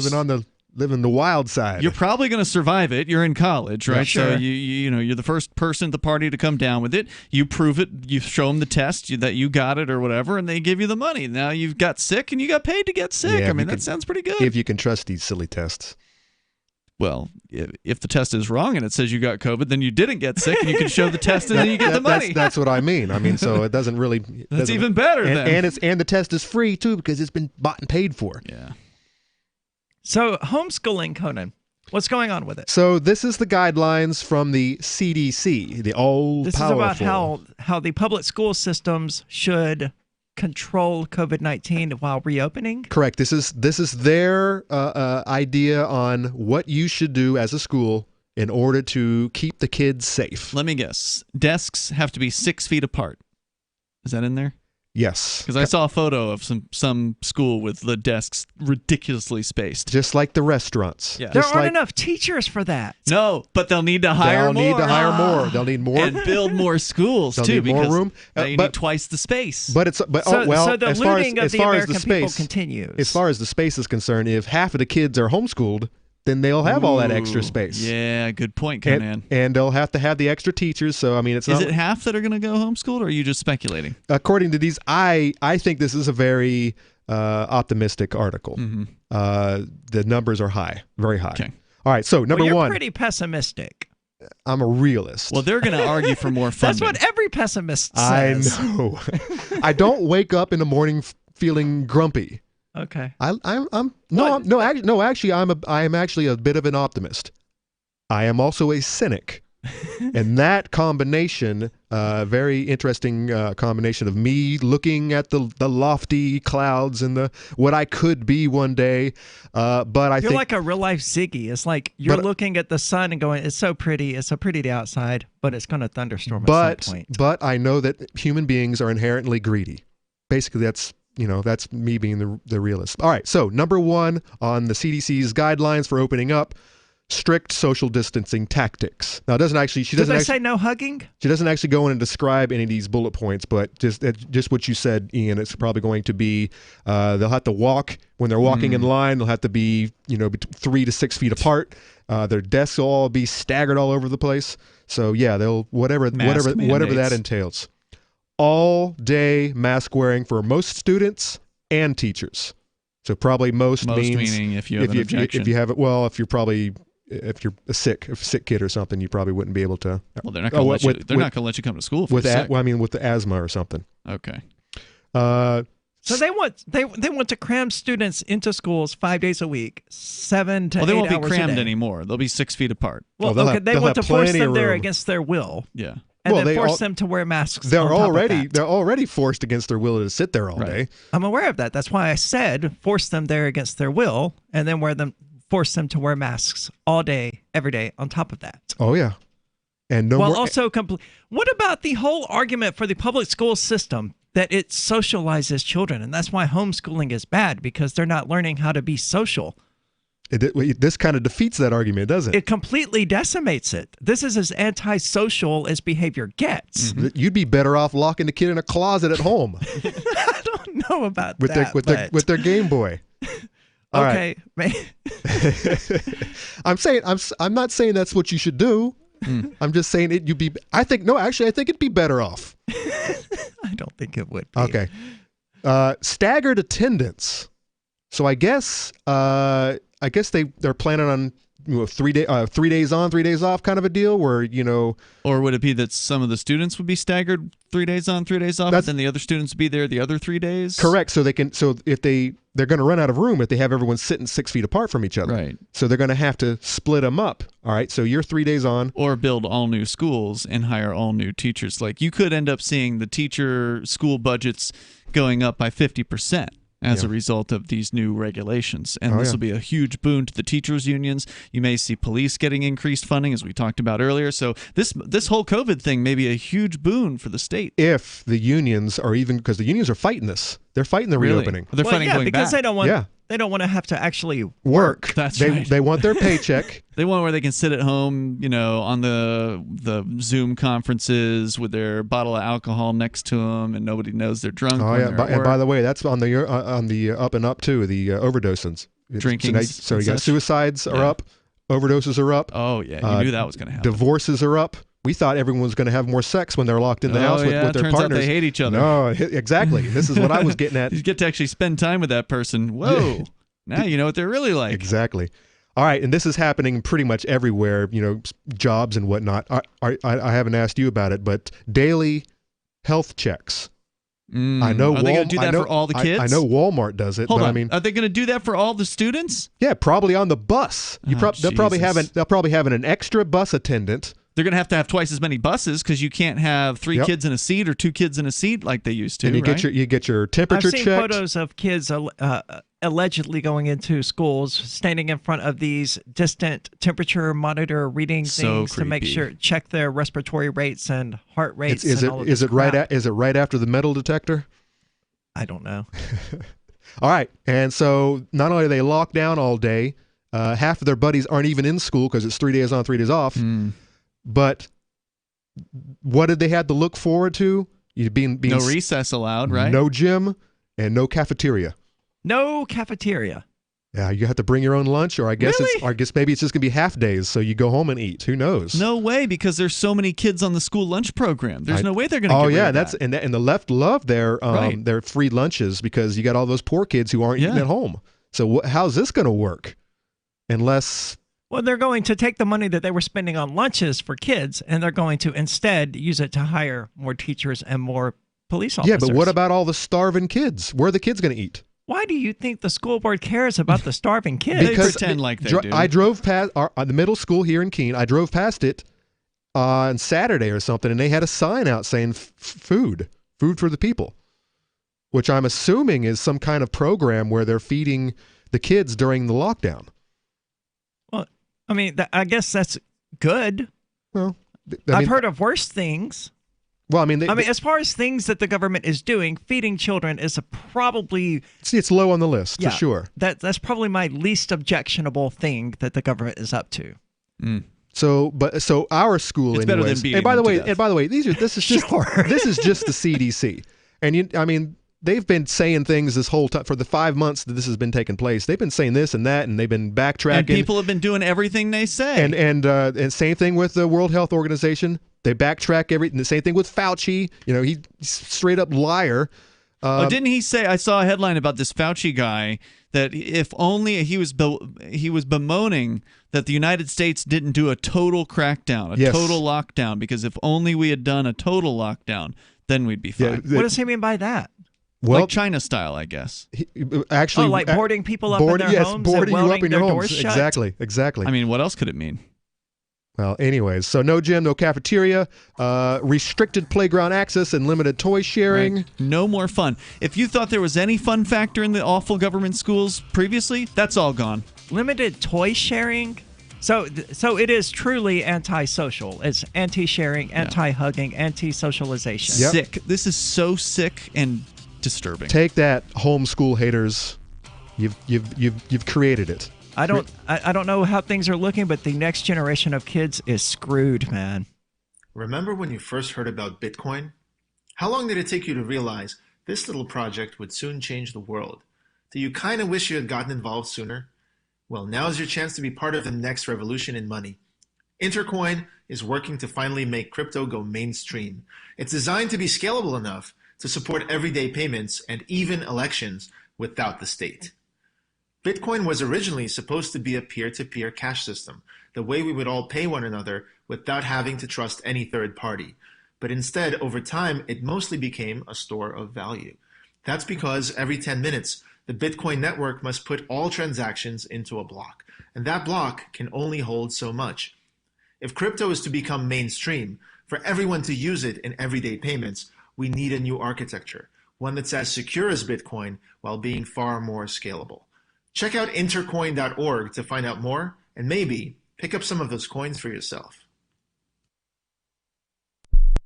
living the wild side. You're probably going to survive it. You're in college, right? Yeah, sure. So you're the first person at the party to come down with it. You prove it. You show them the test that you got it or whatever, and they give you the money. Now you've got sick and you got paid to get sick. Yeah, I mean, that sounds pretty good. If you can trust these silly tests. Well, if the test is wrong and it says you got COVID, then you didn't get sick, and you can show the test, and then you get the money. That's what I mean. I mean, so it doesn't really. That's even better. And the test is free too because it's been bought and paid for. Yeah. So homeschooling, Conan, what's going on with it? So this is the guidelines from the CDC, the all-powerful. This is about how the public school systems should control COVID-19 while reopening? Correct. This is their idea on what you should do as a school in order to keep the kids safe. Let me guess. Desks have to be 6 feet apart. Is that in there? Yes. Because I saw a photo of some school with the desks ridiculously spaced. Just like the restaurants. Yeah. There aren't enough teachers for that. No, but they'll need to hire more. They'll need to hire more. They'll need more. And build more schools, They'll too. need more room. You need twice the space. So the looting of the American people continues. As far as the space is concerned, if half of the kids are homeschooled, then they'll have all that extra space. Yeah, good point, Conan. And they'll have to have the extra teachers. So, I mean, it's not... Is it half that are going to go homeschooled, or are you just speculating? According to these, I think this is a very optimistic article. Mm-hmm. The numbers are high, very high. Okay. All right, so number you're one. Pretty pessimistic. I'm a realist. Well, they're going to argue for more funding. That's what every pessimist says. I know. I don't wake up in the morning feeling grumpy. Okay. I am actually a bit of an optimist. I am also a cynic. And that combination, very interesting combination of me looking at the lofty clouds and what I could be one day. But I think you're like a real life Ziggy. It's like you're looking at the sun and going, "It's so pretty. It's so pretty outside, but it's going to thunderstorm at some point." But I know that human beings are inherently greedy. Basically, that's me being the realist. All right, so number one on the CDC's guidelines for opening up, strict social distancing tactics. Now, Did they say no hugging? She doesn't actually go in and describe any of these bullet points, but just what you said, Ian, it's probably going to be they'll have to walk when they're walking in line. They'll have to be 3 to 6 feet apart. Their desks will all be staggered all over the place. So yeah, they'll whatever that entails. All day mask wearing for most students and teachers. So probably most means meaning if you have an objection. If you have it, well, if you're a sick kid or something, you probably wouldn't be able to. Well, they're not going to let you come to school with the asthma or something. Okay. So they want to cram students into schools 5 days a week, 7 to 8 hours a day. Well, they won't be crammed anymore. They'll be 6 feet apart. Well, they want to force them there against their will. Yeah. And then force them to wear masks. They're already forced against their will to sit there all day. I'm aware of that. That's why I said force them there against their will, and then force them to wear masks all day, every day on top of that. Oh, yeah. And no well, more. also, what about the whole argument for the public school system that it socializes children? And that's why homeschooling is bad, because they're not learning how to be social. This kind of defeats that argument, doesn't it? It completely decimates it. This is as antisocial as behavior gets. Mm-hmm. You'd be better off locking the kid in a closet at home. I don't know about with that. With their Game Boy. All okay. Right. I'm not saying that's what you should do. I'm just saying I think it'd be better off. I don't think it would be. Okay. Staggered attendance. So I guess they're planning on 3 days on, 3 days off kind of a deal where, Or would it be that some of the students would be staggered 3 days on, 3 days off, but then the other students would be there the other 3 days? Correct. So if they're going to run out of room if they have everyone sitting 6 feet apart from each other. Right. So they're going to have to split them up. All right. So you're 3 days on. Or build all new schools and hire all new teachers. Like you could end up seeing the teacher school budgets going up by 50%. As a result of these new regulations. And this will be a huge boon to the teachers' unions. You may see police getting increased funding, as we talked about earlier. So this whole COVID thing may be a huge boon for the state. If the unions are because the unions are fighting this. They're fighting the reopening. They're fighting going because back. they don't want to have to actually work. That's right. They want their paycheck. They want where they can sit at home, on the Zoom conferences with their bottle of alcohol next to them, and nobody knows they're drunk. Oh yeah, and by the way, that's on the up and up too. The overdosing, drinking. So you got suicides are up, overdoses are up. Oh yeah, you knew that was going to happen. Divorces are up. We thought everyone was going to have more sex when they're locked in the house with their turns partners. Out they hate each other. No, exactly. This is what I was getting at. You get to actually spend time with that person. Whoa. Now you know what they're really like. Exactly. All right, and this is happening pretty much everywhere, jobs and whatnot. I haven't asked you about it, but daily health checks. I know. Are they going to do that for all the kids? I know Walmart does it. Hold on. I mean, are they going to do that for all the students? Yeah, probably on the bus. They'll probably have an extra bus attendant. They're going to have twice as many buses because you can't have 3 kids in a seat or 2 kids in a seat like they used to. And you get your temperature checked. I've seen photos of kids allegedly going into schools, standing in front of these distant temperature monitor reading things to make sure, check their respiratory rates and heart rates. Is it right after the metal detector? I don't know. All right, and so not only are they locked down all day, half of their buddies aren't even in school because it's 3 days on, 3 days off. But what did they have to look forward to? No recess allowed, right? No gym and no cafeteria. No cafeteria. Yeah, you have to bring your own lunch, or I guess maybe it's just gonna be half days, so you go home and eat. Who knows? No way, because there's so many kids on the school lunch program. There's no way they're gonna. Oh get rid yeah, of that. and the left love their free lunches because you got all those poor kids who aren't eating at home. So how's this gonna work? Unless. Well, they're going to take the money that they were spending on lunches for kids, and they're going to instead use it to hire more teachers and more police officers. Yeah, but what about all the starving kids? Where are the kids going to eat? Why do you think the school board cares about the starving kids? Because they pretend like they do. I drove past the middle school here in Keene. I drove past it on Saturday or something, and they had a sign out saying food for the people, which I'm assuming is some kind of program where they're feeding the kids during the lockdown. I mean, I guess that's good. Well, I've heard of worse things. Well, I mean, as far as things that the government is doing, feeding children is probably it's low on the list for sure. That's probably my least objectionable thing that the government is up to. So our school, it's better than beating and by the way, this is just this is just the CDC, and they've been saying things this whole time for the 5 months that this has been taking place. They've been saying this and that, and they've been backtracking. And people have been doing everything they say. And same thing with the World Health Organization. They backtrack everything. The same thing with Fauci. He's straight up liar. Didn't he say? I saw a headline about this Fauci guy that if only he was bemoaning that the United States didn't do a total crackdown, total lockdown, because if only we had done a total lockdown, then we'd be fine. What does he mean by that? Well, like China style, I guess. Actually, like boarding people up in their homes, boarding and you up in your homes. Shut? Exactly. I mean, what else could it mean? Well, anyways, so no gym, no cafeteria, restricted playground access, and limited toy sharing. Right. No more fun. If you thought there was any fun factor in the awful government schools previously, that's all gone. limited toy sharing. So it is truly antisocial. It's anti-sharing, anti-hugging, anti-socialization. Sick. This is so sick and disturbing. Take that, homeschool haters. You've created it. I don't know how things are looking, but the next generation of kids is screwed, man. Remember when you first heard about Bitcoin? How long did it take you to realize this little project would soon change the world? Do you kind of wish you had gotten involved sooner? Well, now's your chance to be part of the next revolution in money. Intercoin is working to finally make crypto go mainstream. It's designed to be scalable enough to support everyday payments and even elections without the state. Bitcoin was originally supposed to be a peer-to-peer cash system, the way we would all pay one another without having to trust any third party. But instead, over time, it mostly became a store of value. That's because every 10 minutes, the Bitcoin network must put all transactions into a block, and that block can only hold so much. If crypto is to become mainstream, for everyone to use it in everyday payments, we need a new architecture, one that's as secure as Bitcoin while being far more scalable. Check out intercoin.org to find out more, and maybe pick up some of those coins for yourself.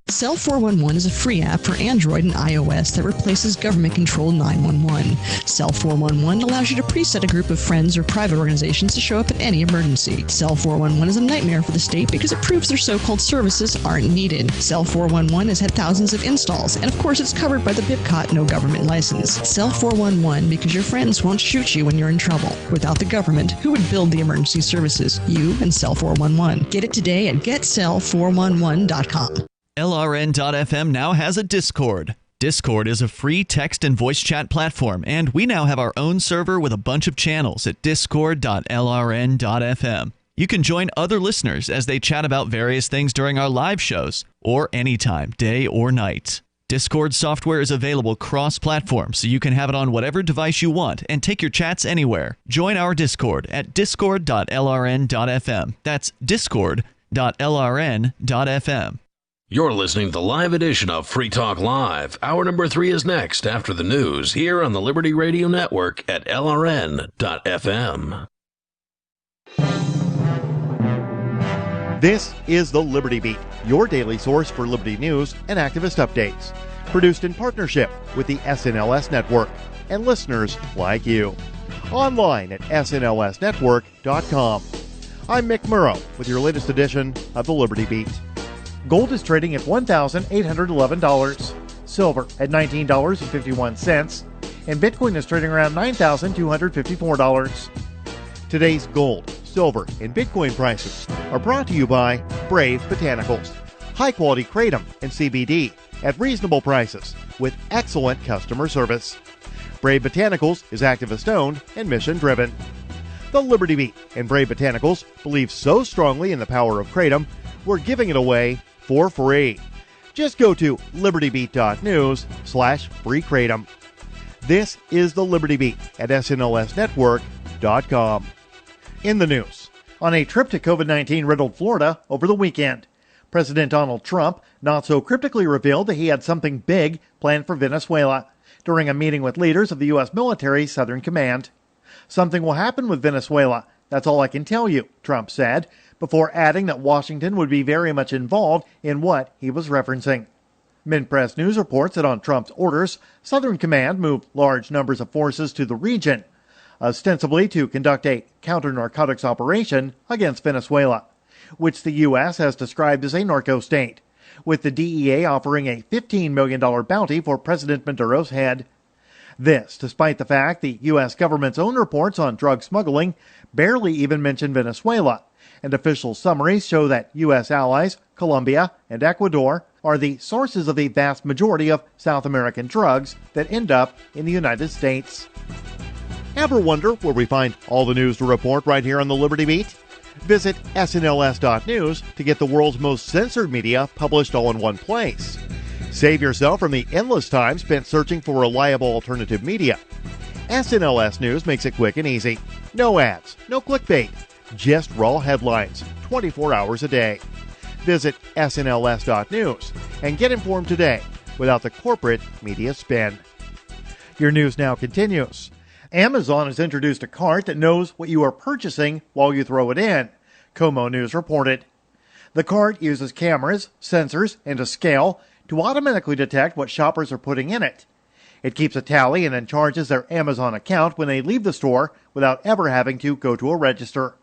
Cell 411 is a free app for Android and iOS that replaces government-controlled 911. Cell 411 allows you to preset a group of friends or private organizations to show up at any emergency. Cell 411 is a nightmare for the state because it proves their so-called services aren't needed. Cell 411 has had thousands of installs, and of course it's covered by the BIPCOT no government license. Cell 411 because your friends won't shoot you when you're in trouble. Without the government, who would build the emergency services? You and Cell 411. Get it today at getcell411.com. LRN.FM now has a Discord. Discord is a free text and voice chat platform, and we now have our own server with a bunch of channels at discord.lrn.fm. You can join other listeners as they chat about various things during our live shows, or anytime, day or night. Discord software is available cross-platform, so you can have it on whatever device you want and take your chats anywhere. Join our Discord at discord.lrn.fm. That's discord.lrn.fm. You're listening to the live edition of Free Talk Live. Hour number 3 is next after the news here on the Liberty Radio Network at LRN.FM. This is the Liberty Beat, your daily source for Liberty news and activist updates. Produced in partnership with the SNLS Network and listeners like you. Online at snlsnetwork.com. I'm Mick Murrow with your latest edition of the Liberty Beat. Gold is trading at $1,811, silver at $19.51, and Bitcoin is trading around $9,254. Today's gold, silver, and Bitcoin prices are brought to you by Brave Botanicals, high-quality kratom and CBD at reasonable prices with excellent customer service. Brave Botanicals is activist-owned and mission-driven. The Liberty Beat and Brave Botanicals believe so strongly in the power of kratom, we're giving it away for free. Just go to libertybeat.news/free kratom. This is the Liberty Beat at snlsnetwork.com. In the news, on a trip to COVID-19 riddled Florida over the weekend, President Donald Trump not so cryptically revealed that he had something big planned for Venezuela during a meeting with leaders of the U.S. military Southern Command. Something will happen with Venezuela. That's all I can tell you, Trump said, before adding that Washington would be very much involved in what he was referencing. Mint Press News reports that on Trump's orders, Southern Command moved large numbers of forces to the region, ostensibly to conduct a counter-narcotics operation against Venezuela, which the U.S. has described as a narco state, with the DEA offering a $15 million bounty for President Maduro's head. This, despite the fact the U.S. government's own reports on drug smuggling barely even mention Venezuela, and official summaries show that U.S. allies, Colombia and Ecuador, are the sources of the vast majority of South American drugs that end up in the United States. Ever wonder where we find all the news to report right here on the Liberty Beat? Visit snls.news to get the world's most censored media published all in one place. Save yourself from the endless time spent searching for reliable alternative media. SNLS News makes it quick and easy. No ads, no clickbait, just raw headlines, 24 hours a day. Visit snls.news and get informed today without the corporate media spin. Your news now continues. Amazon has introduced a cart that knows what you are purchasing while you throw it in, Como News reported. The cart uses cameras, sensors, and a scale to automatically detect what shoppers are putting in it. It keeps a tally and then charges their Amazon account when they leave the store without ever having to go to a register.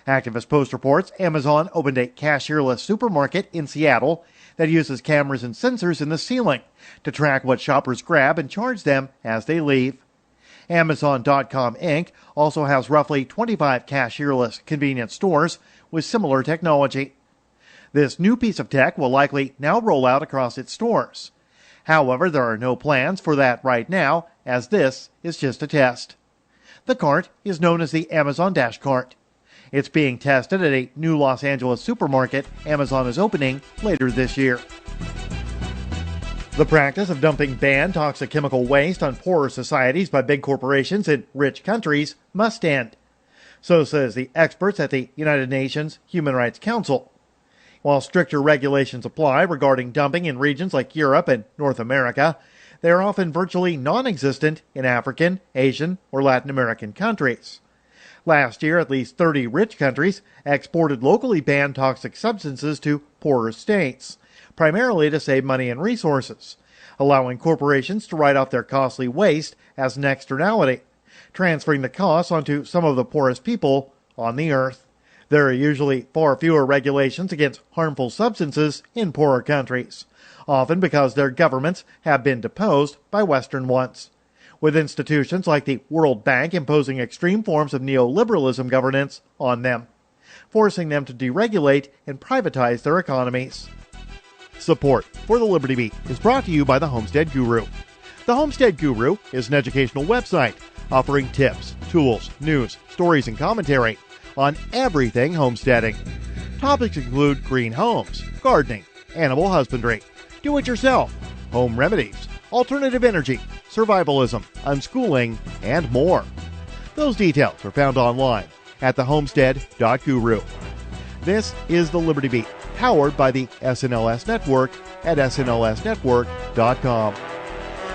Activist Post reports Amazon opened a cashierless supermarket in Seattle that uses cameras and sensors in the ceiling to track what shoppers grab and charge them as they leave. Amazon.com Inc. also has roughly 25 cashierless convenience stores with similar technology. This new piece of tech will likely now roll out across its stores. However, there are no plans for that right now, as this is just a test. The cart is known as the Amazon Dash Cart. It's being tested at a new Los Angeles supermarket Amazon is opening later this year. The practice of dumping banned toxic chemical waste on poorer societies by big corporations in rich countries must end. So says the experts at the United Nations Human Rights Council. While stricter regulations apply regarding dumping in regions like Europe and North America, they are often virtually non-existent in African, Asian, or Latin American countries. Last year, at least 30 rich countries exported locally banned toxic substances to poorer states, primarily to save money and resources, allowing corporations to write off their costly waste as an externality, transferring the costs onto some of the poorest people on the earth. There are usually far fewer regulations against harmful substances in poorer countries, often because their governments have been deposed by Western ones, with institutions like the World Bank imposing extreme forms of neoliberalism governance on them, forcing them to deregulate and privatize their economies. Support for the Liberty Beat is brought to you by the Homestead Guru. The Homestead Guru is an educational website offering tips, tools, news, stories, and commentary on everything homesteading. Topics include green homes, gardening, animal husbandry, do-it-yourself, home remedies, alternative energy, survivalism, unschooling, and more. Those details are found online at thehomestead.guru. This is the Liberty Beat, powered by the SNLS Network at snlsnetwork.com.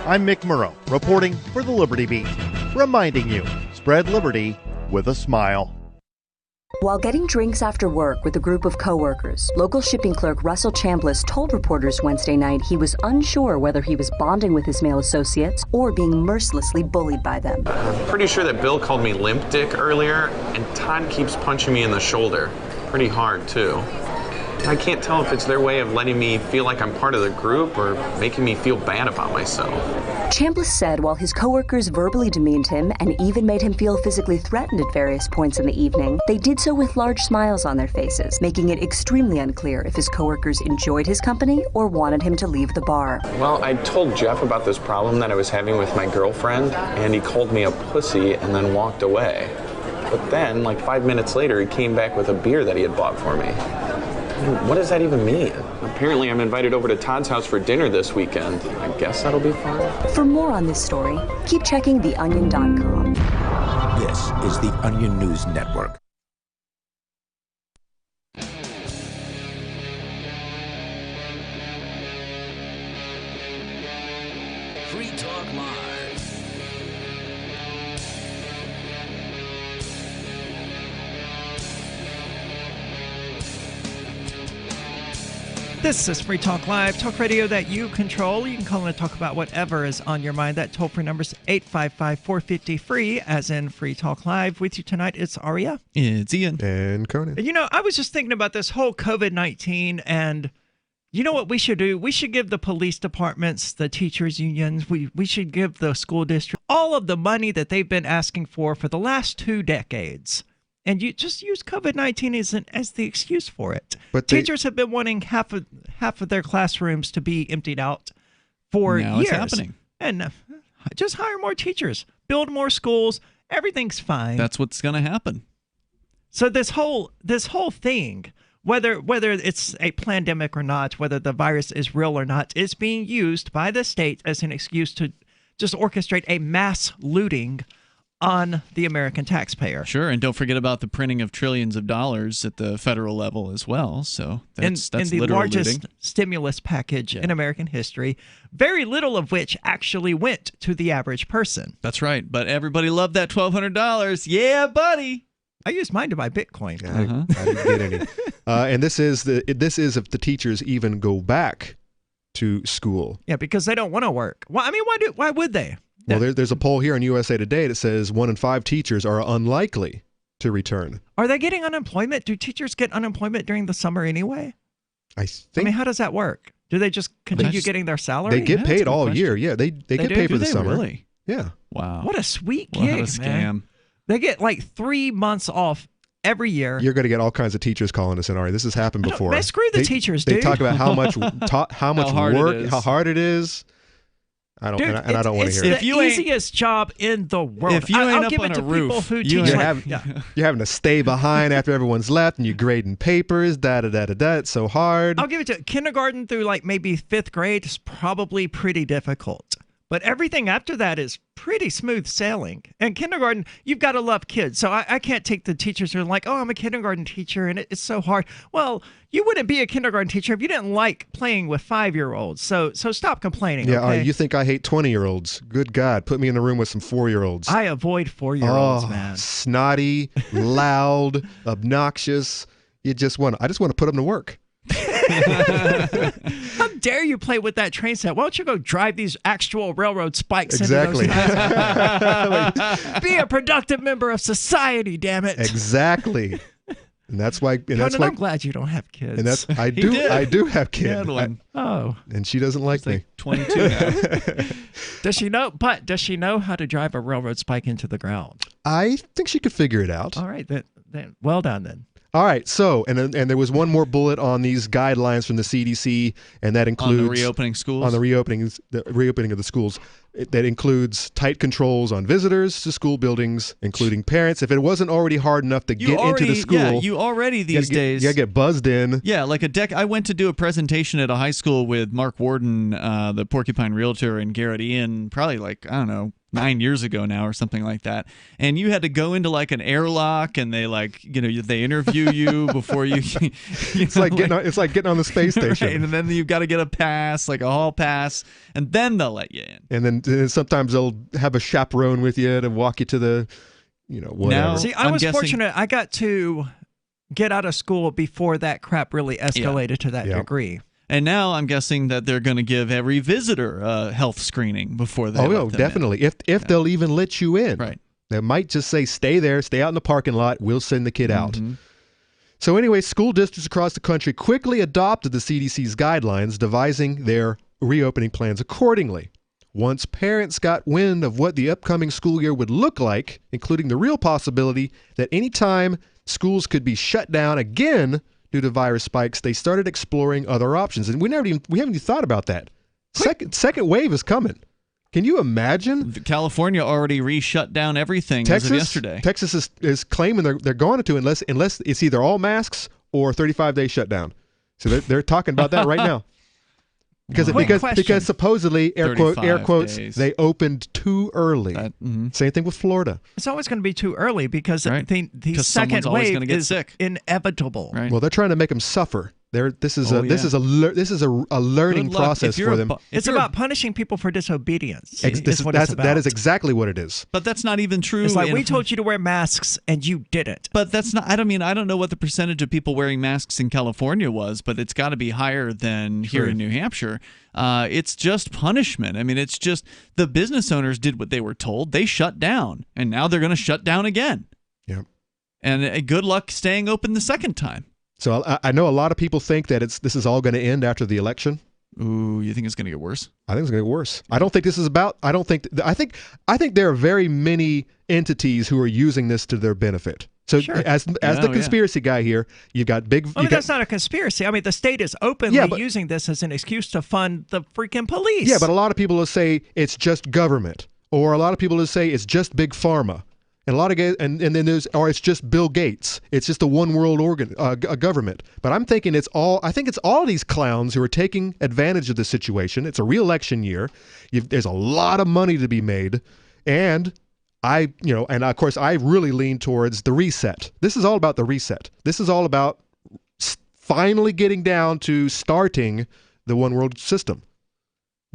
I'm Mick Murrow, reporting for the Liberty Beat, reminding you, spread liberty with a smile. While getting drinks after work with a group of coworkers, local shipping clerk Russell Chambliss told reporters Wednesday night he was unsure whether he was bonding with his male associates or being mercilessly bullied by them. I'm pretty sure that Bill called me limp dick earlier, and Todd keeps punching me in the shoulder. Pretty hard, too. I can't tell if it's their way of letting me feel like I'm part of the group or making me feel bad about myself. Chambliss said while his coworkers verbally demeaned him and even made him feel physically threatened at various points in the evening, they did so with large smiles on their faces, making it extremely unclear if his coworkers enjoyed his company or wanted him to leave the bar. Well, I told Jeff about this problem that I was having with my girlfriend, and he called me a pussy and then walked away. But then, like 5 minutes later, he came back with a beer that he had bought for me. What does that even mean? Apparently I'm invited over to Todd's house for dinner this weekend. I guess that'll be fun. For more on this story, keep checking theonion.com. This is the Onion News Network. Free Talk Live. This is Free Talk Live, talk radio that you control. You can call in and talk about whatever is on your mind. That toll-free number is 855-450-FREE, as in Free Talk Live. With you tonight, it's Aria. It's Ian. And Conan. You know, I was just thinking about this whole COVID-19, and you know what we should do? We should give the police departments, the teachers' unions, we should give the school district all of the money that they've been asking for the last 2 decades. And you just use COVID-19 as the excuse for it. But teachers have been wanting half of their classrooms to be emptied out for years. Now it's happening. And just hire more teachers, build more schools. Everything's fine. That's what's going to happen. So this whole thing, whether it's a pandemic or not, whether the virus is real or not, is being used by the state as an excuse to just orchestrate a mass looting on the American taxpayer. Sure, and don't forget about the printing of trillions of dollars at the federal level as well. So that's in the literal largest looting. stimulus package in American history, very little of which actually went to the average person. That's right, but everybody loved that $1,200. Yeah, buddy. I used mine to buy Bitcoin. I didn't get any. And this is if the teachers even go back to school. Yeah, because they don't want to work. Well, I mean, why would they? Well, there's a poll here on USA Today that says 1 in 5 teachers are unlikely to return. Are they getting unemployment? Do teachers get unemployment during the summer anyway? I think. I mean, how does that work? Do they just continue getting their salary? They get paid all year. Yeah, they get paid for the summer. Really? Yeah. Wow. What a sweet gig, What a scam. man. They get like 3 months off every year. You're going to get all kinds of teachers calling us in, Aria. This has happened before. Man, screw the teachers, They dude. talk about how much hard work, it is. how hard it is. I don't want to hear it. It's the easiest job in the world. If you ain't I'll up give on it a to roof, people who you teach. You're having to stay behind after everyone's left, and you're grading papers. It's so hard. I'll give it to kindergarten through like maybe 5th grade is probably pretty difficult. But everything after that is pretty smooth sailing. And kindergarten, you've got to love kids. So I can't take the teachers who are like, oh, I'm a kindergarten teacher and it's so hard. Well, you wouldn't be a kindergarten teacher if you didn't like playing with 5-year-olds. So stop complaining. Yeah, okay? you think I hate 20-year-olds? Good God, put me in a room with some 4-year-olds. I avoid 4-year-olds, man. Snotty, loud, obnoxious. I just want to put them to work. How dare you play with that train set? Why don't you go drive these actual railroad spikes Exactly. into those cars? Be a productive member of society, damn it. Exactly. And that's why. Conan, I'm glad you don't have kids. And that's I do have kids. Oh. And she doesn't like me. 22 now. Does she know? But does she know how to drive a railroad spike into the ground? I think she could figure it out. All right, then well done then. All right, so and there was one more bullet on these guidelines from the CDC, and that includes on the reopening schools. On the reopening of the schools, that includes tight controls on visitors to school buildings, including parents. If it wasn't already hard enough to get into the school, yeah, you already these days, you get buzzed in. Yeah, like I went to do a presentation at a high school with Mark Warden, the Porcupine Realtor, and Garrett Ian, probably like, I don't know, 9 years ago now or something like that. And you had to go into like an airlock, and they they interview you before you. It's like getting on the space station. Right, and then you've got to get a pass, like a hall pass, and then they'll let you in. And then sometimes they'll have a chaperone with you to walk you to the, whatever. Now, see, I was fortunate. I got to get out of school before that crap really escalated to that degree. And now I'm guessing that they're going to give every visitor a health screening before they. Oh, definitely. In. If they'll even let you in, right? They might just say, "Stay there, stay out in the parking lot. We'll send the kid out." So anyway, school districts across the country quickly adopted the CDC's guidelines, devising their reopening plans accordingly. Once parents got wind of what the upcoming school year would look like, including the real possibility that any time schools could be shut down again due to virus spikes, they started exploring other options. And we haven't even thought about that. Second wave is coming. Can you imagine? California already re-shut down everything as of yesterday. Texas is claiming they're going to unless it's either all masks or 35-day shutdown. So they're talking about that right now. Because supposedly, air quotes, days. They opened too early. Same thing with Florida. It's always going to be too early because the second wave is inevitable. Right. Well, they're trying to make them suffer. This is a learning process for them. It's about punishing people for disobedience. That is exactly what it is. But that's not even true. It's like we told you to wear masks and you didn't. But that's not. I don't know what the percentage of people wearing masks in California was, but it's got to be higher than here in New Hampshire. It's just punishment. I mean, it's just the business owners did what they were told. They shut down, and now they're going to shut down again. Yeah. And good luck staying open the second time. So I know a lot of people think that this is all going to end after the election. Ooh, you think it's going to get worse? I think it's going to get worse. I don't think this is about. I think there are very many entities who are using this to their benefit. So as the conspiracy guy here, you've got big. That's not a conspiracy. I mean, the state is openly using this as an excuse to fund the freaking police. Yeah, but a lot of people will say it's just government, or a lot of people will say it's just big pharma. And a lot of and then it's just Bill Gates. It's just a one world government. But I'm thinking I think it's all these clowns who are taking advantage of the situation. It's a re-election year. There's a lot of money to be made, and And of course, I really lean towards the reset. This is all about the reset. This is all about finally getting down to starting the one world system,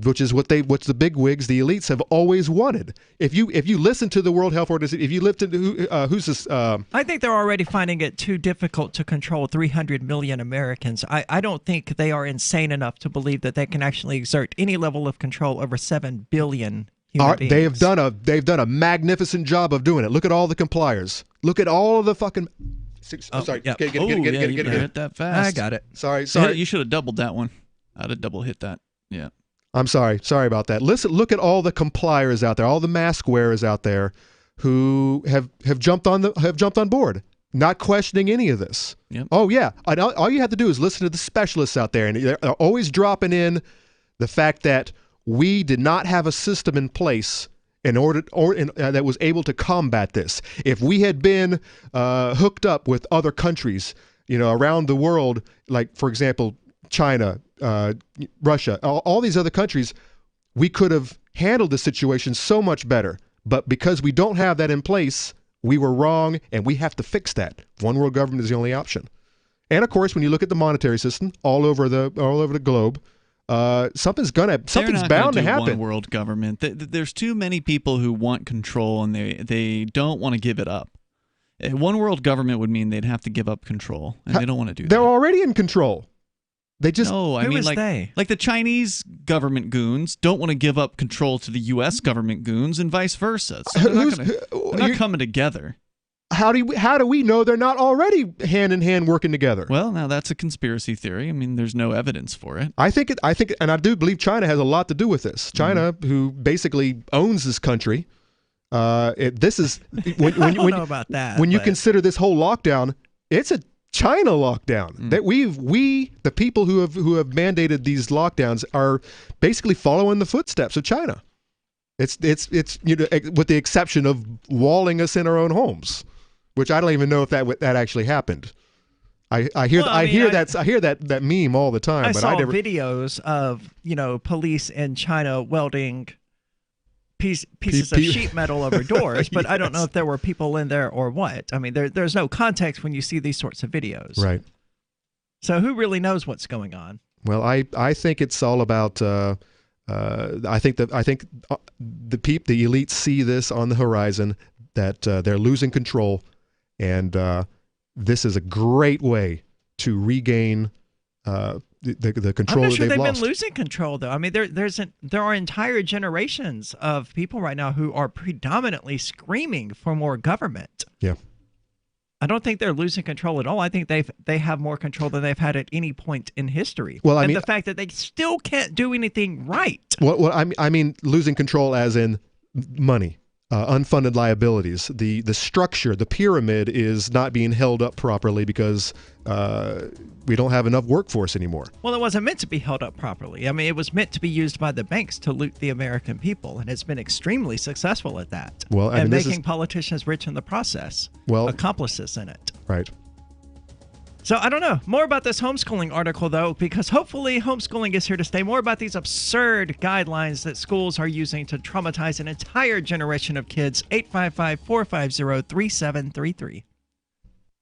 which is what the big wigs, the elites, have always wanted. If you listen to the World Health Organization, if you listen to who's this? I think they're already finding it too difficult to control 300 million Americans. I don't think they are insane enough to believe that they can actually exert any level of control over 7 billion human beings. They've done a magnificent job of doing it. Look at all the compliers. Look at all of the fucking. Sorry, yeah. get You hit that fast. I got it. Sorry. You should have doubled that one. I'd have double hit that. Yeah. I'm sorry about that. Look at all the compliers out there, all the mask wearers out there, who have jumped on board, not questioning any of this. Yep. Oh yeah, all you have to do is listen to the specialists out there, and they're always dropping in the fact that we did not have a system in place that was able to combat this. If we had been hooked up with other countries, around the world, like for example China, Russia, all these other countries, we could have handled the situation so much better. But because we don't have that in place, we were wrong, and we have to fix that. One world government is the only option. And of course, when you look at the monetary system all over the globe, something's bound to happen. One world government. There's too many people who want control, and they don't want to give it up. A one world government would mean they'd have to give up control, and they don't want to do that. They're already in control. They just like the Chinese government goons don't want to give up control to the U.S. government goons, and vice versa. So they're not coming together. How do we know they're not already hand in hand working together? Well, now that's a conspiracy theory. I mean, there's no evidence for it. I think, and I do believe China has a lot to do with this. China, who basically owns this country. This is when I don't know about that. When you consider this whole lockdown, it's a China lockdown. That the people who have mandated these lockdowns are basically following the footsteps of China. It's with the exception of walling us in our own homes, which I don't even know if that actually happened. I hear that meme all the time. I but saw I never videos of police in China welding pieces of sheet metal over doors, but I don't know if there were people in there or what. I mean, there's no context when you see these sorts of videos. Right. So who really knows what's going on? Well, I think it's all about. I think the elites see this on the horizon, that they're losing control, and this is a great way to regain the control I'm not sure that they've been lost. losing control, though. I mean, there are entire generations of people right now who are predominantly screaming for more government. Yeah. I don't think they're losing control at all. I think they have more control than they've had at any point in history. Well, the fact that they still can't do anything right. Well, I mean losing control as in money, unfunded liabilities. The structure, the pyramid is not being held up properly because we don't have enough workforce anymore. Well, it wasn't meant to be held up properly. I mean, it was meant to be used by the banks to loot the American people, and it's been extremely successful at that. Well, and making politicians rich in the process. Well, accomplices in it. Right. So I don't know. More about this homeschooling article, though, because hopefully homeschooling is here to stay. More about these absurd guidelines that schools are using to traumatize an entire generation of kids. 855-450-3733.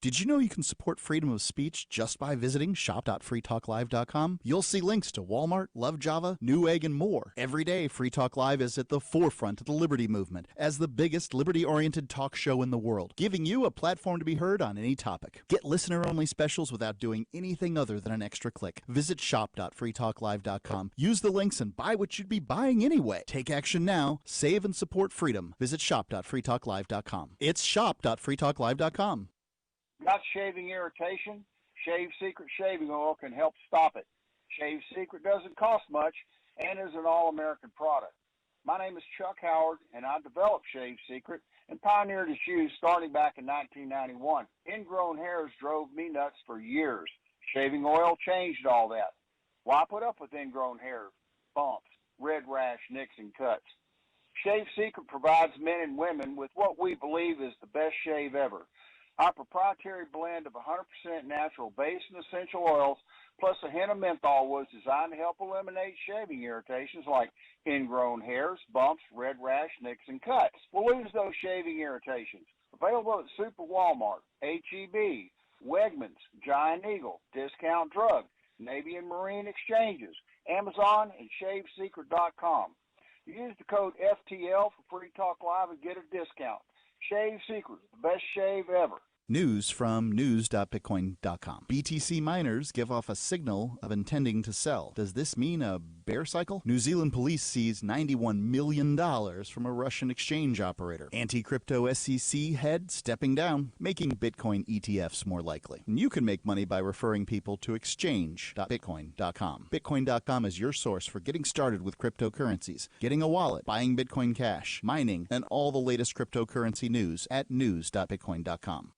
Did you know you can support freedom of speech just by visiting shop.freetalklive.com? You'll see links to Walmart, Love Java, Newegg, and more. Every day, Free Talk Live is at the forefront of the liberty movement as the biggest liberty-oriented talk show in the world, giving you a platform to be heard on any topic. Get listener-only specials without doing anything other than an extra click. Visit shop.freetalklive.com. Use the links and buy what you'd be buying anyway. Take action now. Save and support freedom. Visit shop.freetalklive.com. It's shop.freetalklive.com. Got shaving irritation? Shave Secret shaving oil can help stop it. Shave Secret doesn't cost much and is an all-American product. My name is Chuck Howard, and I developed Shave Secret and pioneered its use starting back in 1991. Ingrown hairs drove me nuts for years. Shaving oil changed all that. Why put up with ingrown hairs, bumps, red rash, nicks, and cuts? Shave Secret provides men and women with what we believe is the best shave ever. Our proprietary blend of 100% natural base and essential oils, plus a hint of menthol, was designed to help eliminate shaving irritations like ingrown hairs, bumps, red rash, nicks, and cuts. We'll lose those shaving irritations. Available at Super Walmart, H-E-B, Wegmans, Giant Eagle, Discount Drug, Navy and Marine Exchanges, Amazon, and ShaveSecret.com. Use the code FTL for Free Talk Live and get a discount. Shave Secret, the best shave ever. News from news.bitcoin.com. BTC miners give off a signal of intending to sell. Does this mean a bear cycle? New Zealand police seized $91 million from a Russian exchange operator. Anti-crypto SEC head stepping down, making Bitcoin ETFs more likely. And you can make money by referring people to exchange.bitcoin.com. Bitcoin.com is your source for getting started with cryptocurrencies, getting a wallet, buying Bitcoin Cash, mining, and all the latest cryptocurrency news at news.bitcoin.com.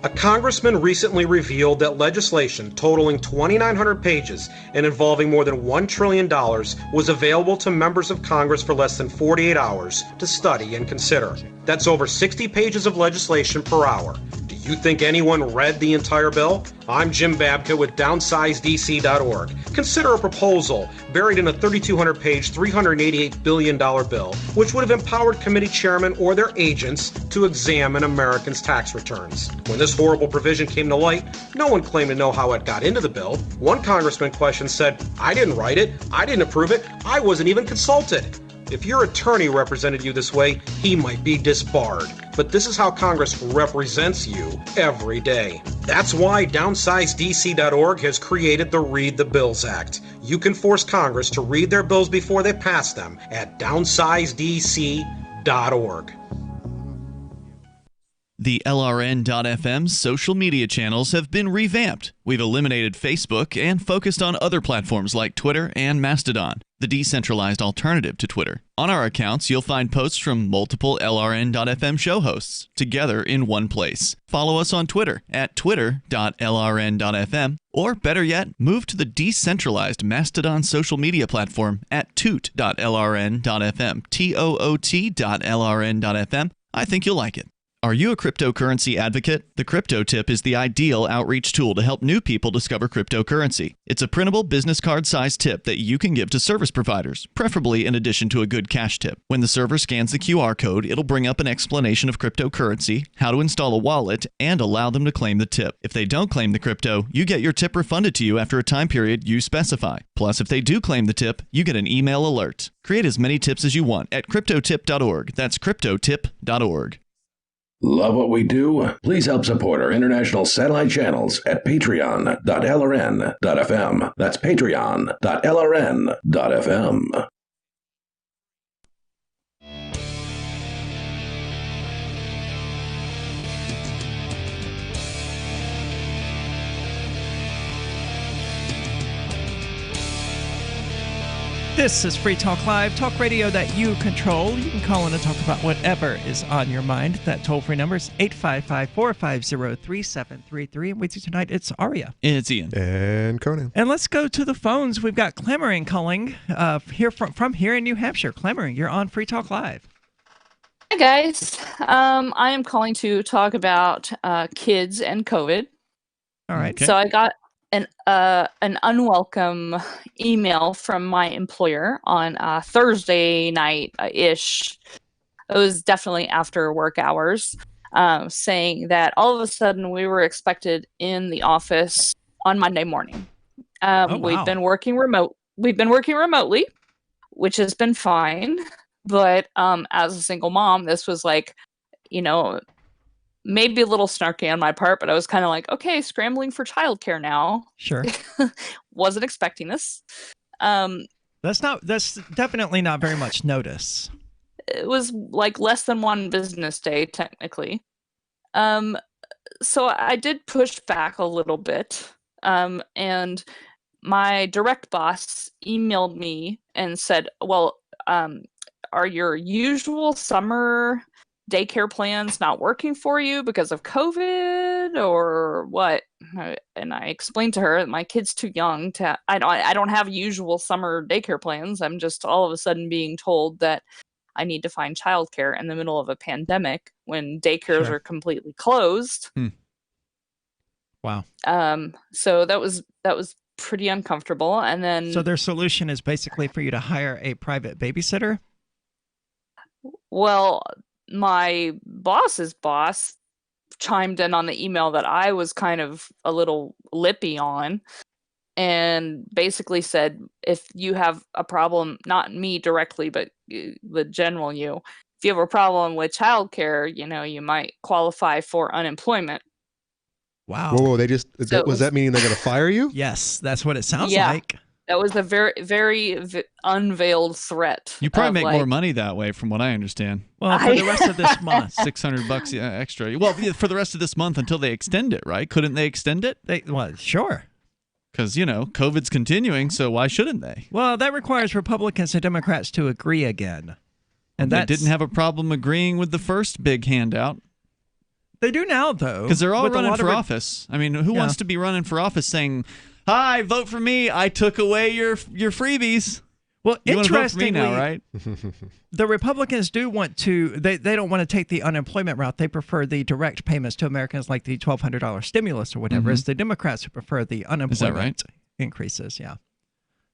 A congressman recently revealed that legislation totaling 2,900 pages and involving more than $1 trillion was available to members of Congress for less than 48 hours to study and consider. That's over 60 pages of legislation per hour. Do you think anyone read the entire bill? I'm Jim Babka with DownsizeDC.org. Consider a proposal buried in a 3,200-page, $388 billion bill, which would have empowered committee chairmen or their agents to examine Americans' tax returns. When this horrible provision came to light, no one claimed to know how it got into the bill. One congressman questioned said, "I didn't write it, I didn't approve it, I wasn't even consulted." If your attorney represented you this way, he might be disbarred. But this is how Congress represents you every day. That's why DownsizeDC.org has created the Read the Bills Act. You can force Congress to read their bills before they pass them at DownsizeDC.org. The LRN.FM social media channels have been revamped. We've eliminated Facebook and focused on other platforms like Twitter and Mastodon, the decentralized alternative to Twitter. On our accounts, you'll find posts from multiple LRN.FM show hosts together in one place. Follow us on Twitter at twitter.lrn.fm, or better yet, move to the decentralized Mastodon social media platform at toot.lrn.fm, toot.lrn.fm. I think you'll like it. Are you a cryptocurrency advocate? The Crypto Tip is the ideal outreach tool to help new people discover cryptocurrency. It's a printable business card-sized tip that you can give to service providers, preferably in addition to a good cash tip. When the server scans the QR code, it'll bring up an explanation of cryptocurrency, how to install a wallet, and allow them to claim the tip. If they don't claim the crypto, you get your tip refunded to you after a time period you specify. Plus, if they do claim the tip, you get an email alert. Create as many tips as you want at cryptotip.org. That's cryptotip.org. Love what we do? Please help support our international satellite channels at patreon.lrn.fm. That's patreon.lrn.fm. This is Free Talk Live, talk radio that you control. You can call in and talk about whatever is on your mind. That toll-free number is 855-450-3733. And with you tonight, it's Aria. It's Ian. And Conan. And let's go to the phones. We've got Clamoring calling here from here in New Hampshire. Clamoring, you're on Free Talk Live. Hi, guys. I am calling to talk about kids and COVID. All right. Okay. So I got an unwelcome email from my employer on Thursday night-ish. It was definitely after work hours, saying that all of a sudden we were expected in the office on Monday morning. Wow. We've been working remotely, which has been fine. But as a single mom, this was like, maybe a little snarky on my part, but I was kind of like, okay, scrambling for childcare now. Sure. Wasn't expecting this. That's definitely not very much notice. It was like less than one business day, technically. So I did push back a little bit. And my direct boss emailed me and said, well, are your usual summer daycare plans not working for you because of COVID or what? And I explained to her that my kid's too young I don't have usual summer daycare plans. I'm just all of a sudden being told that I need to find childcare in the middle of a pandemic when daycares are completely closed. Wow. So that was pretty uncomfortable. And then So their solution is basically for you to hire a private babysitter? well, my boss's boss chimed in on the email that I was kind of a little lippy on, and basically said, if you have a problem, not me directly, but the general you, if you have a problem with childcare, you might qualify for unemployment. Wow. Whoa, was that meaning they're going to fire you? Yes, that's what it sounds Yeah. like. That was a very, very unveiled threat. You probably of, make more money that way, from what I understand. Well, for the rest of this month, $600 extra. Well, for the rest of this month until they extend it, right? Couldn't they extend it? Well, sure. Because, COVID's continuing, so why shouldn't they? Well, that requires Republicans and Democrats to agree again. And they didn't have a problem agreeing with the first big handout. They do now, though. Because they're all running for office. I mean, who wants to be running for office saying, "Hi, vote for me. I took away your freebies." Well, you want to vote for me interestingly, now, right? the Republicans do want to. They don't want to take the unemployment route. They prefer the direct payments to Americans, like the $1,200 stimulus or whatever. It's the Democrats who prefer the unemployment increases. Yeah,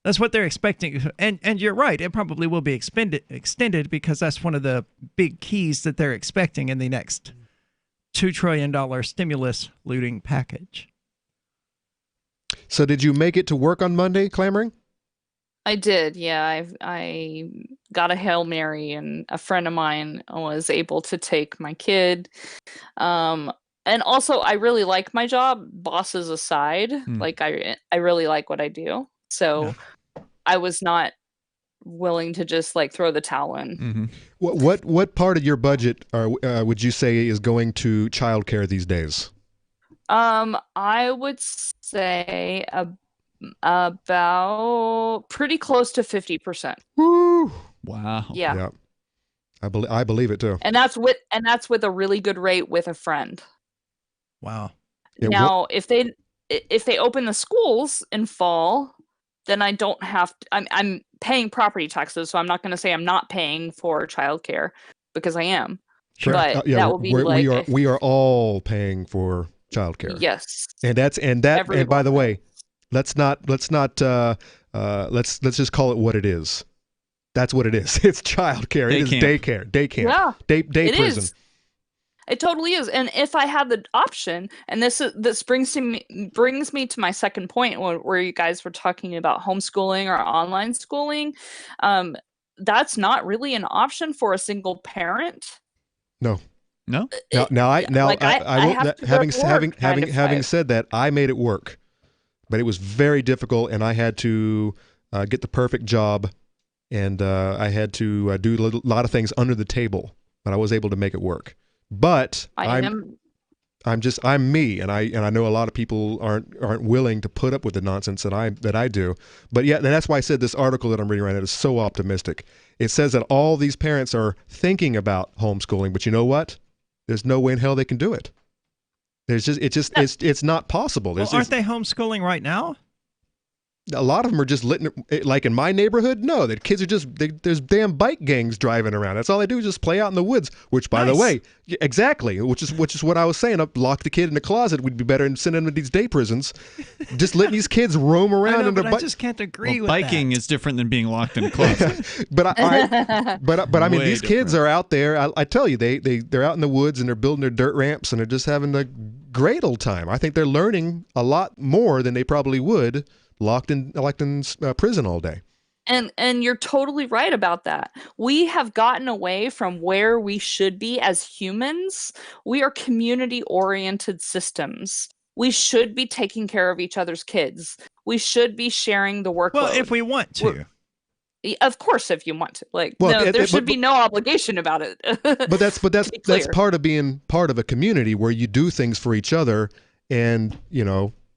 that's what they're expecting. And you're right. It probably will be extended because that's one of the big keys that they're expecting in the next $2 trillion stimulus looting package. So did you make it to work on Monday, clamoring? I did, yeah. I got a Hail Mary, and a friend of mine was able to take my kid. And also, I really like my job, bosses aside. Like, I really like what I do. So I was not willing to just throw the towel in. What part of your budget would you say is going to childcare these days? I would say about pretty close to 50%. Woo! Wow. Yeah. I believe it too. And that's with a really good rate with a friend. Wow. Now, if they open the schools in fall, then I don't have to, I'm paying property taxes, so I'm not going to say I'm not paying for childcare, because I am. Sure. But that will be we are all paying for childcare. Yes. And by the way, let's just call it what it is. That's what it is. It's childcare. It is daycare. Day camp. Yeah. Day it prison. Is. It totally is. And if I had the option, and this brings me to my second point, where you guys were talking about homeschooling or online schooling, that's not really an option for a single parent. No. Having said that, I made it work, but it was very difficult, and I had to get the perfect job, and I had to do a lot of things under the table, but I was able to make it work. But I'm me, and I know a lot of people aren't willing to put up with the nonsense that I do. But yeah, and that's why I said this article that I'm reading right now is so optimistic. It says that all these parents are thinking about homeschooling, but you know what? There's no way in hell they can do it. It's not possible. Well, aren't they homeschooling right now? A lot of them are just like in my neighborhood. No, the kids are there's damn bike gangs driving around. That's all they do is just play out in the woods. Which, by the way, exactly, which is what I was saying. Lock the kid in the closet would be better than sending them to these day prisons. Just letting these kids roam around. I know, but I just can't agree with biking that. is different than being locked in a closet. but I mean, these kids are out there. I tell you, they're out in the woods and they're building their dirt ramps and they're just having a great old time. I think they're learning a lot more than they probably would locked in prison all day. And you're totally right about that. We have gotten away from where we should be as humans. We are community-oriented systems. We should be taking care of each other's kids. We should be sharing the workload. Well, if we want to. Of course, if you want to. There should be no obligation about it. But that's part of being part of a community where you do things for each other, and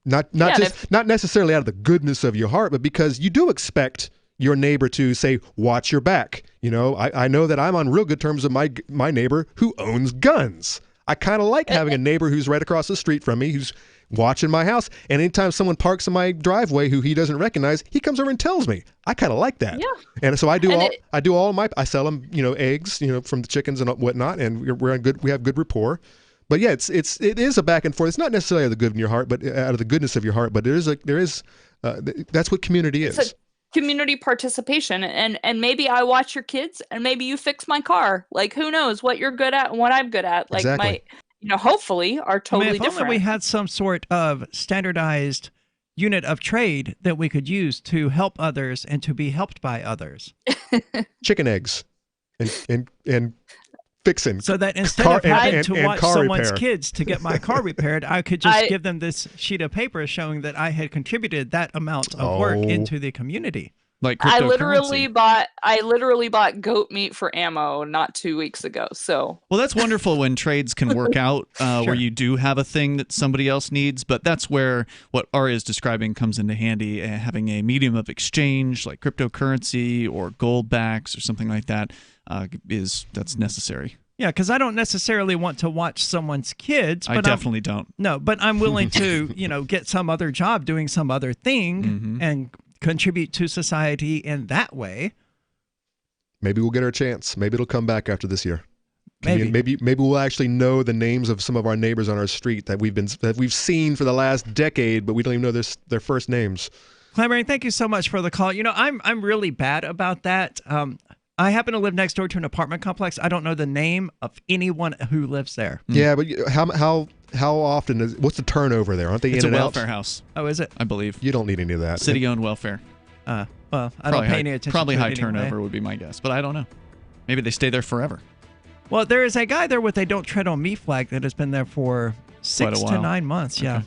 not necessarily out of the goodness of your heart, but because you do expect your neighbor to say, watch your back. I know that I'm on real good terms with my neighbor who owns guns. I kind of like having a neighbor who's right across the street from me, who's watching my house. And anytime someone parks in my driveway who he doesn't recognize, he comes over and tells me. I kind of like that. Yeah. And so I sell them, eggs, from the chickens and whatnot, and we have good rapport. But yeah, it is a back and forth. It's not necessarily out of the good in your heart, but out of the goodness of your heart. But that's what community is. It's a community participation, and maybe I watch your kids, and maybe you fix my car. Like, who knows what you're good at and what I'm good at? Like exactly. Hopefully are totally if different. only we had some sort of standardized unit of trade that we could use to help others and to be helped by others. Chicken eggs and fixing. So that instead of having to watch someone's kids to get my car repaired, I could just give them this sheet of paper showing that I had contributed that amount of work into the community. Like I literally bought goat meat for ammo not 2 weeks ago. So well, that's wonderful when trades can work out where you do have a thing that somebody else needs. But that's where what Aria is describing comes into handy. Having a medium of exchange like cryptocurrency or gold backs or something like that that's necessary. Yeah, because I don't necessarily want to watch someone's kids. But I definitely don't. No, but I'm willing to, get some other job doing some other thing and contribute to society in that way. Maybe we'll get our chance. Maybe it'll come back after this year. Maybe we'll actually know the names of some of our neighbors on our street that we've seen for the last decade, but we don't even know their first names. Clambering, thank you so much for the call. I'm really bad about that. I happen to live next door to an apartment complex. I don't know the name of anyone who lives there. Yeah, but how often what's the turnover there? Aren't they it's in and out? It's a welfare house. Oh, is it? I believe. You don't need any of that. City-owned welfare. Well, I don't pay any attention probably to it high anyway. turnover would be my guess, but I don't know. Maybe they stay there forever. Well, there is a guy there with a "Don't Tread on Me" flag that has been there for 6 to 9 months. Yeah. Okay.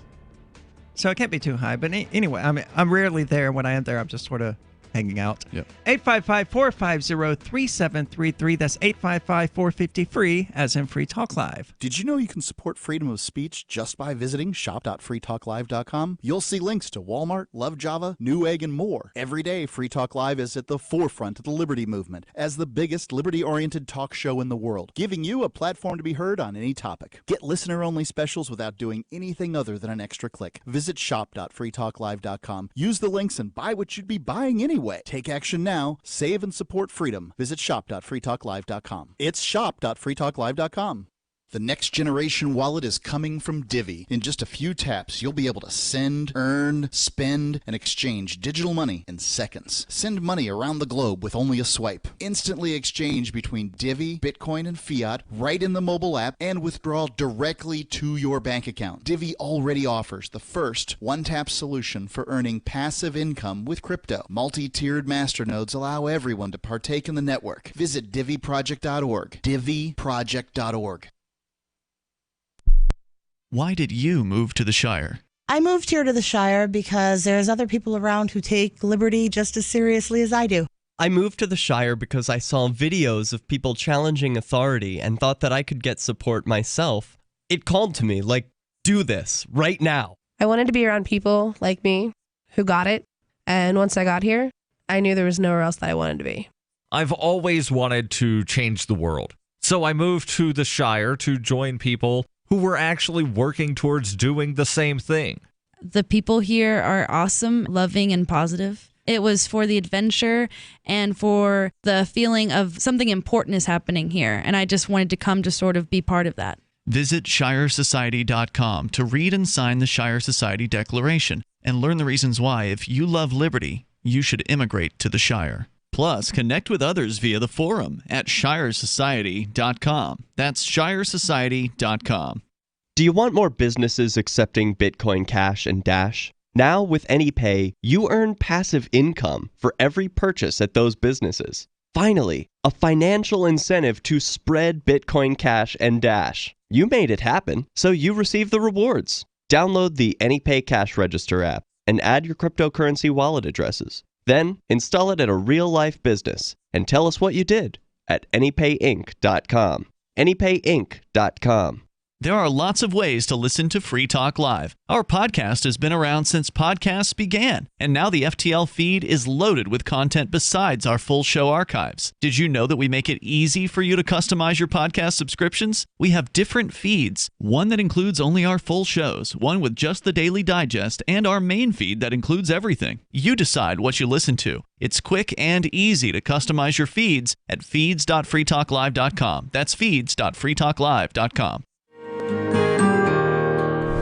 So it can't be too high. But anyway, I'm rarely there. When I am there, I'm just sort of hanging out. Yep. 855-450-3733. That's 855-450-FREE, as in Free Talk Live. Did you know you can support freedom of speech just by visiting shop.freetalklive.com? You'll see links to Walmart, Love Java, Newegg, and more. Every day, Free Talk Live is at the forefront of the liberty movement as the biggest liberty-oriented talk show in the world, giving you a platform to be heard on any topic. Get listener-only specials without doing anything other than an extra click. Visit shop.freetalklive.com. Use the links and buy what you'd be buying anyway. Take action now. Save and support freedom. Visit shop.freetalklive.com. It's shop.freetalklive.com. The next generation wallet is coming from Divvy. In just a few taps, you'll be able to send, earn, spend, and exchange digital money in seconds. Send money around the globe with only a swipe. Instantly exchange between Divvy, Bitcoin, and fiat right in the mobile app and withdraw directly to your bank account. Divvy already offers the first one-tap solution for earning passive income with crypto. Multi-tiered masternodes allow everyone to partake in the network. Visit divvyproject.org. divvyproject.org. Why did you move to the Shire? I moved here to the Shire because there's other people around who take liberty just as seriously as I do. I moved to the Shire because I saw videos of people challenging authority and thought that I could get support myself. It called to me, like, do this, right now. I wanted to be around people like me who got it, and once I got here, I knew there was nowhere else that I wanted to be. I've always wanted to change the world, so I moved to the Shire to join people who were actually working towards doing the same thing. The people here are awesome, loving, and positive. It was for the adventure and for the feeling of something important is happening here, and I just wanted to come to sort of be part of that. Visit ShireSociety.com to read and sign the Shire Society Declaration and learn the reasons why, if you love liberty, you should immigrate to the Shire. Plus, connect with others via the forum at ShireSociety.com. That's ShireSociety.com. Do you want more businesses accepting Bitcoin Cash and Dash? Now, with AnyPay, you earn passive income for every purchase at those businesses. Finally, a financial incentive to spread Bitcoin Cash and Dash. You made it happen, so you receive the rewards. Download the AnyPay Cash Register app and add your cryptocurrency wallet addresses. Then, install it at a real-life business and tell us what you did at AnyPayInc.com. AnyPayInc.com. There are lots of ways to listen to Free Talk Live. Our podcast has been around since podcasts began, and now the FTL feed is loaded with content besides our full show archives. Did you know that we make it easy for you to customize your podcast subscriptions? We have different feeds, one that includes only our full shows, one with just the Daily Digest, and our main feed that includes everything. You decide what you listen to. It's quick and easy to customize your feeds at feeds.freetalklive.com. That's feeds.freetalklive.com.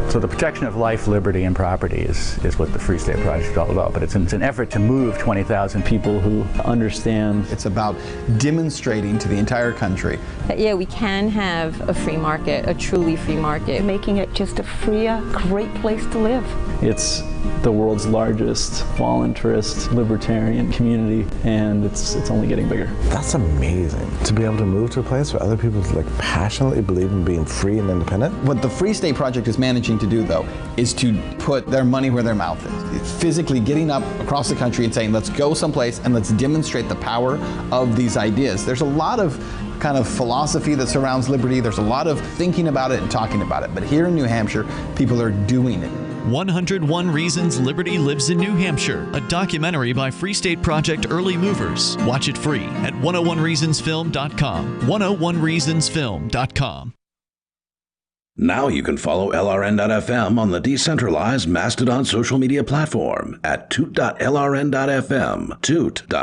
So the protection of life, liberty, and property is what the Free State Project is all about. But it's an effort to move 20,000 people who understand. It's about demonstrating to the entire country that, yeah, we can have a free market, a truly free market. Making it just a freer, great place to live. It's the world's largest voluntarist libertarian community, and it's only getting bigger. That's amazing, to be able to move to a place where other people passionately believe in being free and independent. What the Free State Project is managing to do, though, is to put their money where their mouth is. It's physically getting up across the country and saying, let's go someplace and let's demonstrate the power of these ideas. There's a lot of kind of philosophy that surrounds liberty. There's a lot of thinking about it and talking about it. But here in New Hampshire, people are doing it. 101 Reasons Liberty Lives in New Hampshire, a documentary by Free State Project Early Movers. Watch it free at 101reasonsfilm.com. 101reasonsfilm.com. Now you can follow LRN.FM on the decentralized Mastodon social media platform at toot.lrn.fm, toot.lrn.fm.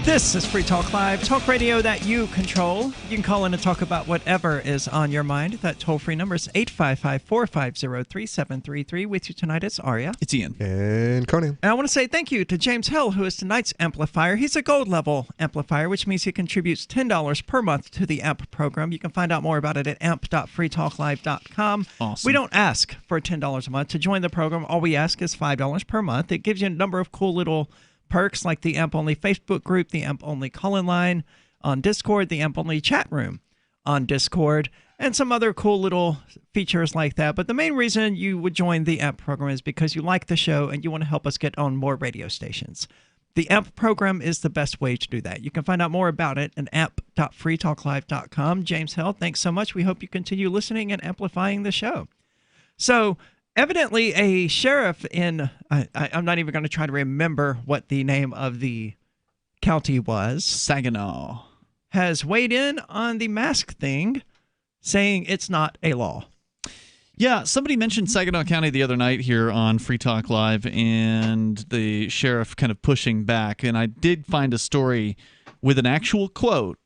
This is Free Talk Live, talk radio that you control. You can call in and talk about whatever is on your mind. That toll-free number is 855-450-3733. With you tonight, it's Aria. It's Ian. And Conan. And I want to say thank you to James Hill, who is tonight's amplifier. He's a gold level amplifier, which means he contributes $10 per month to the AMP program. You can find out more about it at amp.freetalklive.com. Awesome. We don't ask for $10 a month to join the program. All we ask is $5 per month. It gives you a number of cool little perks like the AMP-only Facebook group, the AMP-only call-in line on Discord, the AMP-only chat room on Discord, and some other cool little features like that. But the main reason you would join the AMP program is because you like the show and you want to help us get on more radio stations. The AMP program is the best way to do that. You can find out more about it at amp.freetalklive.com. James Hill, thanks so much. We hope you continue listening and amplifying the show. So, evidently, a sheriff in, I'm not even going to try to remember what the name of the county was. Saginaw. Has weighed in on the mask thing, saying it's not a law. Yeah, somebody mentioned Saginaw County the other night here on Free Talk Live, and the sheriff kind of pushing back. And I did find a story with an actual quote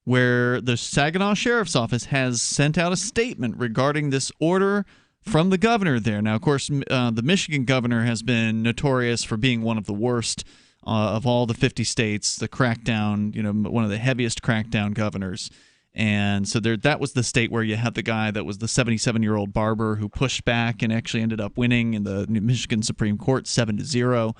where the Saginaw Sheriff's Office has sent out a statement regarding this order from the governor there. Now, of course, the Michigan governor has been notorious for being one of the worst of all the 50 states, the crackdown, one of the heaviest crackdown governors. And so that was the state where you had the guy that was the 77-year-old barber who pushed back and actually ended up winning in the Michigan Supreme Court 7-0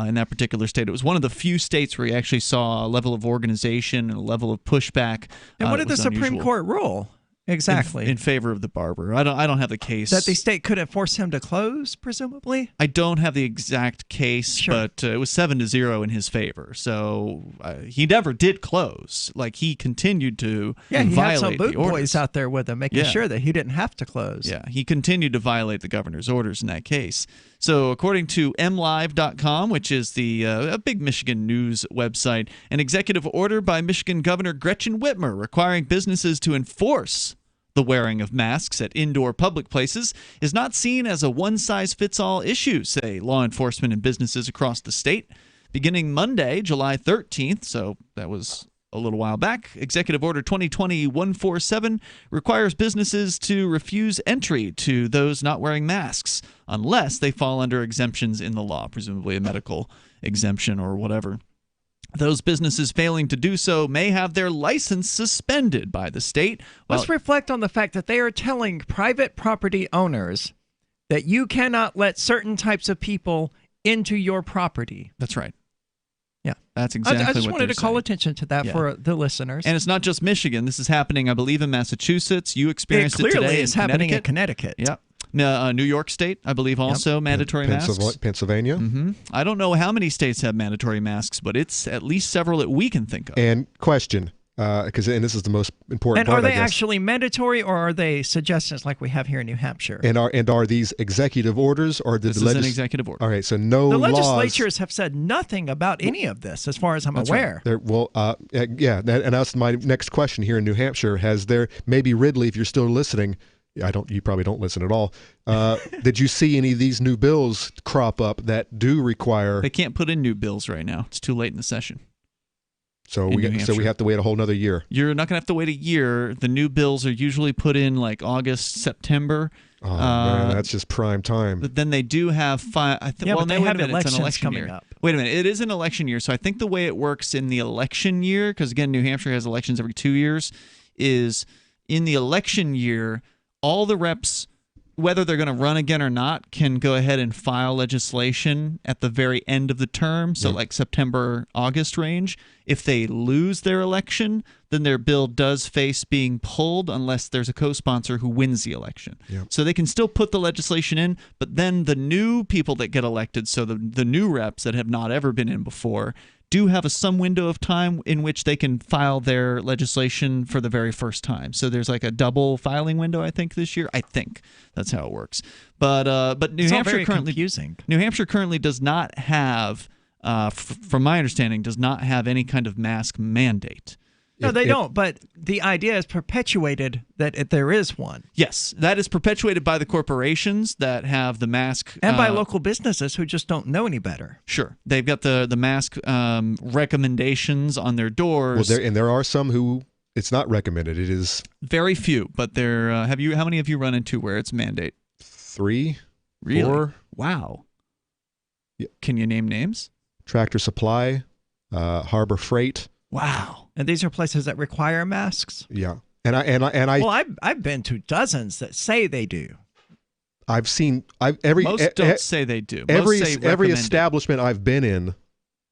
in that particular state. It was one of the few states where you actually saw a level of organization and a level of pushback. And what did the Supreme Court rule? Exactly. In favor of the barber. I don't have the case. That the state couldn't force him to close, presumably? I don't have the exact case, Sure. but it was 7-0 in his favor. So he never did close. Like, he continued to He had violate some boot the orders. boys out there with him, making Yeah. sure that he didn't have to close. Yeah, he continued to violate the governor's orders in that case. So according to mlive.com, which is the a big Michigan news website, an executive order by Michigan Governor Gretchen Whitmer requiring businesses to enforce the wearing of masks at indoor public places is not seen as a one-size-fits-all issue, say law enforcement and businesses across the state. Beginning Monday, July 13th, so that was a little while back, Executive Order 2020-147 requires businesses to refuse entry to those not wearing masks unless they fall under exemptions in the law, presumably a medical exemption or whatever. Those businesses failing to do so may have their license suspended by the state. Let's reflect on the fact that they are telling private property owners that you cannot let certain types of people into your property. That's right. Yeah. That's exactly I just what wanted they're to call saying. attention to that Yeah. for the listeners. And it's not just Michigan. This is happening, I believe, in Massachusetts. You experienced it clearly today is in happening in Connecticut. Connecticut. Yep. New York State, I believe, also mandatory masks. Pennsylvania. Mm-hmm. I don't know how many states have mandatory masks, but it's at least several that we can think of. And question, and this is the most important And part, are they I guess. actually mandatory, or are they suggestions like we have here in New Hampshire? And are these executive orders, or did This is an executive order. All right, so no The laws. legislatures have said nothing about any of this, as far as I'm aware. Yeah, and that's my next question here in New Hampshire. Has there, maybe Ridley, if you're still listening, you probably don't listen at all. Did you see any of these new bills crop up that do require? They can't put in new bills right now. It's too late in the session. So we have to wait a whole nother year. You're not going to have to wait a year. The new bills are usually put in like August, September. Oh man, that's just prime time. But then they do have but they have it's elections an election coming year. up. Wait a minute, it is an election year. So I think the way it works in the election year, because again, New Hampshire has elections every 2 years, is in the election year, all the reps, whether they're going to run again or not, can go ahead and file legislation at the very end of the term, so like September, August range. If they lose their election, then their bill does face being pulled unless there's a co-sponsor who wins the election. So they can still put the legislation in, but then the new people that get elected, so the new reps that have not ever been in before, do have some window of time in which they can file their legislation for the very first time. So there's like a double filing window, I think, this year. I think that's how it works. But New It's all Hampshire very currently confusing. New Hampshire currently does not have, from my understanding, does not have any kind of mask mandate. No, they don't. But the idea is perpetuated that there is one. Yes, that is perpetuated by the corporations that have the mask. And by local businesses who just don't know any better. Sure. They've got the mask recommendations on their doors. Well, there are some who it's not recommended. It is very few, but there how many have you run into where it's mandate? 3, Really? 4. Wow. Can you name names? Tractor Supply, Harbor Freight. Wow. And these are places that require masks? Yeah. And I Well, I've been to dozens that say they do. I've seen Most don't say they do. Most say every recommended. establishment I've been in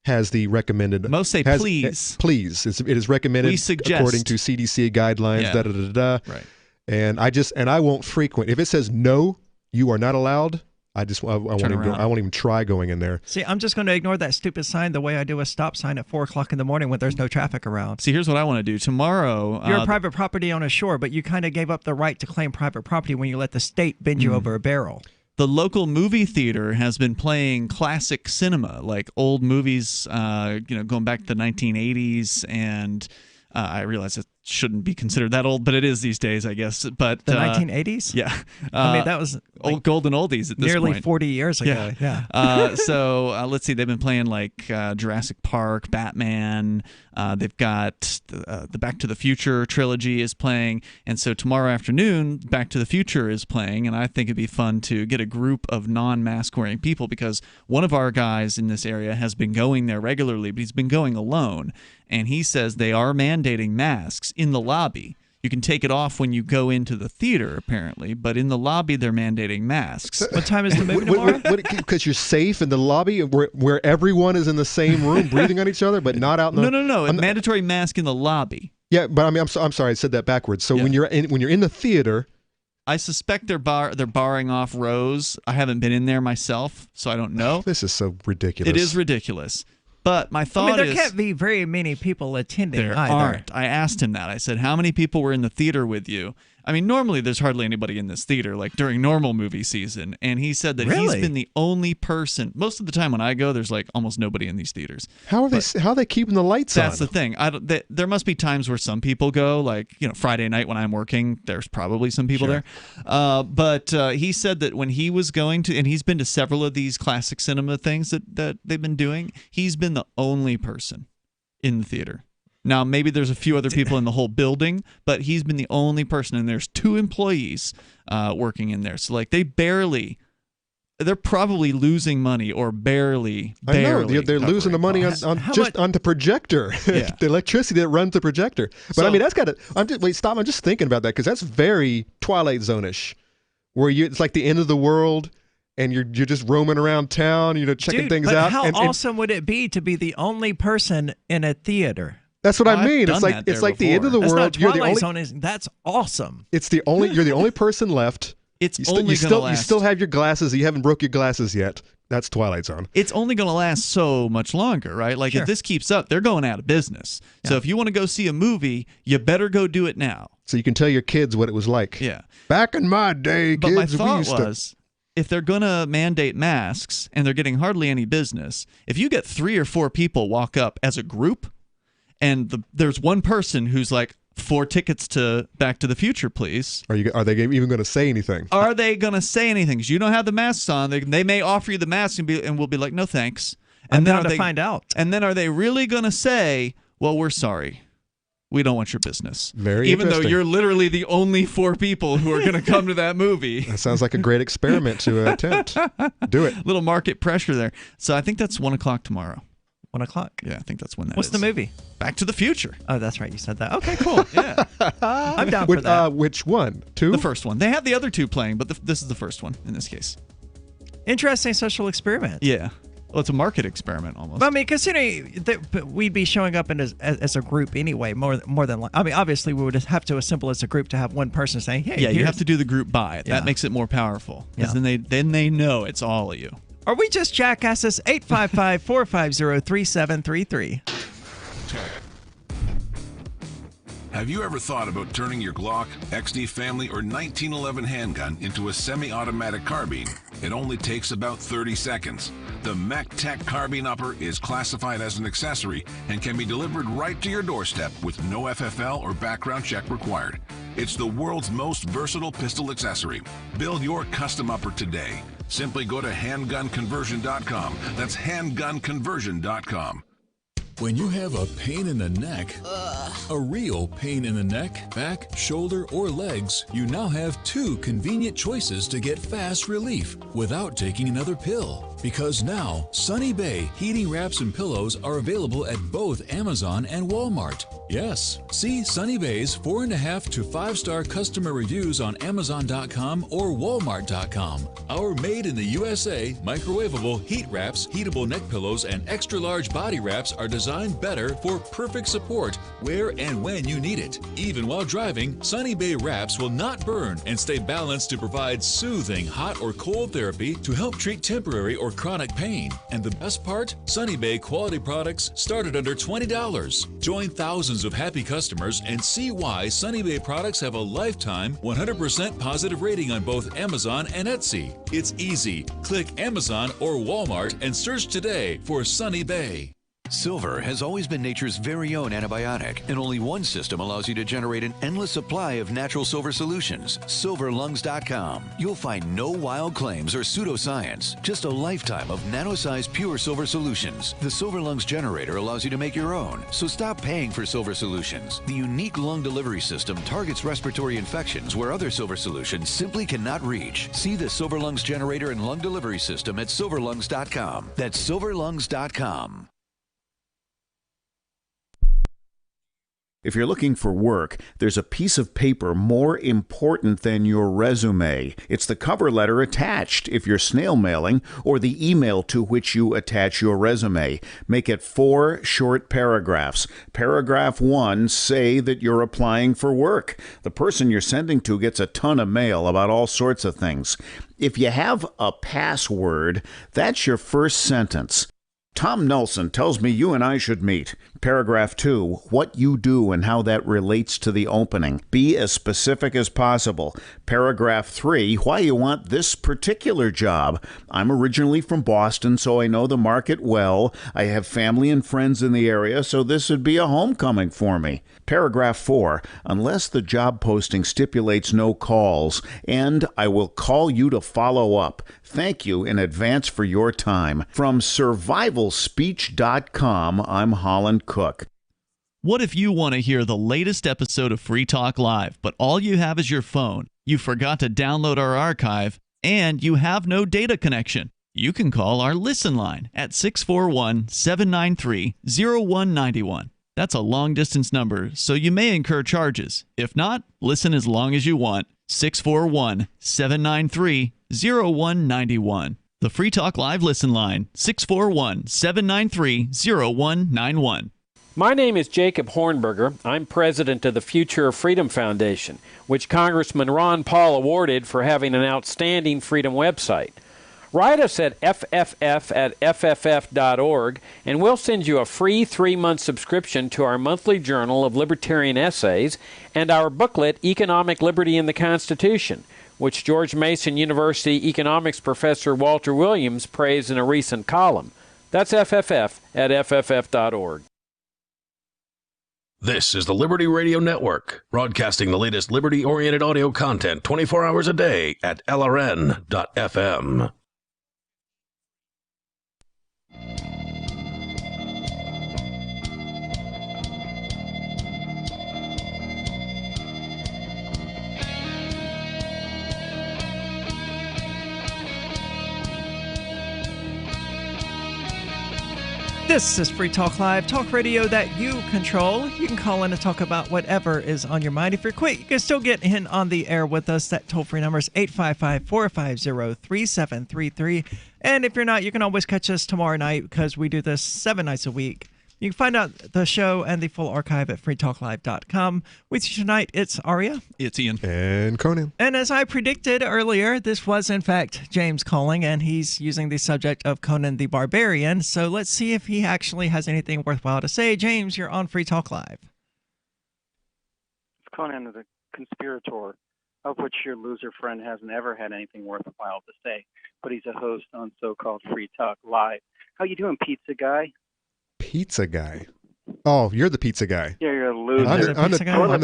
has the recommended. Most say please. Please. It is recommended We suggest. according to CDC guidelines. Yeah. Da da da da. Right. And I won't frequent. If it says no, you are not allowed. I won't even try going in there. See, I'm just going to ignore that stupid sign the way I do a stop sign at 4 o'clock in the morning when there's no traffic around. See, here's what I want to do. Tomorrow... You're a private property owner, sure, but you kind of gave up the right to claim private property when you let the state bend you over a barrel. The local movie theater has been playing classic cinema, like old movies, going back to the 1980s, and I realize it shouldn't be considered that old, but it is these days, I guess. But the 1980s? Yeah. I mean, that was old golden oldies at this nearly point. 40 years ago. Yeah. So let's see. They've been playing like Jurassic Park, Batman. They've got the Back to the Future trilogy is playing. And so tomorrow afternoon, Back to the Future is playing. And I think it'd be fun to get a group of non-mask wearing people, because one of our guys in this area has been going there regularly, but he's been going alone. And he says they are mandating masks in the lobby. You can take it off when you go into the theater, apparently, but in the lobby they're mandating masks. What time is the movie tomorrow? Because you're safe in the lobby where everyone is in the same room breathing on each other, but not out in the... No. A mandatory mask in the lobby. Yeah, but I mean, I'm sorry, I said that backwards. So when you're in the theater... I suspect they're barring off rows. I haven't been in there myself, so I don't know. This is so ridiculous. It is ridiculous. But my thought there can't be very many people attending there either. aren't. I asked him that. I said, how many people were in the theater with you? I mean, normally there's hardly anybody in this theater, like during normal movie season. And he said that he's been the only person. Most of the time when I go, there's like almost nobody in these theaters. How are they keeping the lights on? That's the thing. There must be times where some people go, like, Friday night when I'm working, there's probably some people there. But he said that when he was going to, and he's been to several of these classic cinema things that they've been doing, he's been the only person in the theater. Now, maybe there's a few other people in the whole building, but he's been the only person, and there's 2 employees working in there. So, like, they're probably losing money or barely. I know, they're losing the money on the projector, the electricity that runs the projector. But I mean, that's got to. I'm just thinking about that, because that's very Twilight Zone-ish, where it's like the end of the world. and you're just roaming around town, checking Dude, things but out. How and awesome would it be to be the only person in a theater? That's what I mean. It's like the end of the That's world. Not You're the Twilight only. Zone. That's awesome. You're the only person left. It's you only still, going to last. You still have your glasses. You haven't broke your glasses yet. That's Twilight Zone. It's only going to last so much longer, right? Like, Sure. if this keeps up, they're going out of business. Yeah. So if you want to go see a movie, you better go do it now. So you can tell your kids what it was like. Yeah. Back in my day, But kids, my we thought used was, if they're going to mandate masks and they're getting hardly any business, if you get 3 or 4 people walk up as a group and there's one person who's like, 4 tickets to Back to the Future, please. Are they even going to say anything? Are they going to say anything? Because you don't have the masks on. They may offer you the mask and we'll be like, no thanks. And I'm then down are to find out. And then are they really going to say, well, we're sorry. We don't want your business. Very Even though interesting. you're literally the only 4 people who are going to come to that movie. That sounds like a great experiment to attempt. Do it. Little market pressure there. So I think that's 1 o'clock tomorrow. 1 o'clock. Yeah, I think that's when that What's is. the movie? Back to the Future. Oh, that's right. You said that. Okay, cool. Yeah. I'm down for that. Which one? 2? The first one. They have the other 2 playing, but this is the first one in this case. Interesting social experiment. Yeah. Well, it's a market experiment almost. But I mean, considering that we'd be showing up as a group anyway, more than I mean, obviously we would have to assemble as a group to have one person saying, "Hey, yeah, you have to do the group buy. Yeah. That makes it more powerful. Because Yeah. then they know it's all of you. Are we just jackasses? 855-450-3733. Have you ever thought about turning your Glock, XD Family, or 1911 handgun into a semi-automatic carbine? It only takes about 30 seconds. The MacTech Carbine Upper is classified as an accessory and can be delivered right to your doorstep with no FFL or background check required. It's the world's most versatile pistol accessory. Build your custom upper today. Simply go to handgunconversion.com. That's handgunconversion.com. When you have a pain in the neck, a real pain in the neck, back, shoulder, or legs, you now have 2 convenient choices to get fast relief without taking another pill. Because now, Sunny Bay heating wraps and pillows are available at both Amazon and Walmart. Yes, see Sunny Bay's 4.5 to 5-star customer reviews on Amazon.com or Walmart.com. Our made in the USA microwavable heat wraps, heatable neck pillows, and extra large body wraps are designed better for perfect support where and when you need it. Even while driving, Sunny Bay wraps will not burn and stay balanced to provide soothing hot or cold therapy to help treat temporary or chronic pain. And the best part? Sunny Bay quality products start at under $20. Join thousands of happy customers and see why Sunny Bay products have a lifetime 100% positive rating on both Amazon and Etsy. It's easy. Click Amazon or Walmart and search today for Sunny Bay. Silver has always been nature's very own antibiotic, and only one system allows you to generate an endless supply of natural silver solutions. SilverLungs.com. You'll find no wild claims or pseudoscience, just a lifetime of nano-sized pure silver solutions. The Silver Lungs generator allows you to make your own, so stop paying for silver solutions. The unique lung delivery system targets respiratory infections where other silver solutions simply cannot reach. See the Silver Lungs generator and lung delivery system at SilverLungs.com. That's SilverLungs.com. If you're looking for work, there's a piece of paper more important than your resume. It's the cover letter attached if you're snail mailing, or the email to which you attach your resume. Make it 4 short paragraphs. Paragraph 1, say that you're applying for work. The person you're sending to gets a ton of mail about all sorts of things. If you have a password, that's your first sentence. Tom Nelson tells me you and I should meet. Paragraph 2, what you do and how that relates to the opening. Be as specific as possible. Paragraph 3, why you want this particular job. I'm originally from Boston, so I know the market well. I have family and friends in the area, so this would be a homecoming for me. Paragraph 4, unless the job posting stipulates no calls, and I will call you to follow up. Thank you in advance for your time. From survivalspeech.com, I'm Holland Cook. What if you want to hear the latest episode of Free Talk Live, but all you have is your phone, you forgot to download our archive, and you have no data connection? You can call our Listen line at 641-793-0191. That's a long-distance number, so you may incur charges. If not, listen as long as you want. 641-793-0191. The Free Talk Live listen line, 641-793-0191. My name is Jacob Hornberger. I'm president of the Future of Freedom Foundation, which Congressman Ron Paul awarded for having an outstanding freedom website. Write us at fff@fff.org, and we'll send you a free 3-month subscription to our monthly journal of libertarian essays and our booklet, Economic Liberty in the Constitution, which George Mason University economics professor Walter Williams praised in a recent column. That's fff@fff.org. This is the Liberty Radio Network, broadcasting the latest liberty-oriented audio content 24 hours a day at LRN.FM. This is Free Talk Live, talk radio that you control. You can call in and talk about whatever is on your mind. If you're quick, you can still get in on the air with us. That toll-free number is 855-450-3733. And if you're not, you can always catch us tomorrow night because we do this 7 nights a week. You can find out the show and the full archive at freetalklive.com. With you tonight, it's Aria. It's Ian. And Conan. And as I predicted earlier, this was in fact James calling, and he's using the subject of Conan the Barbarian. So let's see if he actually has anything worthwhile to say. James, you're on Free Talk Live. Conan is a conspirator, of which your loser friend hasn't ever had anything worthwhile to say, but he's a host on so-called Free Talk Live. How you doing, pizza guy? Pizza guy. Oh, you're the pizza guy. Yeah, you're a loser. I'm the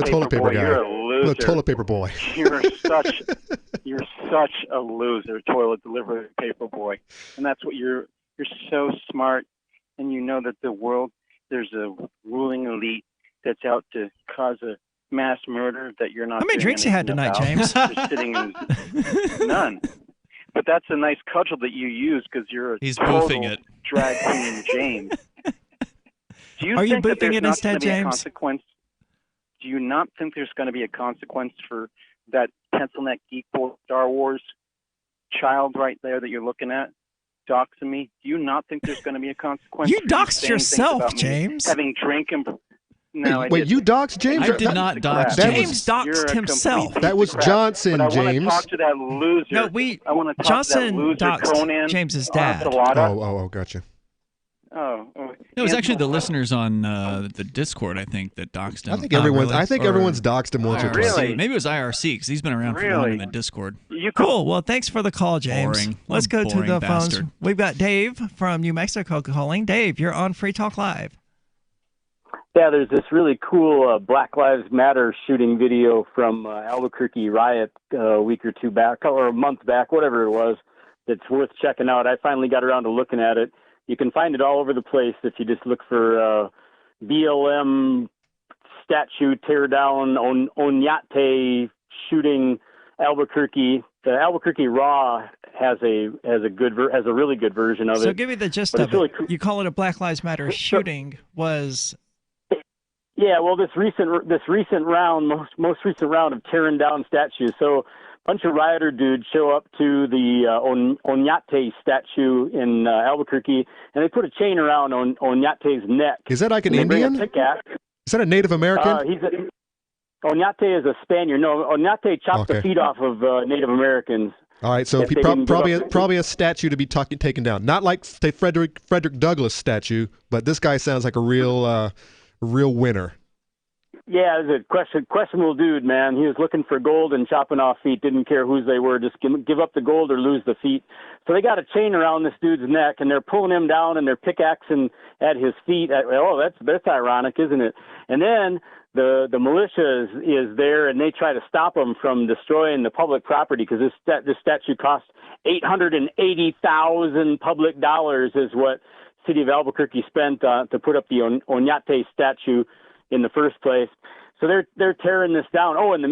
toilet paper guy. You're a loser. I'm the toilet paper boy. You're such a loser, toilet delivery paper boy. And that's what you're so smart, and you know that the world, there's a ruling elite that's out to cause a mass murder that you're not. How many drinks you had tonight, James? You're sitting in none. But that's a nice cudgel that you use because you're a total drag queen, James. Do you Are you think that booping there's it not instead, going to be a James? consequence? Do you not think there's going to be a consequence for that pencil neck geek boy Star Wars child right there that you're looking at, doxing me? Do you not think there's going to be a consequence? You for doxed saying things yourself, about me James. Having drink and no, I Wait, didn't. you doxed James? I did not dox That James. was- doxed himself. That was Johnson, But I want James. to talk to that loser. No, I want to talk Johnson to that loser doxed Conan. James's dad. Oh, gotcha. Oh, It was actually the listeners on the Discord, I think, that doxed him. I think everyone's doxed him once or twice. Maybe it was IRC because he's been around for long in the Discord. Cool. Well, thanks for the call, James. Boring. Let's go to Boring the bastard. phones. We've got Dave from New Mexico calling. Dave, you're on Free Talk Live. Yeah, there's this really cool Black Lives Matter shooting video from Albuquerque riot a week or two back, or a month back, whatever it was, that's worth checking out. I finally got around to looking at it. You can find it all over the place if you just look for BLM statue tear down Oñate shooting Albuquerque. The Albuquerque Raw has a really good version of it. So give me the gist But of it's really it. You call it a Black Lives Matter shooting was... Yeah, well, this most recent round of tearing down statues. So a bunch of rioter dudes show up to the Oñate statue in Albuquerque, and they put a chain around Oñate's neck. Is that like an And they bring Indian? a pickaxe. Is that a Native American? Oñate is a Spaniard. No, Oñate chopped the feet off of Native Americans. All right, so If they didn't give up- probably a statue to be taken down. Not like the Frederick Douglass statue, but this guy sounds like a real winner. Yeah, it was a questionable dude, man. He was looking for gold and chopping off feet. Didn't care whose they were. Just give up the gold or lose the feet. So they got a chain around this dude's neck, and they're pulling him down, and they're pickaxing at his feet. Oh, that's ironic, isn't it? And then the militia is there, and they try to stop him from destroying the public property because this statue cost $880,000 public dollars is what city of Albuquerque spent to put up the Oñate statue in the first place. So they're tearing this down. Oh, in the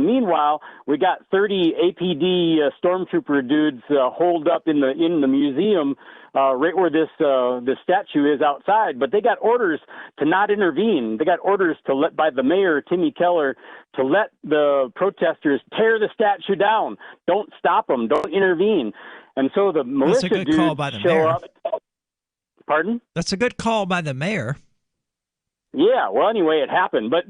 meanwhile, we got 30 APD stormtrooper dudes holed up in the museum right where this statue is outside. But they got orders to not intervene. They got orders by the mayor, Timmy Keller, to let the protesters tear the statue down. Don't stop them. Don't intervene. And so the militia That's a good dudes call by the show mayor. up. Pardon? That's a good call by the mayor. Yeah, well, anyway, it happened, but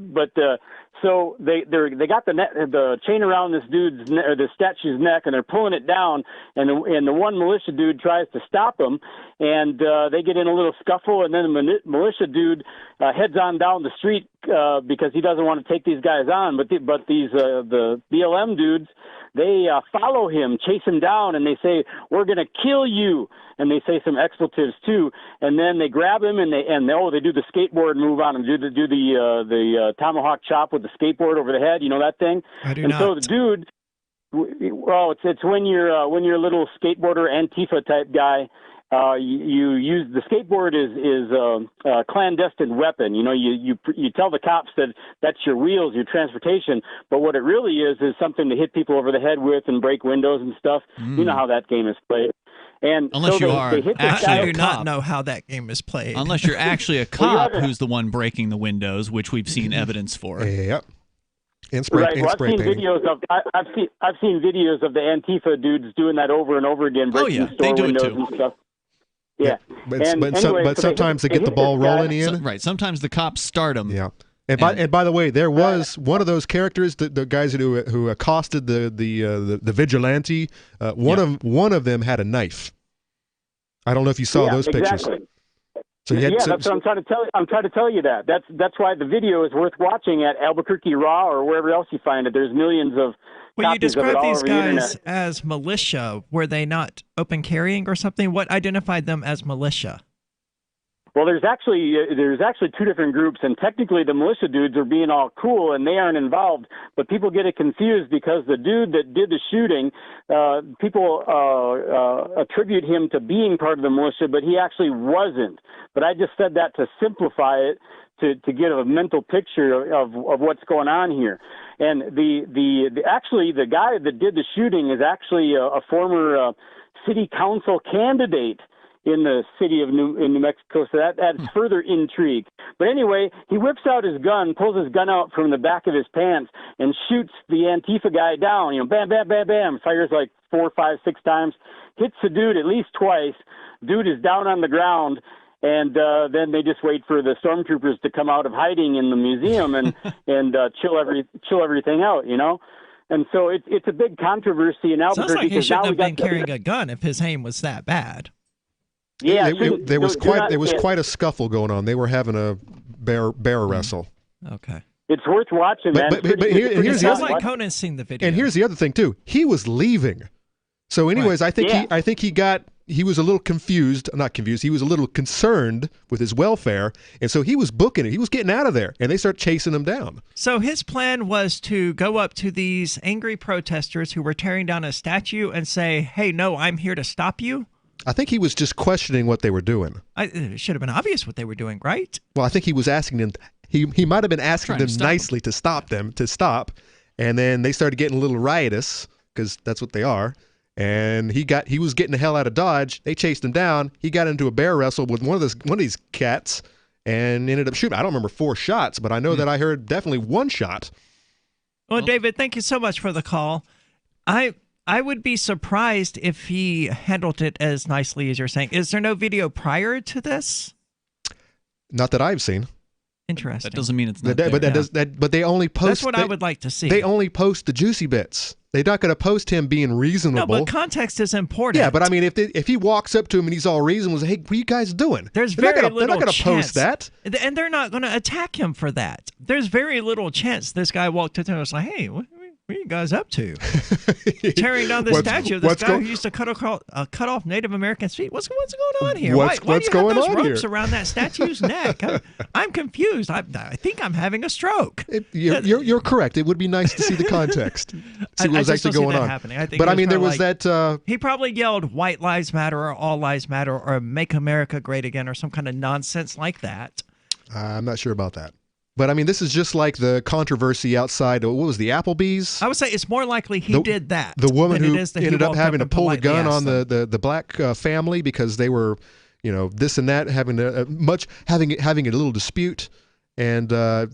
so they got the chain around this the statue's neck, and they're pulling it down, and the one militia dude tries to stop them, and they get in a little scuffle, and then the militia dude heads on down the street because he doesn't want to take these guys on, but these the BLM dudes, they follow him, chase him down, and they say, "We're going to kill you," and they say some expletives too, and then they grab him and they do the skateboard move on him, do the tomahawk chop with the skateboard over the head, you know that thing? I do and not. so the dude, well, it's when you're a little skateboarder Antifa type guy. You use the skateboard is a clandestine weapon. You know, you tell the cops that that's your wheels, your transportation, but what it really is something to hit people over the head with and break windows and stuff. You know how that game is played. And unless so you are I do not know how that game is played. Unless you're actually a cop who's the one breaking the windows, which we've seen evidence for. Yep. And spray, right. and Well, spray painting. I've seen videos of the Antifa dudes doing that over and over again, breaking store windows and stuff. Yeah. But sometimes they get the ball rolling, Ian. Right. Sometimes the cops start them. Yeah. And by the way, there was one of those characters, the guys who accosted the vigilante. One of them had a knife. I don't know if you saw those pictures. Exactly. So that's what I'm trying to tell you. I'm trying to tell you that. That's why the video is worth watching at Albuquerque Raw or wherever else you find it. There's millions of Well, you copies of it described all these over the guys internet. as militia. Were they not open carrying or something? What identified them as militia? Well, there's actually two different groups, and technically the militia dudes are being all cool, and they aren't involved. But people get it confused because the dude that did the shooting, people attribute him to being part of the militia, but he actually wasn't. But I just said that to simplify it, to get a mental picture of what's going on here. And actually the guy that did the shooting is actually a former city council candidate in the city of New Mexico, so that adds further intrigue. But anyway, he whips out his gun, pulls his gun out from the back of his pants, and shoots the Antifa guy down. You know, bam, bam, bam, bam. Fires like 4, 5, 6 times. Hits the dude at least twice. Dude is down on the ground, and then they just wait for the stormtroopers to come out of hiding in the museum and chill everything out. You know. And so it's a big controversy in Albuquerque. Sounds like he shouldn't have been carrying carrying a gun if his aim was that bad. Yeah, there was quite a scuffle going on. They were having a bear wrestle. Okay. It's worth watching, man. But here's the sounds other, like Conan's seen the video. and here's the other thing too. He was leaving. So, anyways, Right. I think he was a little confused. Not confused. He was a little concerned with his welfare, and so he was booking it. He was getting out of there, and they start chasing him down. So his plan was to go up to these angry protesters who were tearing down a statue and say, "Hey, no, I'm here to stop you." I think he was just questioning what they were doing. It should have been obvious what they were doing, right? Well, I think he was asking them. He might have been asking them nicely to stop, and then they started getting a little riotous because that's what they are. And he was getting the hell out of Dodge. They chased him down. He got into a bear wrestle with one of these cats and ended up shooting. I don't remember 4 shots, but I know that I heard definitely 1 shot. Well, David, thank you so much for the call. I would be surprised if he handled it as nicely as you're saying. Is there no video prior to this? Not that I've seen. Interesting. That doesn't mean it's not But they only post. That's what I would like to see. They only post the juicy bits. They're not going to post him being reasonable. No, but context is important. Yeah, but I mean, if he walks up to him and he's all reasonable, hey, what are you guys doing? They're not going to post that, and they're not going to attack him for that. There's very little chance this guy walked up to him and was like, "Hey, what are you guys up to?" Tearing down the statue of this guy who used to cut off Native Americans' feet. What's going on here? Why do you have those ropes around that statue's neck? I'm confused. I think I'm having a stroke. You're correct. It would be nice to see the context. See what was actually going on. Happening. But I mean, there was that. He probably yelled "White Lives Matter" or "All Lives Matter" or "Make America Great Again" or some kind of nonsense like that. I'm not sure about that. But I mean, this is just like the controversy outside. What was the Applebee's? I would say it's more likely he did that. The woman than who it is that he ended up walked having to and pull the politely gun asked on them. the black family because they were, this and that, having a little dispute, and I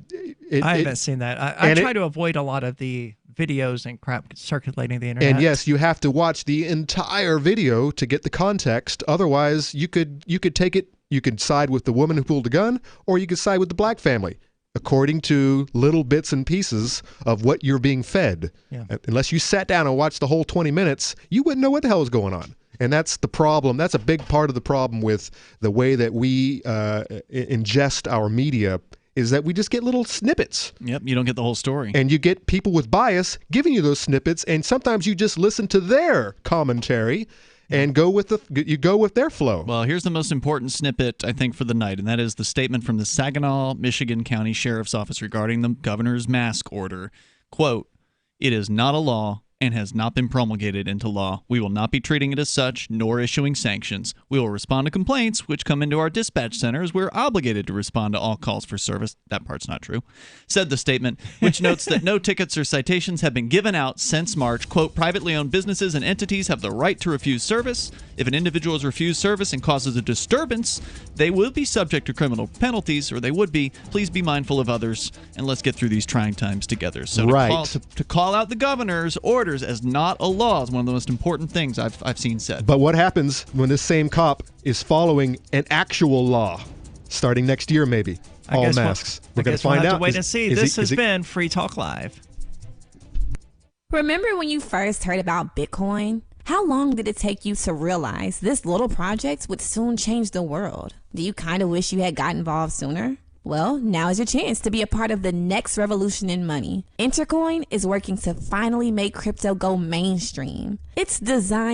haven't seen that. I try to avoid a lot of the videos and crap circulating the internet. And yes, you have to watch the entire video to get the context. Otherwise, you could take it. You could side with the woman who pulled the gun, or you could side with the black family, according to little bits and pieces of what you're being fed. Yeah. Unless you sat down and watched the whole 20 minutes, you wouldn't know what the hell is going on. And that's the problem. That's a big part of the problem with the way that we ingest our media, is that we just get little snippets. Yep, you don't get the whole story. And you get people with bias giving you those snippets, and sometimes you just listen to their commentary and go with their flow. Well, here's the most important snippet, I think, for the night, and that is the statement from the Saginaw, Michigan County Sheriff's Office regarding the governor's mask order. Quote, "It is not a law and has not been promulgated into law. We will not be treating it as such, nor issuing sanctions. We will respond to complaints which come into our dispatch centers. We're obligated to respond to all calls for service." That part's not true. Said the statement, which notes that no tickets or citations have been given out since March. Quote, "Privately owned businesses and entities have the right to refuse service. If an individual has refused service and causes a disturbance, they will be subject to criminal penalties, or they would be. Please be mindful of others, and let's get through these trying times together." So to call out the governor's orders as not a law is one of the most important things I've seen said. But what happens when this same cop is following an actual law starting next year, maybe? All masks. We're going to find out. We'll have to wait and see. This has been Free Talk Live. Remember when you first heard about Bitcoin? How long did it take you to realize this little project would soon change the world? Do you kind of wish you had got involved sooner? Well, now is your chance to be a part of the next revolution in money. Intercoin is working to finally make crypto go mainstream. It's designed